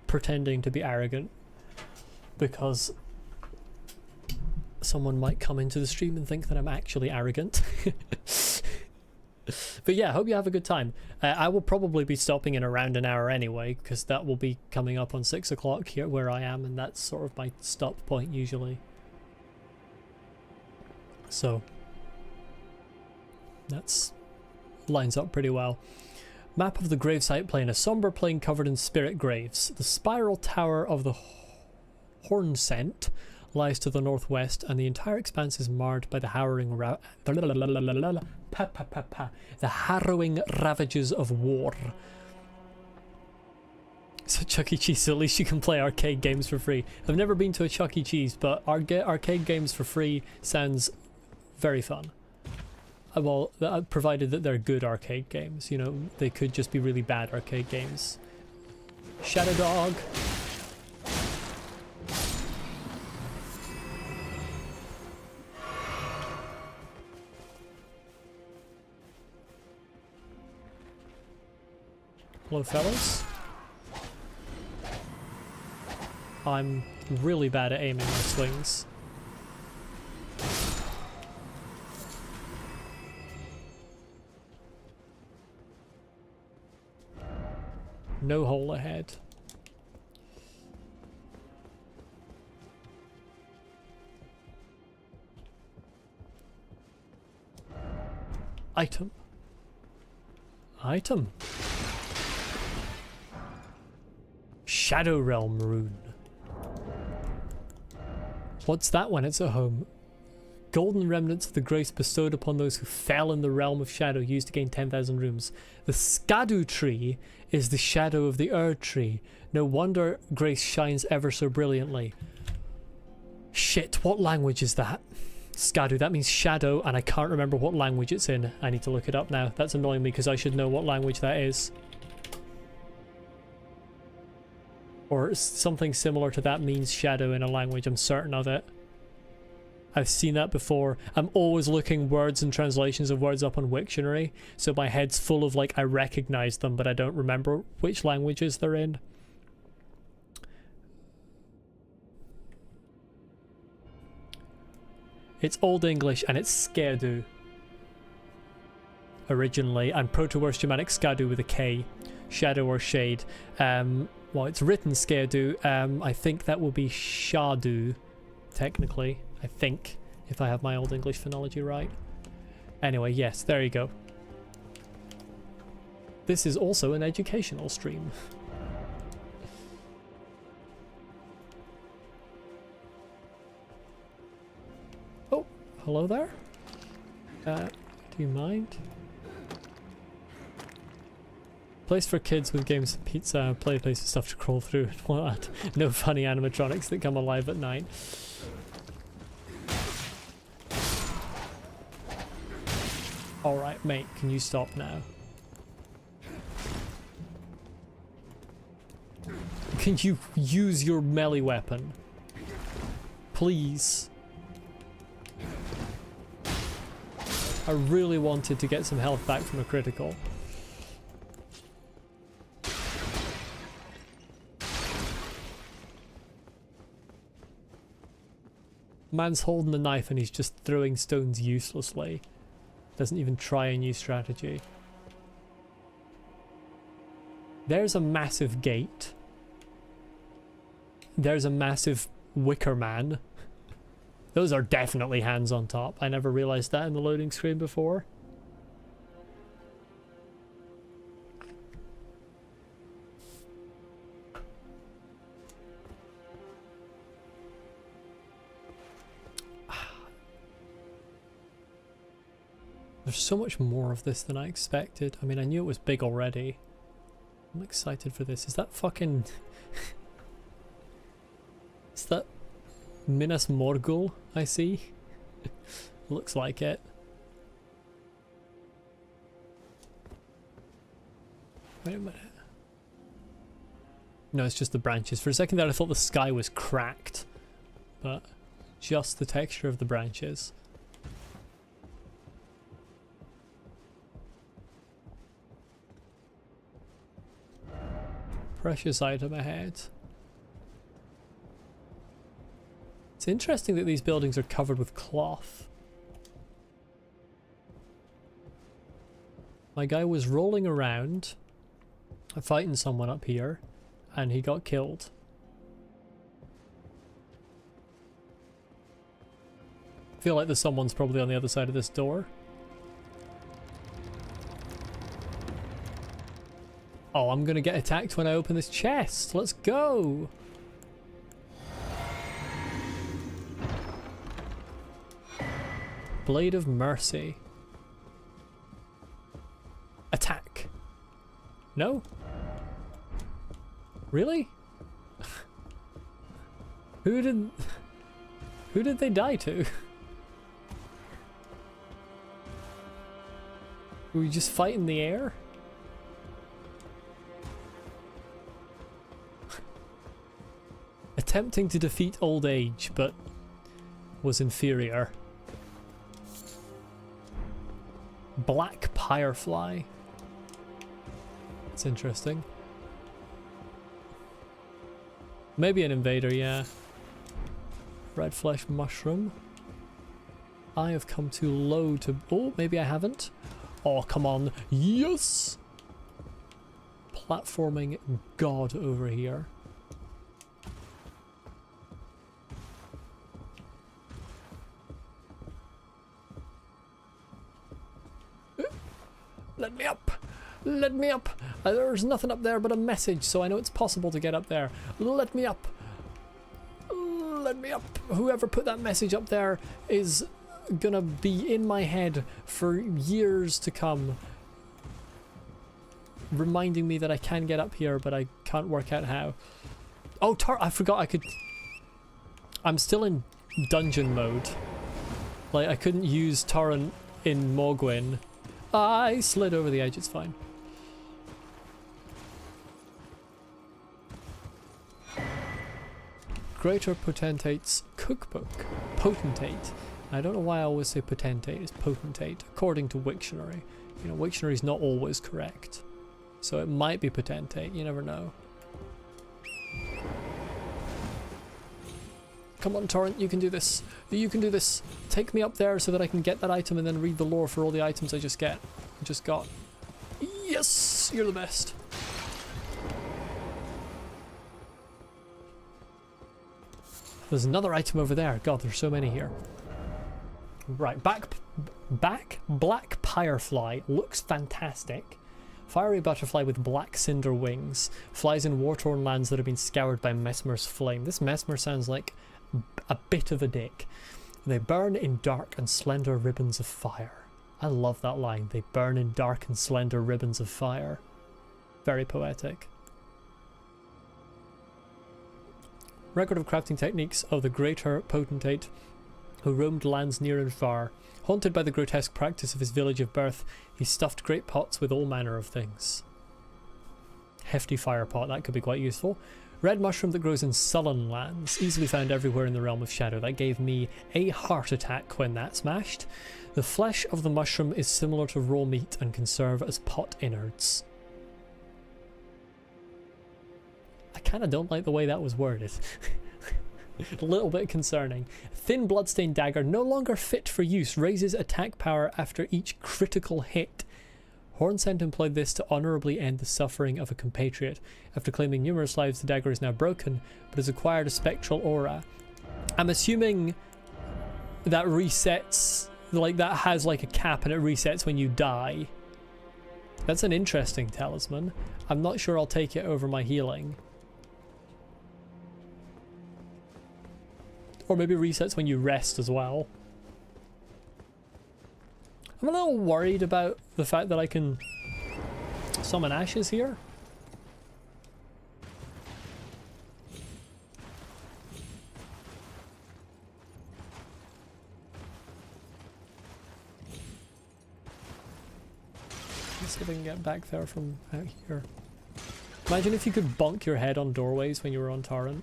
pretending to be arrogant because someone might come into the stream and think that I'm actually arrogant. But yeah, hope you have a good time. I will probably be stopping in around an hour anyway, because that will be coming up on 6 o'clock here where I am, and that's sort of my stop point usually. So that's lines up pretty well. Map of the gravesite plain, a somber plain covered in spirit graves. The spiral tower of the Hornsent lies to the northwest, and the entire expanse is marred by the harrowing ravages of war. So Chuck E. Cheese, so at least you can play arcade games for free. I've never been to a Chuck E. Cheese, but arcade games for free sounds very fun. Well, provided that they're good arcade games, you know, they could just be really bad arcade games. Shadow Dog. Hello, fellas. I'm really bad at aiming my swings. No hole ahead. Item. Item. Shadow Realm rune. What's that when it's at home? Golden remnants of the grace bestowed upon those who fell in the realm of shadow, used to gain 10,000 rooms. The Skadu tree is the shadow of the Erd tree. No wonder grace shines ever so brilliantly. Shit, what language is that? Skadu, that means shadow, and I can't remember what language it's in. I need to look it up now. That's annoying me because I should know what language that is. Or something similar to that means shadow in a language, I'm certain of it. I've seen that before. I'm always looking words and translations of words up on Wiktionary, so my head's full of like, I recognize them, but I don't remember which languages they're in. It's Old English and it's Skerdu originally, and Proto-Worst Germanic Skadu with a K, shadow or shade. Well, it's written Skerdu. I think that will be Shadu, technically. I think, if I have my Old English phonology right. Anyway, yes, there you go. This is also an educational stream. Oh, hello there. Do you mind? Place for kids with games, pizza, play place and stuff to crawl through and whatnot. No funny animatronics that come alive at night. Alright, mate, can you stop now? Can you use your melee weapon? Please. I really wanted to get some health back from a critical. Man's holding the knife and he's just throwing stones uselessly. Doesn't even try a new strategy. There's a massive gate. There's a massive wicker man. Those are definitely hands on top. I never realized that in the loading screen before. There's so much more of this than I expected. I mean, I knew it was big already. I'm excited for this. Is that fucking... Is that Minas Morgul I see? Looks like it. Wait a minute. No, it's just the branches. For a second there I thought the sky was cracked. But just the texture of the branches. Precious item ahead. It's interesting that these buildings are covered with cloth. My guy was rolling around, fighting someone up here, and he got killed. I feel like there's someone's probably on the other side of this door. Oh, I'm gonna get attacked when I open this chest. Let's go! Blade of Mercy. Attack. No? Really? Who did they die to? Were we just fight in the air? Attempting to defeat old age, but was inferior. Black Firefly. It's interesting. Maybe an invader, yeah. Red flesh mushroom. I have come too low to... Oh, maybe I haven't. Oh, come on. Yes! Platforming god over here. Let me up! Let me up! There's nothing up there but a message, so I know it's possible to get up there. Let me up! Let me up! Whoever put that message up there is gonna be in my head for years to come. Reminding me that I can get up here, but I can't work out how. Oh, I forgot I could... I'm still in dungeon mode. Like, I couldn't use torrent in Mohg. I slid over the edge, it's fine. Greater Potentate's Cookbook. Potentate. I don't know why I always say potentate, it's potentate, according to Wiktionary. You know, Wiktionary's not always correct. So it might be potentate, you never know. Come on, Torrent, you can do this. You can do this. Take me up there so that I can get that item and then read the lore for all the items I just got. Yes! You're the best. There's another item over there. God, there's so many here. Right, Black Firefly looks fantastic. Fiery butterfly with black cinder wings. Flies in war-torn lands that have been scoured by Mesmer's flame. This Mesmer sounds like a bit of a dick. They burn in dark and slender ribbons of fire. I love that line. They burn in dark and slender ribbons of fire. Very poetic. Record of crafting techniques of the Greater Potentate, who roamed lands near and far. Haunted by the grotesque practice of his village of birth, he stuffed great pots with all manner of things. Hefty fire pot, that could be quite useful. Red mushroom that grows in sullen lands, easily found everywhere in the realm of shadow. That gave me a heart attack when that smashed. The flesh of the mushroom is similar to raw meat and can serve as pot innards. I kind of don't like the way that was worded. A little bit concerning. Thin bloodstained dagger, no longer fit for use, raises attack power after each critical hit. Hornsent employed this to honourably end the suffering of a compatriot. After claiming numerous lives, the dagger is now broken, but has acquired a spectral aura. I'm assuming that resets, like that has like a cap and it resets when you die. That's an interesting talisman. I'm not sure I'll take it over my healing. Or maybe resets when you rest as well. I'm a little worried about the fact that I can summon ashes here. See if I can get back there from out here. Imagine if you could bonk your head on doorways when you were on Torrent.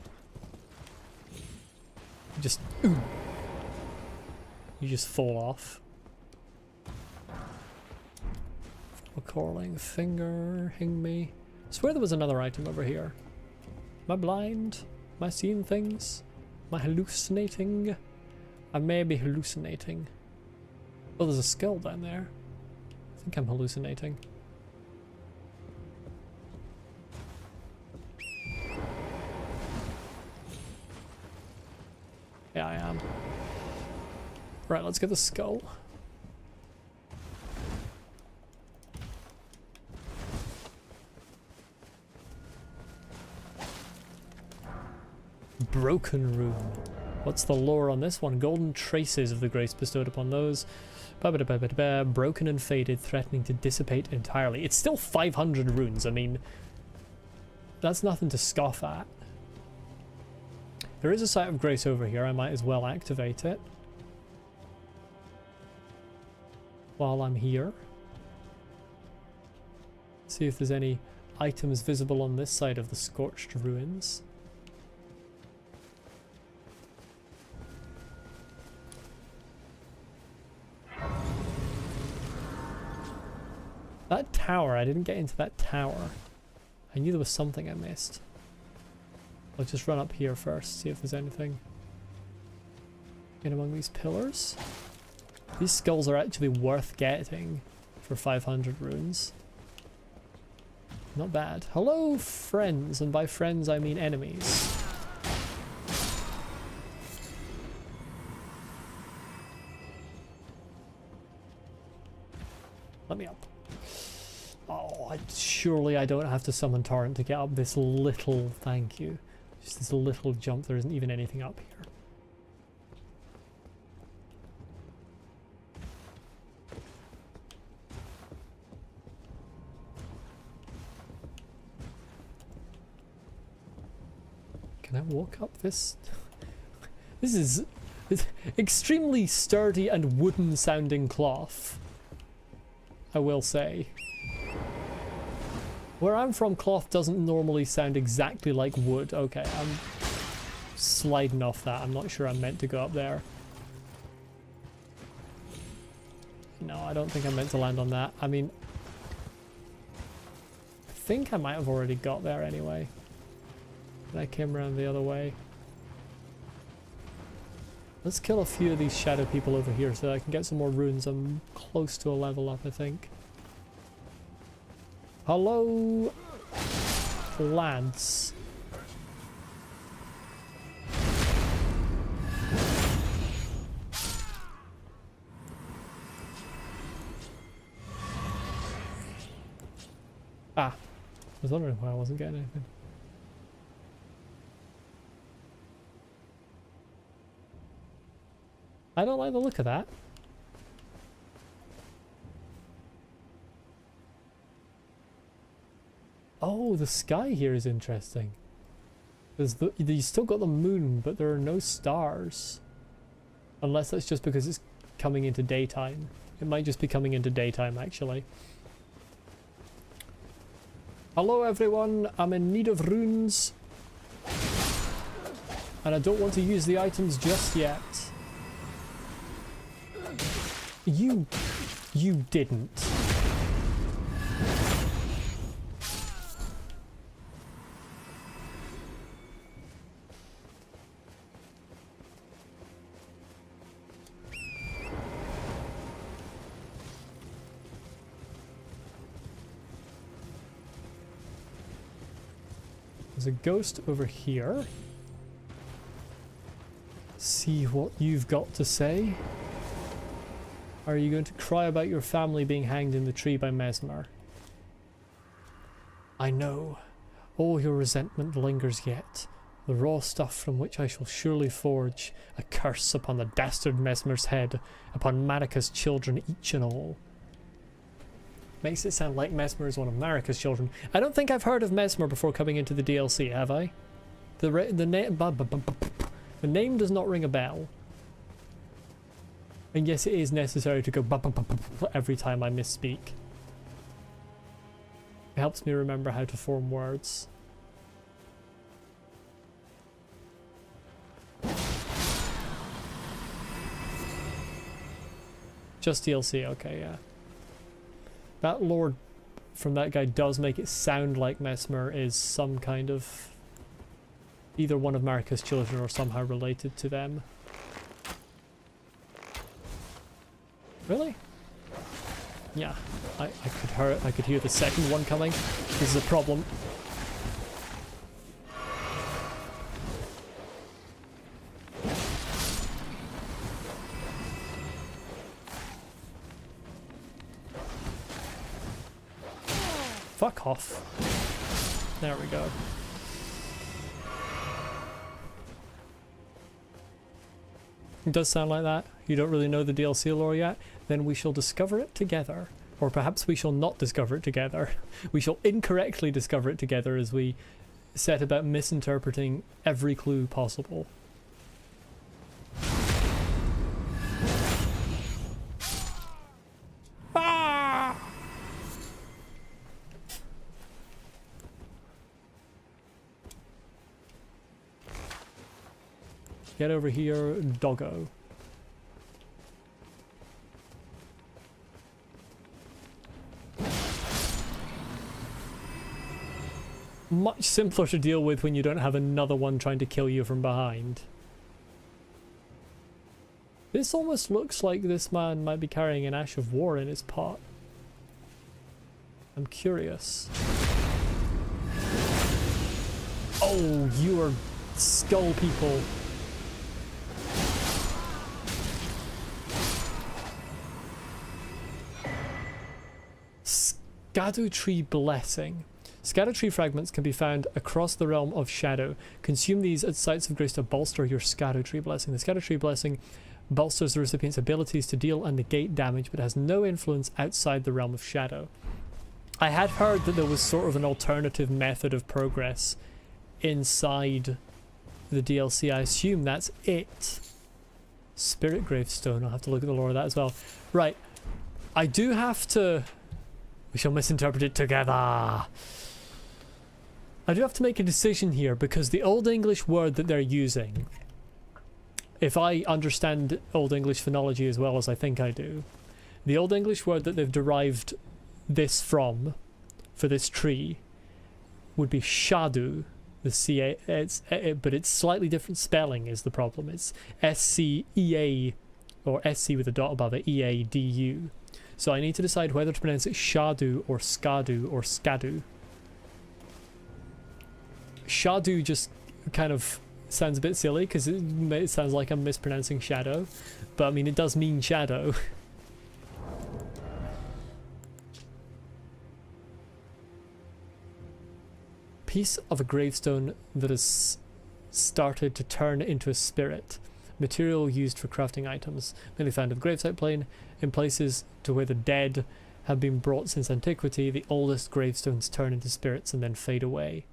Just... Ooh. You just fall off. A calling finger, hing me. I swear there was another item over here. Am I blind? Am I seeing things? Am I hallucinating? I may be hallucinating. Oh, there's a skull down there. I think I'm hallucinating. Yeah, I am. Right, let's get the skull. Broken Rune. What's the lore on this one? Golden traces of the grace bestowed upon those. Broken and faded, threatening to dissipate entirely. It's still 500 runes. I mean, that's nothing to scoff at. There is a site of grace over here. I might as well activate it while I'm here. See if there's any items visible on this side of the scorched ruins. That tower, I didn't get into that tower. I knew there was something I missed. I'll just run up here first, see if there's anything in among these pillars. These skulls are actually worth getting for 500 runes. Not bad. Hello, friends, and by friends I mean enemies. Let me up. Oh, surely I don't have to summon Torrent to get up this little, thank you. Just this little jump, there isn't even anything up here. Can I walk up this? This is extremely sturdy and wooden sounding cloth, I will say. Where I'm from, cloth doesn't normally sound exactly like wood. Okay, I'm sliding off that. I'm not sure I'm meant to go up there. No, I don't think I'm meant to land on that. I mean, I think I might have already got there anyway. I came around the other way. Let's kill a few of these shadow people over here so that I can get some more runes. I'm close to a level up, I think. Hello, lads. Ah, I was wondering why I wasn't getting anything. I don't like the look of that. Oh, the sky here is interesting. You still got the moon, but there are no stars. Unless that's just because it's coming into daytime. It might just be coming into daytime, actually. Hello, everyone. I'm in need of runes. And I don't want to use the items just yet. You didn't. There's a ghost over here. See what you've got to say. Are you going to cry about your family being hanged in the tree by Mesmer? I know. All your resentment lingers yet. The raw stuff from which I shall surely forge a curse upon the dastard Mesmer's head, upon Marika's children each and all. Makes it sound like Mesmer is one of Marika's children. I don't think I've heard of Mesmer before coming into the DLC, have I? The name does not ring a bell. And yes, it is necessary to go every time I misspeak. It helps me remember how to form words. Just DLC, okay, yeah. That lore from that guy does make it sound like Mesmer is some kind of... either one of Marika's children or somehow related to them. Really? Yeah, I could hear the second one coming. This is a problem. Fuck off. There we go. It does sound like that. You don't really know the DLC lore yet? Then we shall discover it together. Or perhaps we shall not discover it together. We shall incorrectly discover it together as we set about misinterpreting every clue possible. Ah! Get over here, doggo. Much simpler to deal with when you don't have another one trying to kill you from behind. This almost looks like this man might be carrying an ash of war in his pot. I'm curious. Oh, you are skull people. Shadow Tree Blessing. Shadow Tree fragments can be found across the realm of shadow. Consume these at sites of grace to bolster your Shadow Tree Blessing. The Shadow Tree Blessing bolsters the recipient's abilities to deal and negate damage, but has no influence outside the realm of shadow. I had heard that there was sort of an alternative method of progress inside the DLC. I assume that's it. Spirit Gravestone. I'll have to look at the lore of that as well. Right. I do have to... We shall misinterpret it together. I do have to make a decision here because the Old English word that they're using, if I understand Old English phonology as well as I think I do, the Old English word that they've derived this from, for this tree, would be shadu. The C-A, but it's slightly different spelling is the problem. It's S-C-E-A, or S-C with a dot above it, E-A-D-U. So I need to decide whether to pronounce it shadu or skadu or skadu. Shadu just kind of sounds a bit silly because it sounds like I'm mispronouncing shadow, but I mean it does mean shadow. Piece of a gravestone that has started to turn into a spirit. Material used for crafting items, mainly found in the gravesite plane, in places to where the dead have been brought since antiquity. The oldest gravestones turn into spirits and then fade away.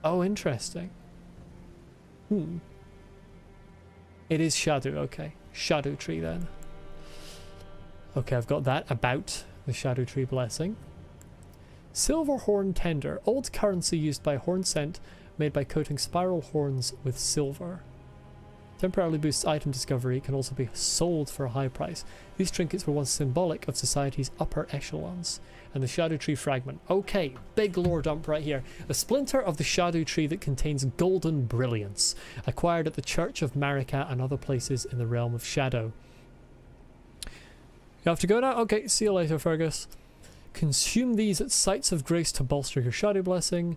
Oh, interesting. It is shadow, okay. Shadow tree then. Okay, I've got that about the Shadow Tree Blessing. Silver Horn Tender. Old currency used by horn scent, made by coating spiral horns with silver. Temporarily boosts item discovery, can also be sold for a high price. These trinkets were once symbolic of society's upper echelons. And the Shadow Tree Fragment. Okay, big lore dump right here. A splinter of the Shadow Tree that contains golden brilliance, acquired at the Church of Marika and other places in the realm of shadow. You have to go now? Okay, see you later, Fergus. Consume these at sites of grace to bolster your Shadow Blessing.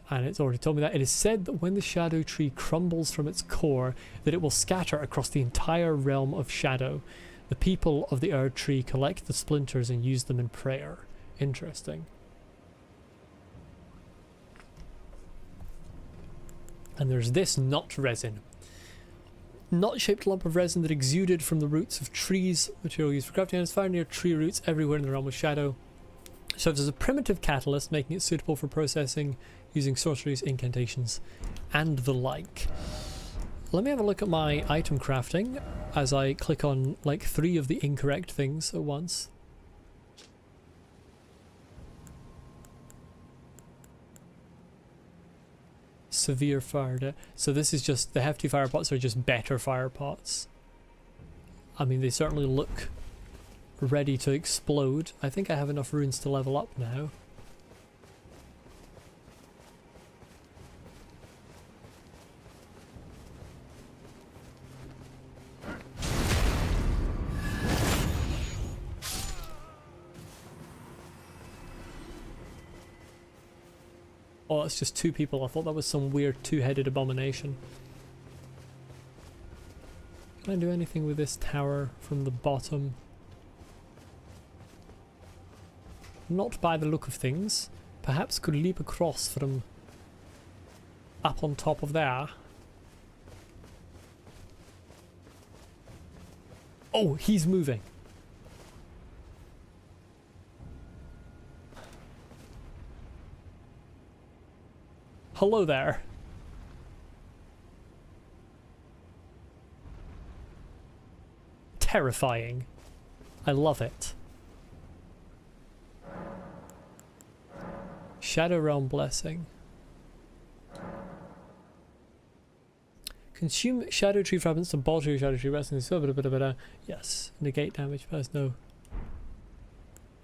And it's already told me that. It is said that when the Shadow Tree crumbles from its core, that it will scatter across the entire realm of shadow. The people of the Erd Tree collect the splinters and use them in prayer. Interesting. And there's this knot resin. Knot-shaped lump of resin that exuded from the roots of trees. Material used for crafting and is found near tree roots everywhere in the realm of shadow. Serves as a primitive catalyst, making it suitable for processing using sorceries, incantations, and the like. Let me have a look at my item crafting as I click on like 3 of the incorrect things at once. Severe fire. So this is just, the hefty fire pots are just better fire pots. I mean, they certainly look ready to explode. I think I have enough runes to level up now. Oh, it's just 2 people. I thought that was some weird 2-headed abomination. Can I do anything with this tower from the bottom? Not by the look of things. Perhaps could leap across from up on top of there. Oh, he's moving. Hello there. Terrifying. I love it. Shadow Realm Blessing. Consume Shadow Tree fragments to bolster your Shadow Tree blessing. Yes. Negate damage, but no.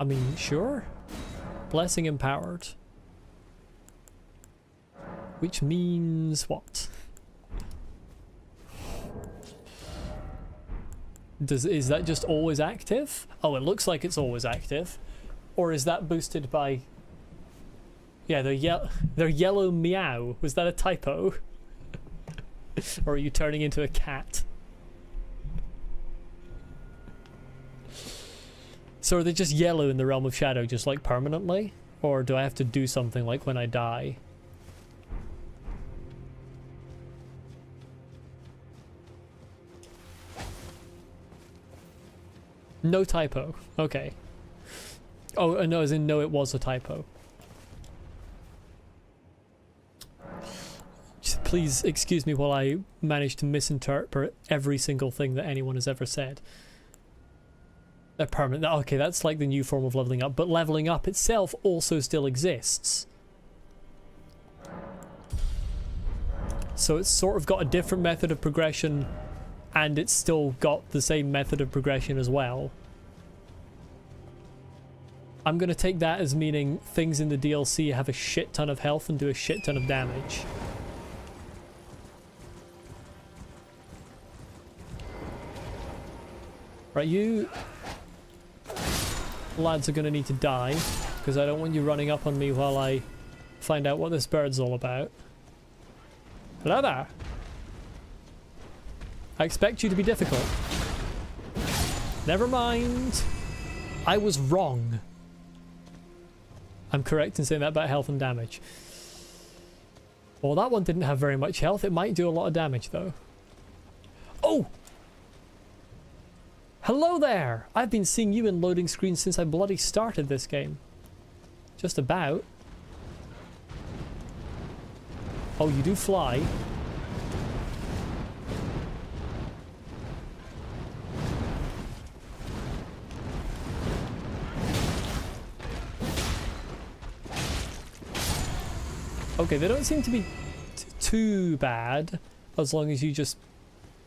I mean, sure. Blessing empowered. Which means what? Is that just always active? Oh, it looks like it's always active. Or is that boosted by... Yeah, they're yellow meow. Was that a typo? Or are you turning into a cat? So are they just yellow in the Realm of Shadow, just like permanently? Or do I have to do something like when I die? No typo. Okay. Oh, no, as in no, it was a typo. Just please excuse me while I manage to misinterpret every single thing that anyone has ever said. They're permanent. Okay, that's like the new form of leveling up, but leveling up itself also still exists. So it's sort of got a different method of progression, and it's still got the same method of progression as well. I'm going to take that as meaning things in the DLC have a shit ton of health and do a shit ton of damage. Right, you lads are going to need to die, because I don't want you running up on me while I find out what this bird's all about. Hello there. I expect you to be difficult. Never mind. I was wrong. I'm correct in saying that about health and damage. Well, that one didn't have very much health. It might do a lot of damage, though. Oh! Hello there! I've been seeing you in loading screens since I bloody started this game. Just about. Oh, you do fly. Okay, they don't seem to be too bad, as long as you just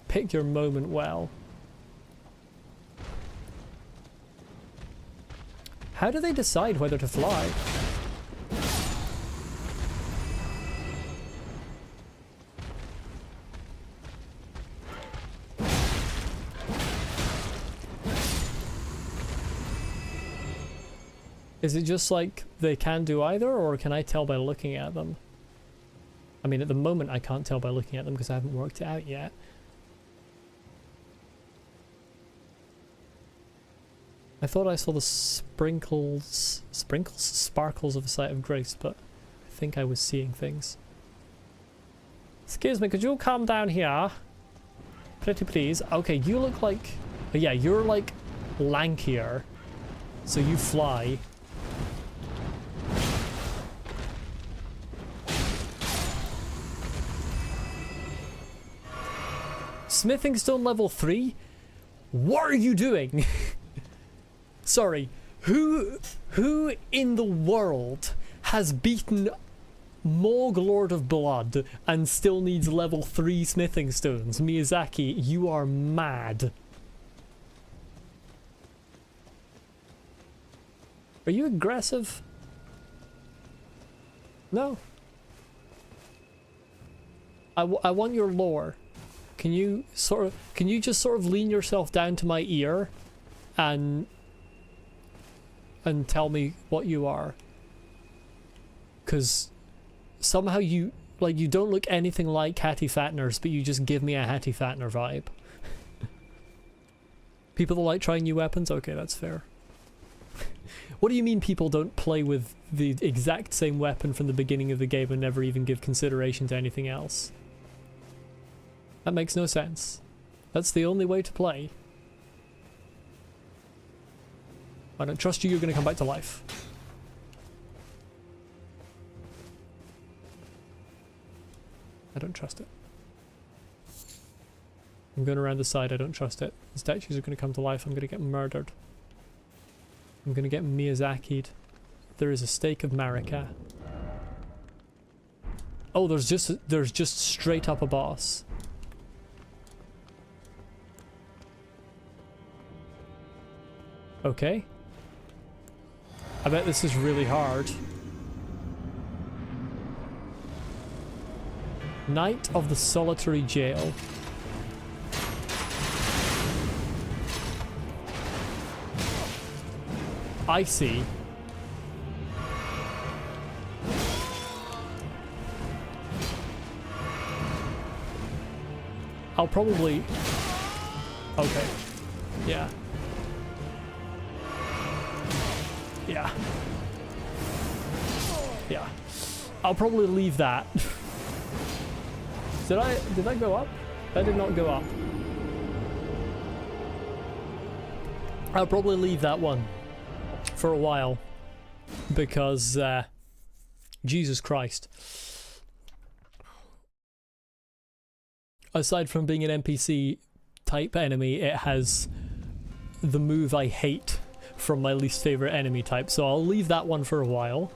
pick your moment well. How do they decide whether to fly? Is it just like they can do either, or can I tell by looking at them? I mean, at the moment I can't tell by looking at them because I haven't worked it out yet. I thought I saw the sparkles of a sight of grace, but I think I was seeing things. Excuse me, could you calm down here? Pretty please. Okay, you look like... Yeah, you're like lankier, so you fly. Smithing stone level 3? What are you doing? Sorry, who in the world has beaten Mohg Lord of Blood and still needs level 3 smithing stones. Miyazaki, you are mad. Are you aggressive? No. I want your lore. Can you just sort of lean yourself down to my ear and tell me what you are? Because somehow you don't look anything like Hattie Fatners, but you just give me a Hattie Fatner vibe. People that like trying new weapons? Okay, that's fair. What do you mean people don't play with the exact same weapon from the beginning of the game and never even give consideration to anything else? That makes no sense. That's the only way to play. I don't trust you, you're going to come back to life. I don't trust it. I'm going around the side, I don't trust it. The statues are going to come to life, I'm going to get murdered. I'm going to get Miyazaki'd. There is a stake of Marika. Oh, there's just straight up a boss. Okay. I bet this is really hard. Knight of the Solitary Jail. I see. I'll probably... Okay. Yeah. Yeah. Yeah. I'll probably leave that. Did that go up? That did not go up. I'll probably leave that one for a while because Jesus Christ. Aside from being an NPC type enemy, it has the move I hate from my least favorite enemy type, so I'll leave that one for a while.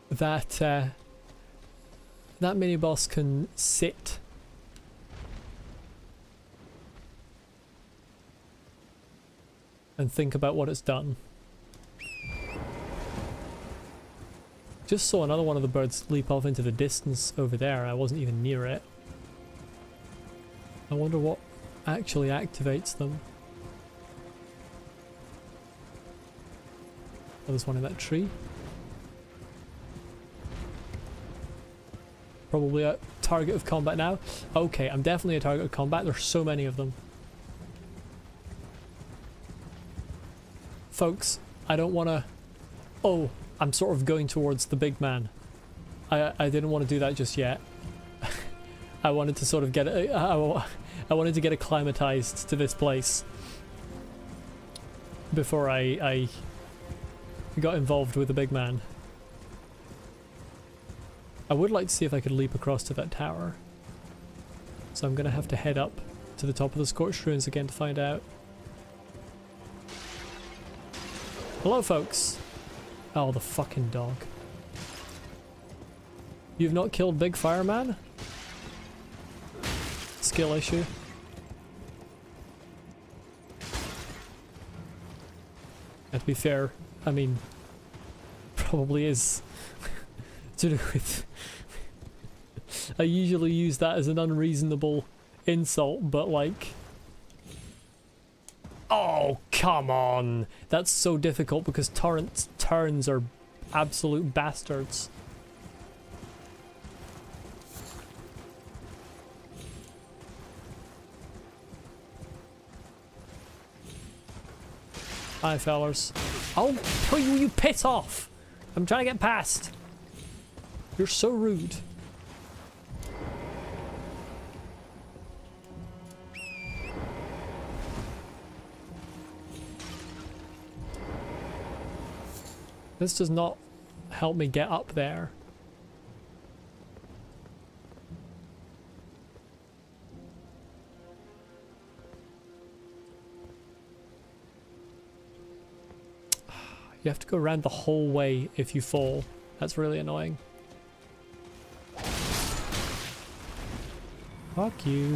That mini boss can sit and think about what it's done. Just saw another one of the birds leap off into the distance over there. I wasn't even near it. I wonder what actually activates them. Oh, there's one in that tree. Probably a target of combat now. Okay, I'm definitely a target of combat. There's so many of them. Folks, I don't want to... Oh, I'm sort of going towards the big man. I didn't want to do that just yet. I wanted to sort of get... I wanted to get acclimatized to this place before I got involved with the big man. I would like to see if I could leap across to that tower. So I'm going to have to head up to the top of the Scorched Ruins again to find out. Hello, folks. Oh, the fucking dog. You've not killed Big Fireman? Skill issue. And to be fair, I mean, probably is to do with... I usually use that as an unreasonable insult, but like... Oh, come on! That's so difficult because torrent turns are absolute bastards. Hi, fellas. Oh, you piss off! I'm trying to get past. You're so rude. This does not help me get up there. You have to go around the whole way if you fall. That's really annoying. Fuck you.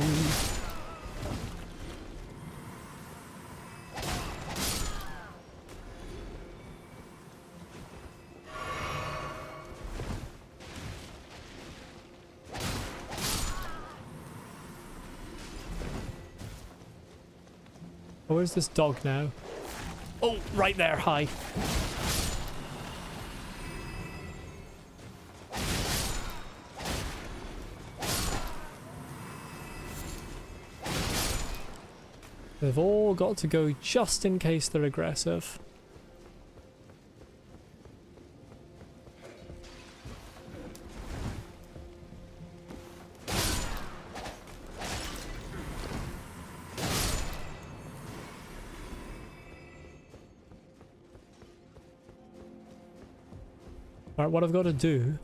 Oh, where's this dog now? Oh, right there, hi. They've all got to go just in case they're aggressive. Alright, what I've got to do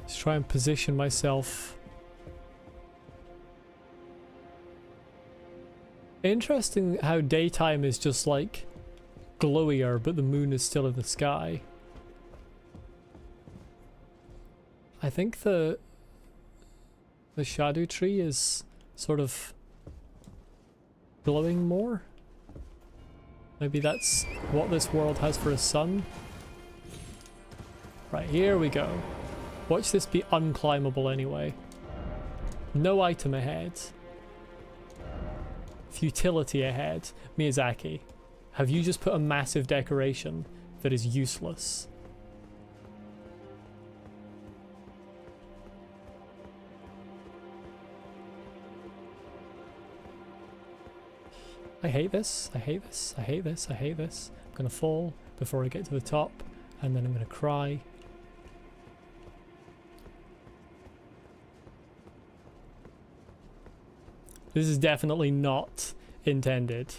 is try and position myself. Interesting how daytime is just like glowier, but the moon is still in the sky. I think the shadow tree is sort of glowing more. Maybe that's what this world has for a sun. Right, here we go. Watch this be unclimbable anyway. No item ahead. Futility ahead. Miyazaki, have you just put a massive decoration that is useless? I hate this, I hate this, I hate this, I hate this. I'm gonna fall before I get to the top, and then I'm gonna cry. This is definitely not intended.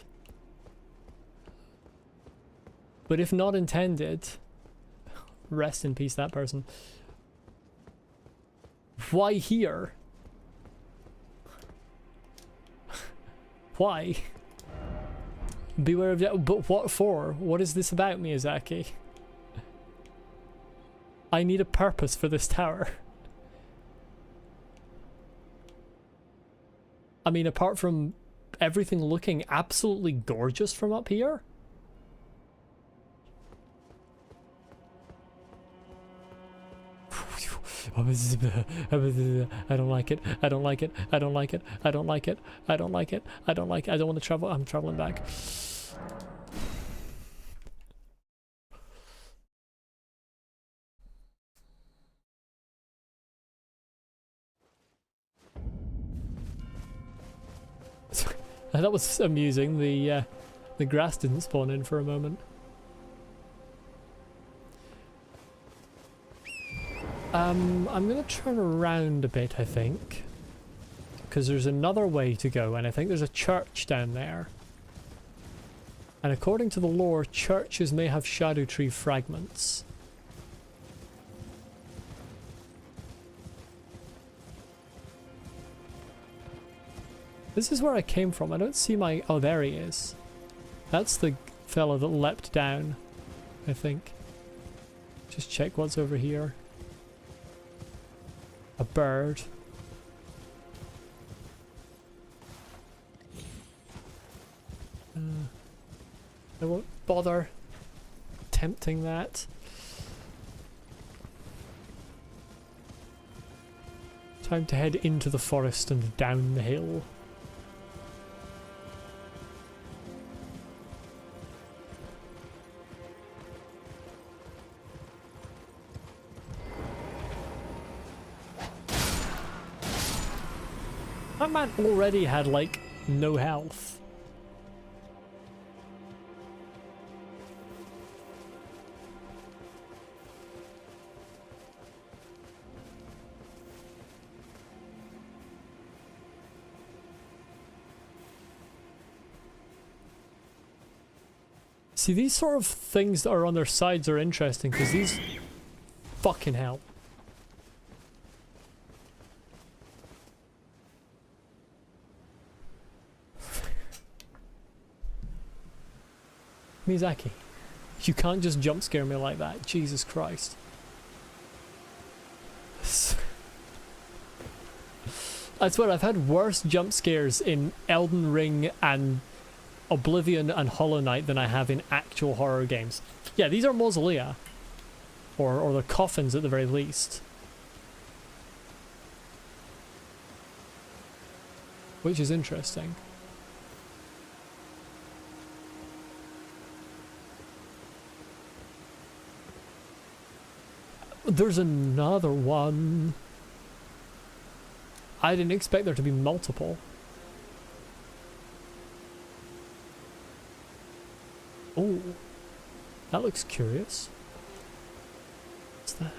But if not intended, rest in peace that person. Why here? Why? Beware of that. But what for? What is this about, Miyazaki? I need a purpose for this tower. I mean, apart from everything looking absolutely gorgeous from up here. I don't like it. I don't like it. I don't like it. I don't like it. I don't like it. I don't like it. I don't want to travel. I'm traveling back. That was amusing. The grass didn't spawn in for a moment. I'm gonna turn around a bit, I think, because there's another way to go, and I think there's a church down there. And according to the lore, churches may have shadow tree fragments. This is where I came from. I don't see my... Oh, there he is. That's the fellow that leapt down, I think. Just check what's over here. A bird. I won't bother attempting that. Time to head into the forest and down the hill. That man already had, like, no health. See, these sort of things that are on their sides are interesting, because these... Fucking hell. Miyazaki, you can't just jump scare me like that. Jesus Christ. I swear, I've had worse jump scares in Elden Ring and Oblivion and Hollow Knight than I have in actual horror games. Yeah, these are mausolea. Or the coffins at the very least. Which is interesting. There's another one. I didn't expect there to be multiple. Oh, that looks curious. What's that?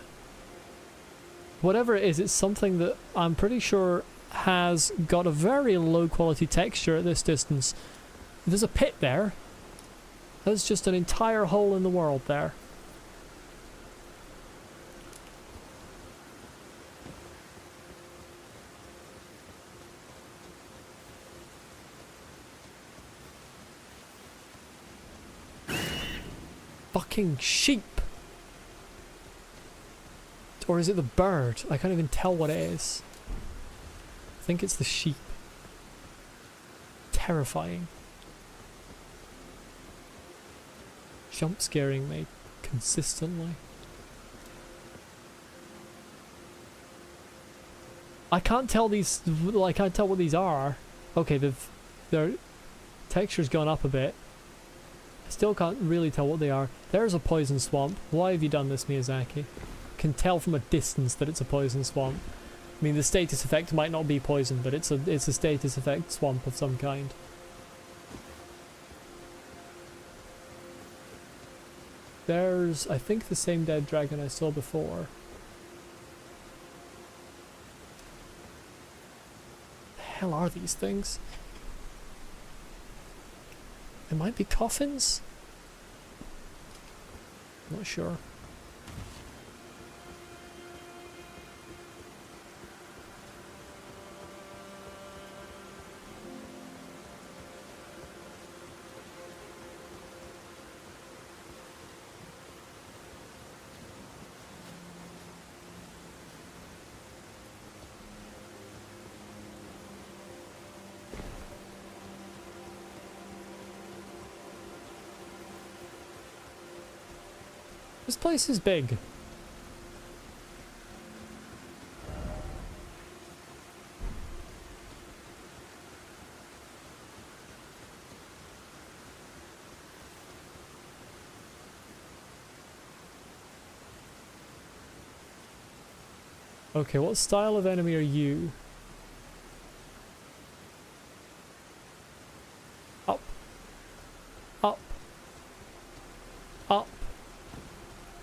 Whatever it is, it's something that I'm pretty sure has got a very low quality texture at this distance. There's a pit there. There's just an entire hole in the world there. Fucking sheep. Or is it the bird? I can't even tell what it is. I think it's the sheep. Terrifying. Jump scaring me consistently. I can't tell these. I can't tell what these are. Okay, their texture's gone up a bit. I still can't really tell what they are. There's a poison swamp. Why have you done this, Miyazaki? Can tell from a distance that it's a poison swamp. I mean, the status effect might not be poison, but it's a status effect swamp of some kind. There's, I think, the same dead dragon I saw before. The hell are these things? They might be coffins? Not sure. This place is big. Okay, what style of enemy are you? Up. Up. Up.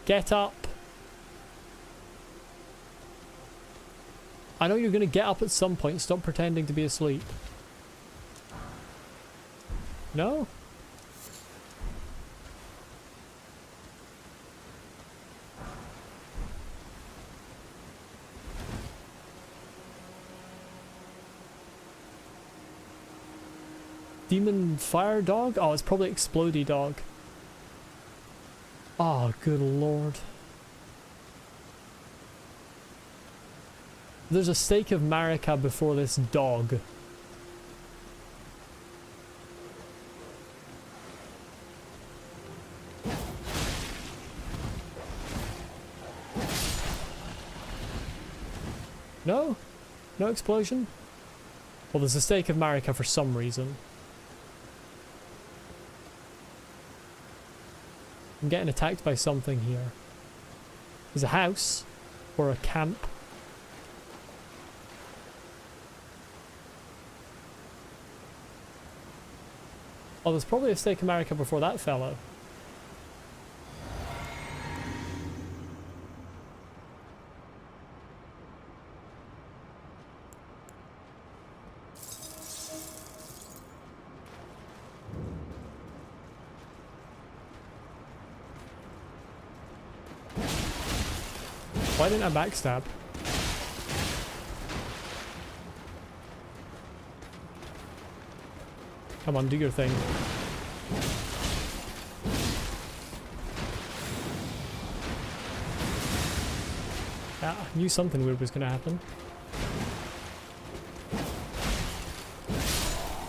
Get up. I know you're gonna get up at some point. Stop pretending to be asleep. No? Demon fire dog? Oh, it's probably explodey dog. Oh, good lord. There's a stake of Marika before this dog. No? No explosion? Well, there's a stake of Marika for some reason. I'm getting attacked by something here. There's a house or a camp. Oh, there's probably a stake of Marika before that fellow. Why didn't I backstab? Come on, do your thing. Yeah, I knew something weird was going to happen.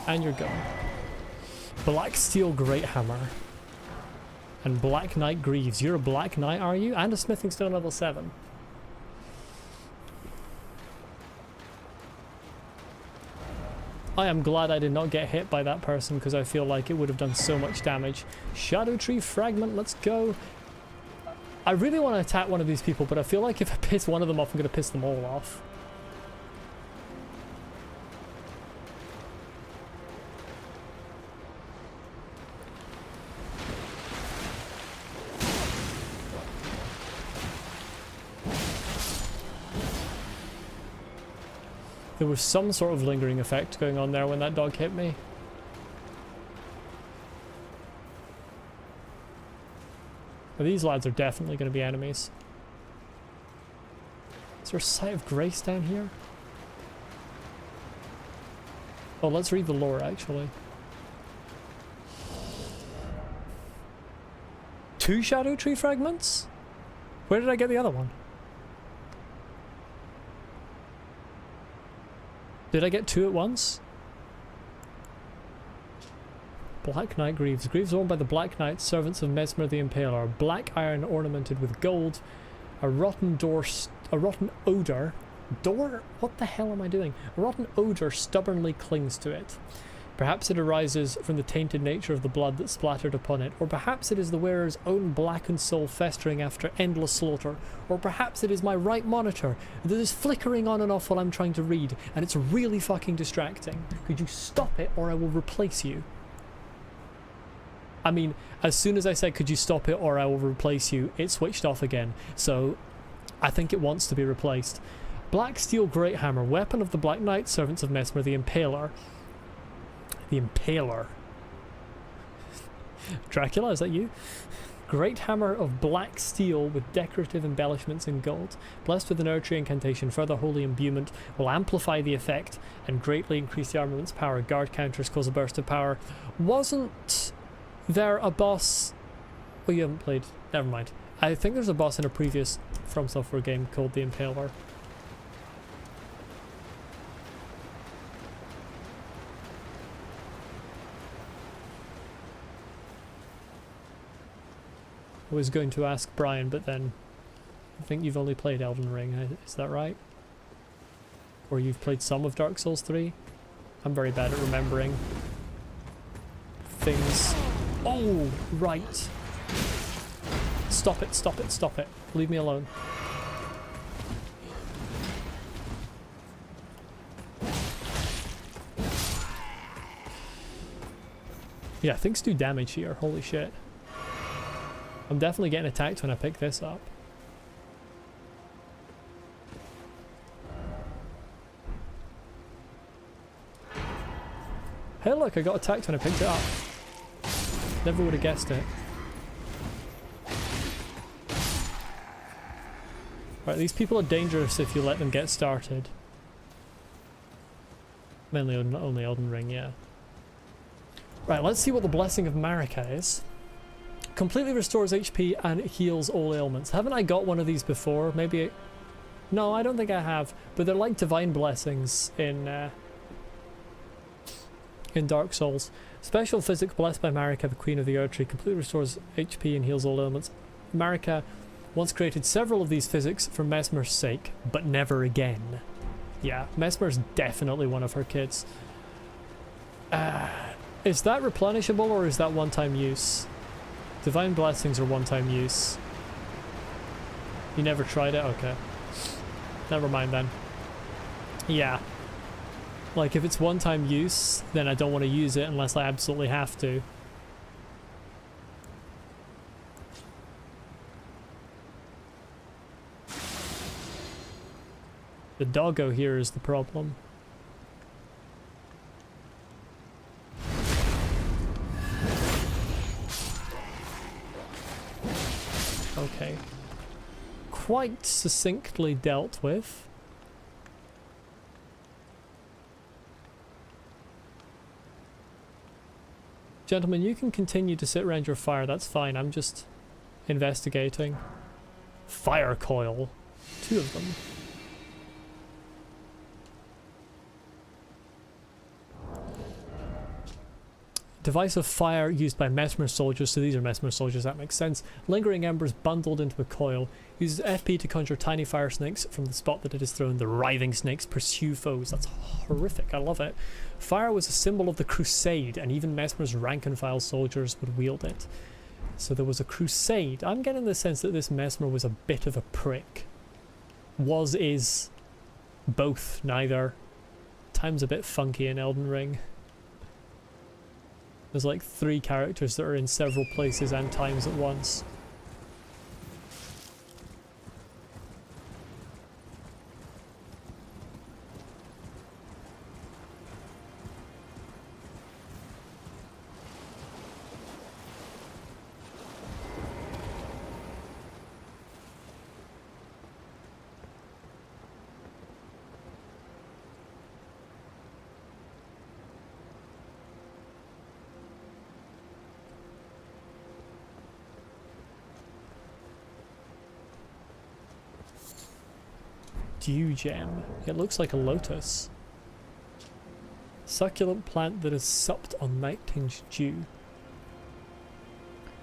And you're gone. Black Steel Great Hammer. And Black Knight Greaves. You're a Black Knight, are you? And a Smithing Stone level 7. I am glad I did not get hit by that person because I feel like it would have done so much damage. Shadow Tree Fragment, let's go. I really want to attack one of these people, but I feel like if I piss one of them off, I'm going to piss them all off. There was some sort of lingering effect going on there when that dog hit me. Now, these lads are definitely going to be enemies. Is there a Sight of Grace down here? Oh, let's read the lore, actually. 2 Shadow Tree Fragments? Where did I get the other one? Did I get 2 at once? Black Knight Greaves. Greaves worn by the Black Knights, servants of Mesmer the Impaler. Black iron ornamented with gold. A rotten odor. Door? What the hell am I doing? A rotten odor stubbornly clings to it. Perhaps it arises from the tainted nature of the blood that splattered upon it, or perhaps it is the wearer's own blackened soul festering after endless slaughter, or perhaps it is my right monitor that is flickering on and off while I'm trying to read, and it's really fucking distracting. Could you stop it or I will replace you? I mean, as soon as I said could you stop it or I will replace you, it switched off again, so I think it wants to be replaced. Black Steel Great Hammer, weapon of the Black Knight, servants of Mesmer the Impaler. The Impaler. Dracula, is that you? Great hammer of black steel with decorative embellishments in gold. Blessed with an Erdtree incantation, further holy imbuement will amplify the effect and greatly increase the armament's power. Guard counters cause a burst of power. Wasn't there a boss... Oh, you haven't played... Never mind. I think there's a boss in a previous From Software game called the Impaler. I was going to ask Brian, but then I think you've only played Elden Ring, is that right? Or you've played some of Dark Souls 3? I'm very bad at remembering things. Oh, right. Stop it, stop it, stop it. Leave me alone. Yeah, things do damage here, holy shit. I'm definitely getting attacked when I pick this up. Hey look, I got attacked when I picked it up. Never would have guessed it. Right, these people are dangerous if you let them get started. Mainly only Elden Ring, yeah. Right, let's see what the Blessing of Marika is. Completely restores HP and heals all ailments. Haven't I got one of these before? Maybe... No, I don't think I have. But they're like divine blessings in Dark Souls. Special physic blessed by Marika, the Queen of the Erdtree. Completely restores HP and heals all ailments. Marika once created several of these physics for Mesmer's sake, but never again. Yeah, Mesmer's definitely one of her kids. Is that replenishable or is that one-time use? Divine blessings are one-time use. You never tried it? Okay. Never mind then. Yeah. Like, if it's one-time use, then I don't want to use it unless I absolutely have to. The doggo here is the problem. Okay. Quite succinctly dealt with. Gentlemen, you can continue to sit around your fire, that's fine. I'm just investigating. Fire coil. 2 of them. Device of fire used by Mesmer soldiers, so these are Mesmer soldiers, that makes sense. Lingering embers bundled into a coil. Uses FP to conjure tiny fire snakes from the spot that it is thrown. The writhing snakes pursue foes. That's horrific, I love it. Fire was a symbol of the crusade, and even Mesmer's rank and file soldiers would wield it. So there was a crusade. I'm getting the sense that this Mesmer was a bit of a prick. Was, is, both, neither. Time's a bit funky in Elden Ring. There's like 3 characters that are in several places and times at once. Dew gem. It looks like a lotus. Succulent plant that is supped on night-tinged dew.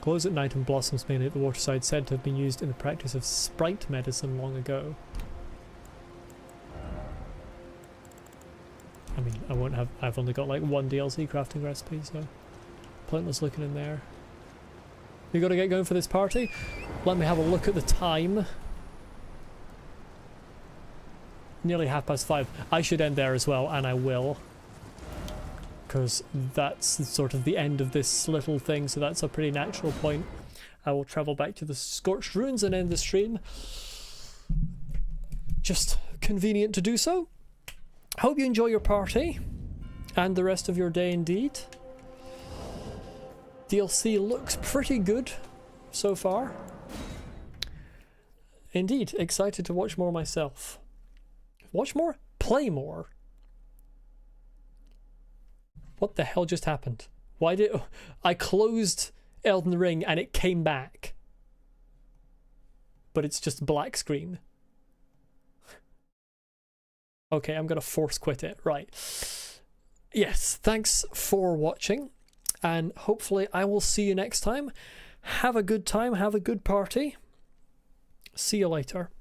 Glows at night and blossoms mainly at the waterside, said to have been used in the practice of sprite medicine long ago. I mean, I've only got like 1 DLC crafting recipe, so pointless looking in there. We gotta get going for this party. Let me have a look at the time. Nearly 5:30. I should end there as well, and I will. Because that's sort of the end of this little thing, so that's a pretty natural point. I will travel back to the Scorched Ruins and end the stream. Just convenient to do so. Hope you enjoy your party, and the rest of your day indeed. DLC looks pretty good so far. Indeed, excited to watch more myself. Watch more? Play more? What the hell just happened? Why did... I closed Elden Ring and it came back. But it's just black screen. Okay, I'm gonna force quit it. Right. Yes, thanks for watching. And hopefully I will see you next time. Have a good time. Have a good party. See you later.